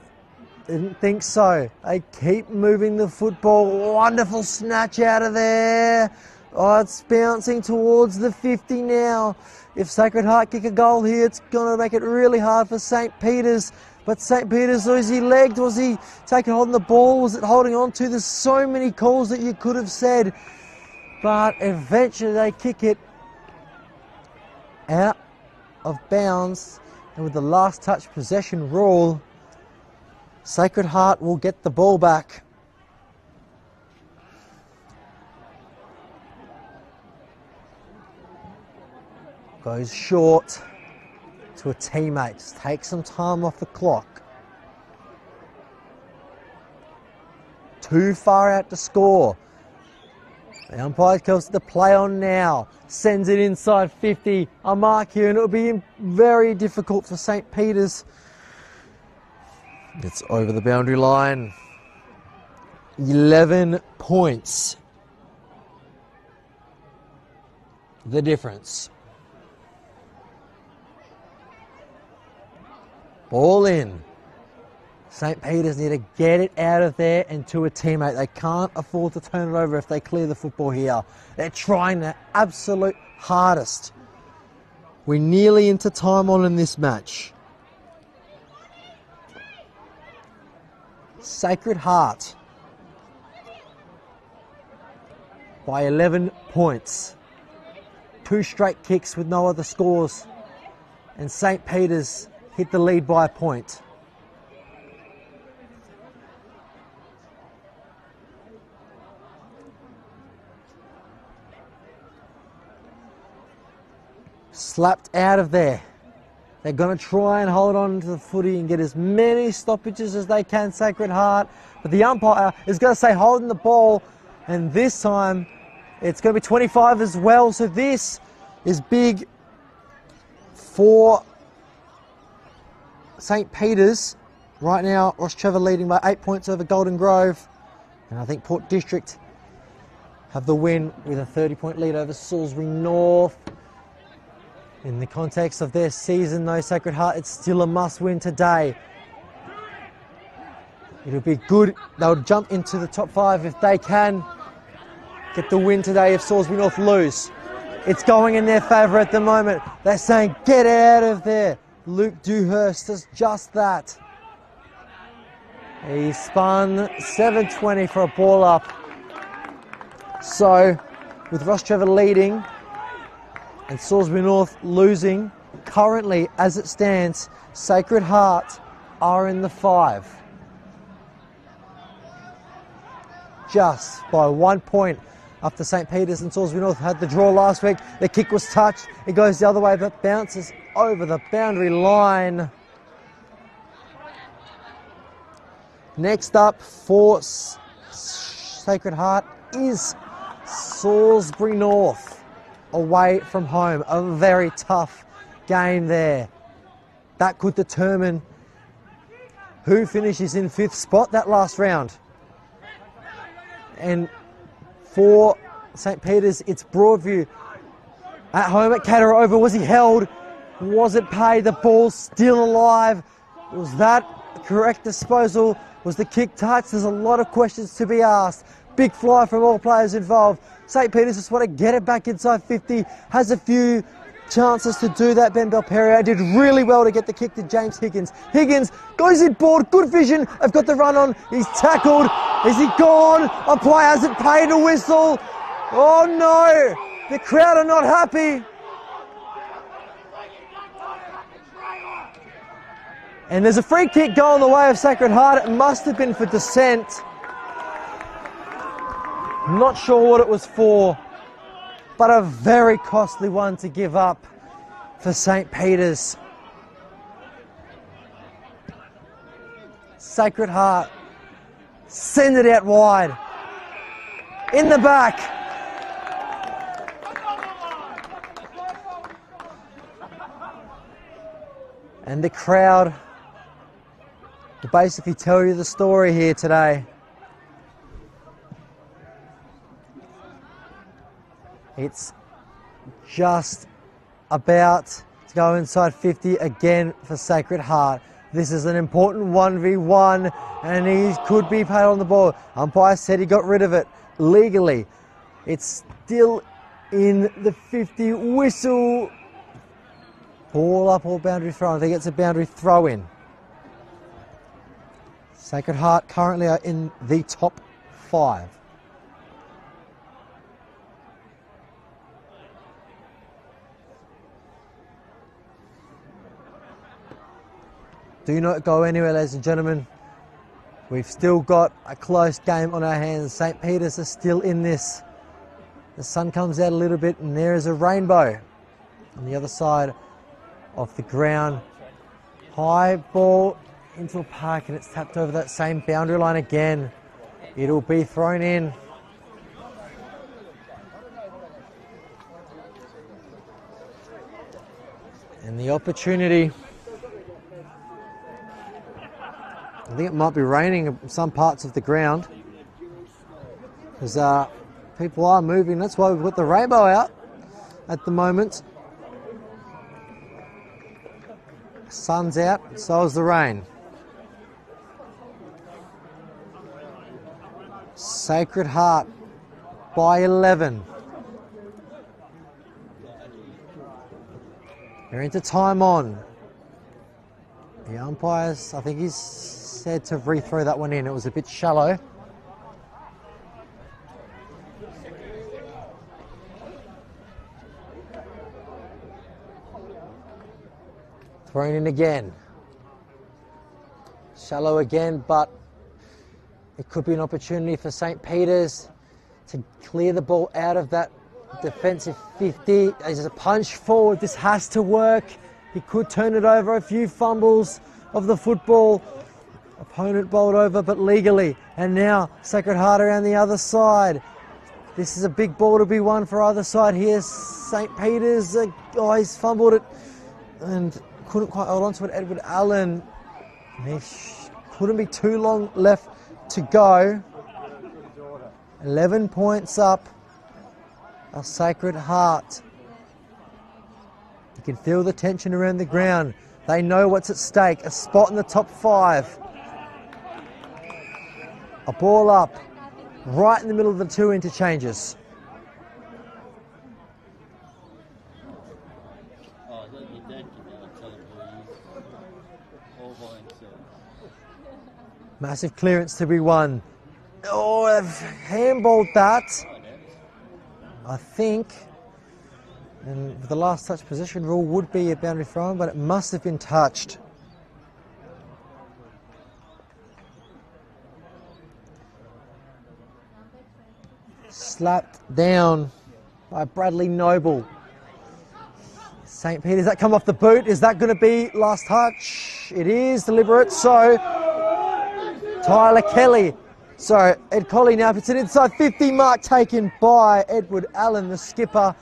didn't think so. They keep moving the football. Wonderful snatch out of there. Oh, it's bouncing towards the 50 now. If Sacred Heart kick a goal here, it's going to make it really hard for St. Peter's. But St. Peter's, was he legged? Was he taking hold of the ball? Was it holding on to? There's so many calls that you could have said. But eventually they kick it out of bounds. And with the last touch possession rule, Sacred Heart will get the ball back. Goes short to a teammate. Just take some time off the clock. Too far out to score. The umpire tells the play on now. Sends it inside 50. A mark here, and it'll be very difficult for St. Peter's. It's over the boundary line. 11 points. The difference. Ball in. St. Peter's need to get it out of there and to a teammate. They can't afford to turn it over if they clear the football here. They're trying their absolute hardest. We're nearly into time on in this match. Sacred Heart by 11 points. 2 straight kicks with no other scores. And St. Peter's hit the lead by a point. Slapped out of there. They're going to try and hold on to the footy and get as many stoppages as they can, Sacred Heart. But the umpire is going to say holding the ball. And this time it's going to be 25 as well. So this is big for St. Peter's. Right now, Ross Trevor leading by 8 points over Golden Grove. And I think Port District have the win with a 30-point lead over Salisbury North. In the context of their season, though, Sacred Heart, it's still a must-win today. It'll be good. They'll jump into the top 5 if they can get the win today if Salisbury North lose. It's going in their favour at the moment. They're saying, get out of there. Luke Dewhurst does just that. He spun 7:20 for a ball up. So, with Ross Trevor leading and Salisbury North losing, currently, as it stands, Sacred Heart are in the 5. Just by 1 point after St. Peter's and Salisbury North had the draw last week. The kick was touched. It goes the other way, but bounces over the boundary line. Next up for Sacred Heart is Salisbury North, away from home. A very tough game there. That could determine who finishes in 5th spot that last round. And for St. Peter's, it's Broadview at home at Catara over. Was he held? Was it paid? The ball's still alive. Was that the correct disposal? Was the kick touched? There's a lot of questions to be asked. Big fly from all players involved. St. Peter's just want to get it back inside 50. Has a few chances to do that. Ben Belperio did really well to get the kick to James Higgins. Higgins goes in board. Good vision. I've got the run on. He's tackled. Is he gone? Umpire hasn't paid a whistle. Oh no! The crowd are not happy. And there's a free kick going the way of Sacred Heart. It must have been for dissent. Not sure what it was for, but a very costly one to give up for St. Peter's. Sacred Heart send it out wide. In the back. And the crowd will basically tell you the story here today. It's just about to go inside 50 again for Sacred Heart. This is an important 1v1 and he could be paid on the ball. Umpire said he got rid of it legally. It's still in the 50 whistle. Ball up or boundary throw. I think it's a boundary throw in. Sacred Heart currently are in the top 5. Do not go anywhere, ladies and gentlemen. We've still got a close game on our hands. St. Peter's are still in this. The sun comes out a little bit and there is a rainbow on the other side of the ground. High ball into a park and it's tapped over that same boundary line again. It'll be thrown in. And the opportunity. I think it might be raining in some parts of the ground because people are moving. That's why we've got the rainbow out at the moment. Sun's out, so is the rain. Sacred Heart by 11. We're into time on. The umpires, I think he's said to rethrow that one in. It was a bit shallow. Thrown in again. Shallow again, but it could be an opportunity for St. Peter's to clear the ball out of that defensive 50. There's a punch forward. This has to work. He could turn it over. A few fumbles of the football. Opponent bowled over, but legally. And now Sacred Heart around the other side. This is a big ball to be won for either side here. St. Peter's, oh, he's fumbled it and couldn't quite hold on to it. Edward Allen, he couldn't be too long left to go. 11 points up. A Sacred Heart. You can feel the tension around the ground. They know what's at stake. A spot in the top 5. A ball up, right in the middle of the 2 interchanges. Massive clearance to be won. Oh, they've handballed that, I think. And the last touch position rule would be a boundary throw, but it must have been touched. Slapped down by Bradley Noble. St. Peter's, that come off the boot. Is that going to be last touch? It is deliberate. So Tyler Kelly. So Ed Colley now puts it inside 50 mark, taken by Edward Allen, the skipper.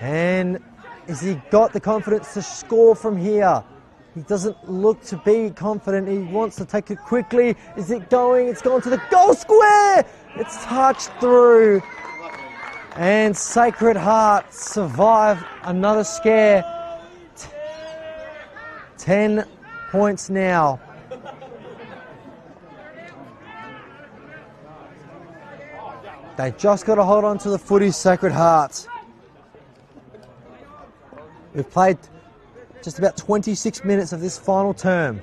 And has he got the confidence to score from here? He doesn't look to be confident. He wants to take it quickly. Is it going? It's gone to the goal square. It's touched through. And Sacred Heart survive another scare. 10 points now. They just got to hold on to the footy, Sacred Heart. We've played just about 26 minutes of this final term.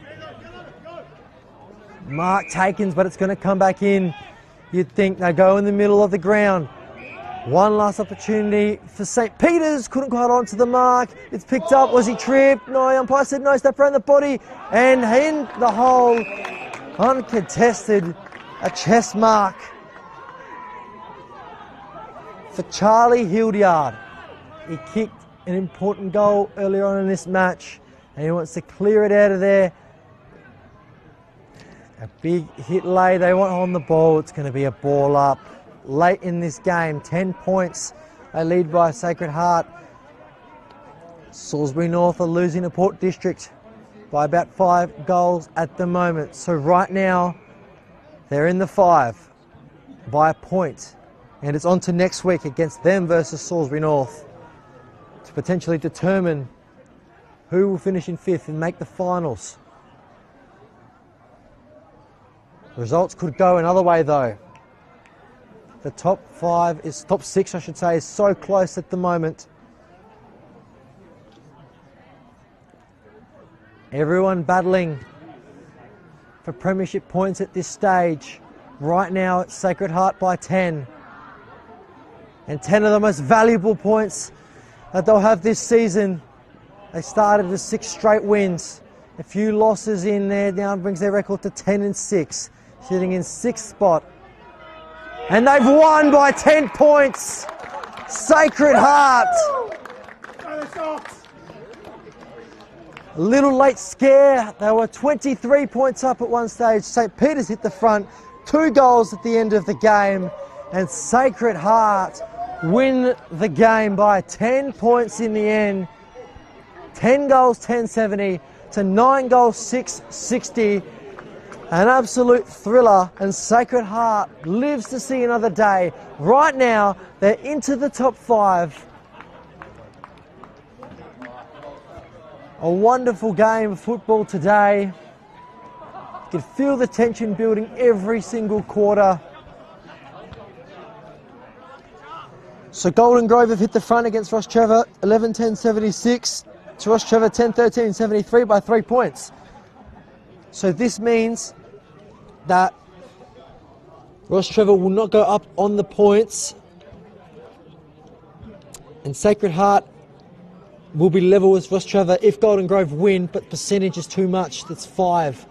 Mark takens, but it's going to come back in. You'd think they go in the middle of the ground. One last opportunity for St. Peter's. Couldn't quite onto the mark. It's picked up. Was he tripped? No, umpire said no. Step around the body. And in the hole. Uncontested. A chest mark for Charlie Hildyard. He kicked an important goal earlier on in this match. And he wants to clear it out of there. A big hit lay. They want on the ball. It's going to be a ball up. Late in this game, 10 points. They lead by Sacred Heart. Salisbury North are losing to Port District by about 5 goals at the moment. So right now, they're in the 5 by a point. And it's on to next week against them versus Salisbury North to potentially determine who will finish in 5th and make the finals. The results could go another way though. The top 6 I should say, is so close at the moment. Everyone battling for premiership points at this stage. Right now it's Sacred Heart by 10. And 10 of the most valuable points that they'll have this season. They started with 6 straight wins. A few losses in there now brings their record to 10-6. Sitting in 6th spot. And they've won by 10 points. Sacred Heart. A little late scare. They were 23 points up at one stage. St. Peter's hit the front. 2 goals at the end of the game. And Sacred Heart win the game by 10 points in the end. 10 goals, 1070 to 9 goals, 660. An absolute thriller, and Sacred Heart lives to see another day. Right now, they're into the top 5. A wonderful game of football today. You can feel the tension building every single quarter. So Golden Grove have hit the front against Ross Trevor, 11-10-76 to Ross Trevor 10-13-73 by 3 points. So this means that Ross Trevor will not go up on the points, and Sacred Heart will be level with Ross Trevor if Golden Grove win, but percentage is too much. That's 5.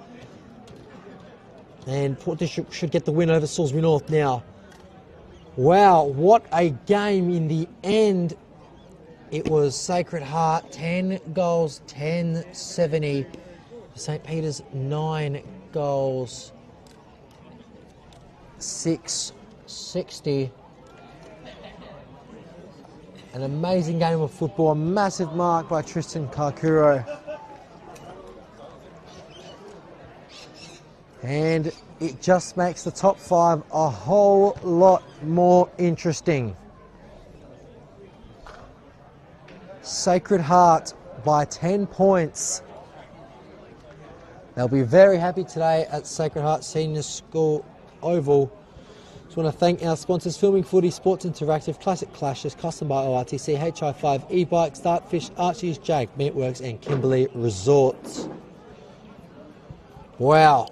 And Port District should get the win over Salisbury North now. Wow, what a game in the end. It was Sacred Heart 10 goals, 1070. St. Peter's 9 goals, 660. An amazing game of football, a massive mark by Tristan Karkuro. And it just makes the top 5 a whole lot more interesting. Sacred Heart by 10 points. They'll be very happy today at Sacred Heart Senior School Oval. Just want to thank our sponsors: Filming Footy, Sports Interactive, Classic Clashes, Custom by ORTC, HI5, E-Bike, Startfish, Archie's Jag, Meatworks and Kimberley Resorts. Wow.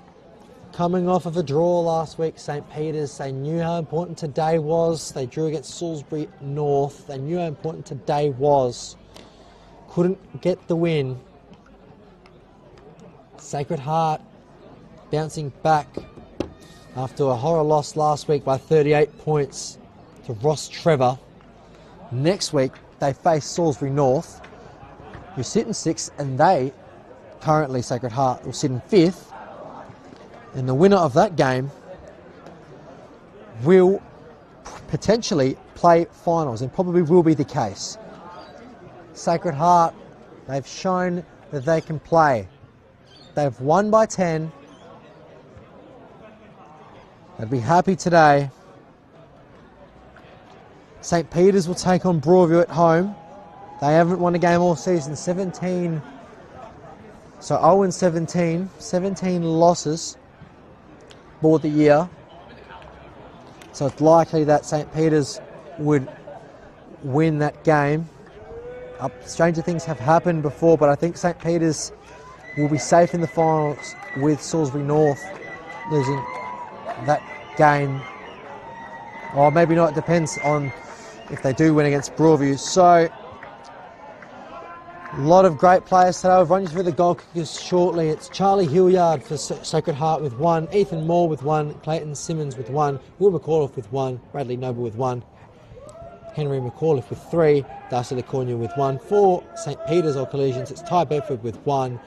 Coming off of a draw last week, St. Peter's, they knew how important today was. They drew against Salisbury North. They knew how important today was. Couldn't get the win. Sacred Heart bouncing back after a horror loss last week by 38 points to Ross Trevor. Next week, they face Salisbury North, who sit in 6th, and they, currently Sacred Heart, will sit in 5th. And the winner of that game will potentially play finals, and probably will be the case. Sacred Heart, they've shown that they can play. They've won by 10. They'd be happy today. St. Peter's will take on Broadview at home. They haven't won a game all season. 17. So 0-17. 17 losses for the year. So it's likely that St. Peter's would win that game. Stranger things have happened before, but I think St. Peter's will be safe in the finals with Salisbury North losing that game. Or maybe not, it depends on if they do win against Broadview. So, a lot of great players today. I'll run you through the goal kickers shortly. It's Charlie Hilliard for Sacred Heart with 1, Ethan Moore with 1, Clayton Simmons with 1, Will McAuliffe with 1, Bradley Noble with 1, Henry McAuliffe with 3, Darcy LaCornia with 1. For St. Peter's or Collisions, it's Ty Bedford with 1,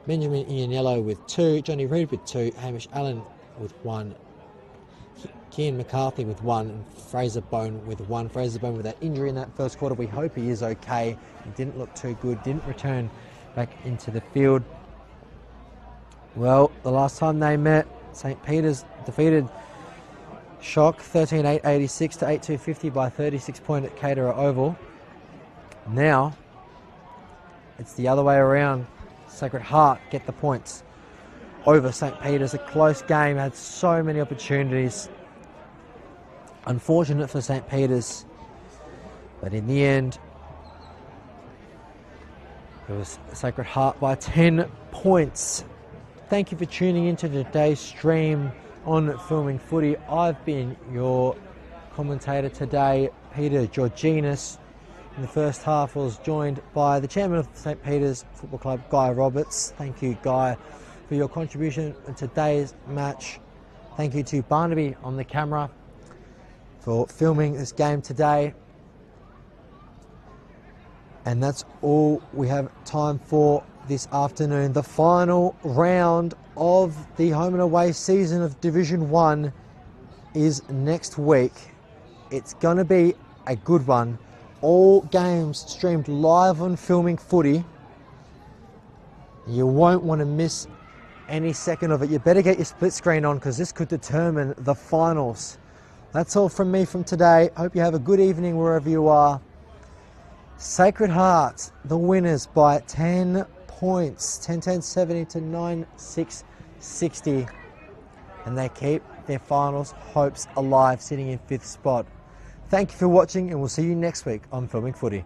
Benjamin Ianiello with 2, Johnny Reid with 2, Hamish Allen with 1, Kian McCarthy with 1, and Fraser Bone with 1. Fraser Bone with that injury in that first quarter. We hope he is okay. He didn't look too good, didn't return back into the field. Well, the last time they met, St. Peter's defeated Shock 13-8-86 to 8-2-50 by 36 points at Caterer Oval. Now, it's the other way around. Sacred Heart get the points over St. Peter's. A close game, had so many opportunities. Unfortunate for St. Peter's, but in the end, it was Sacred Heart by 10 points. Thank you for tuning into today's stream on Filming Footy. I've been your commentator today, Peter Georginas. In the first half, I was joined by the chairman of St. Peter's Football Club, Guy Roberts. Thank you, Guy, for your contribution in today's match. Thank you to Barnaby on the camera for filming this game today. And that's all we have time for this afternoon. The final round of the home and away season of Division 1 is next week. It's going to be a good one. All games streamed live on Filming Footy. You won't want to miss any second of it. You better get your split screen on, because this could determine the finals. That's all from me from today. Hope you have a good evening wherever you are. Sacred Heart, the winners by 10 points. 10-10-70 to 9-6-60. And they keep their finals hopes alive, sitting in 5th spot. Thank you for watching, and we'll see you next week on Filming Footy.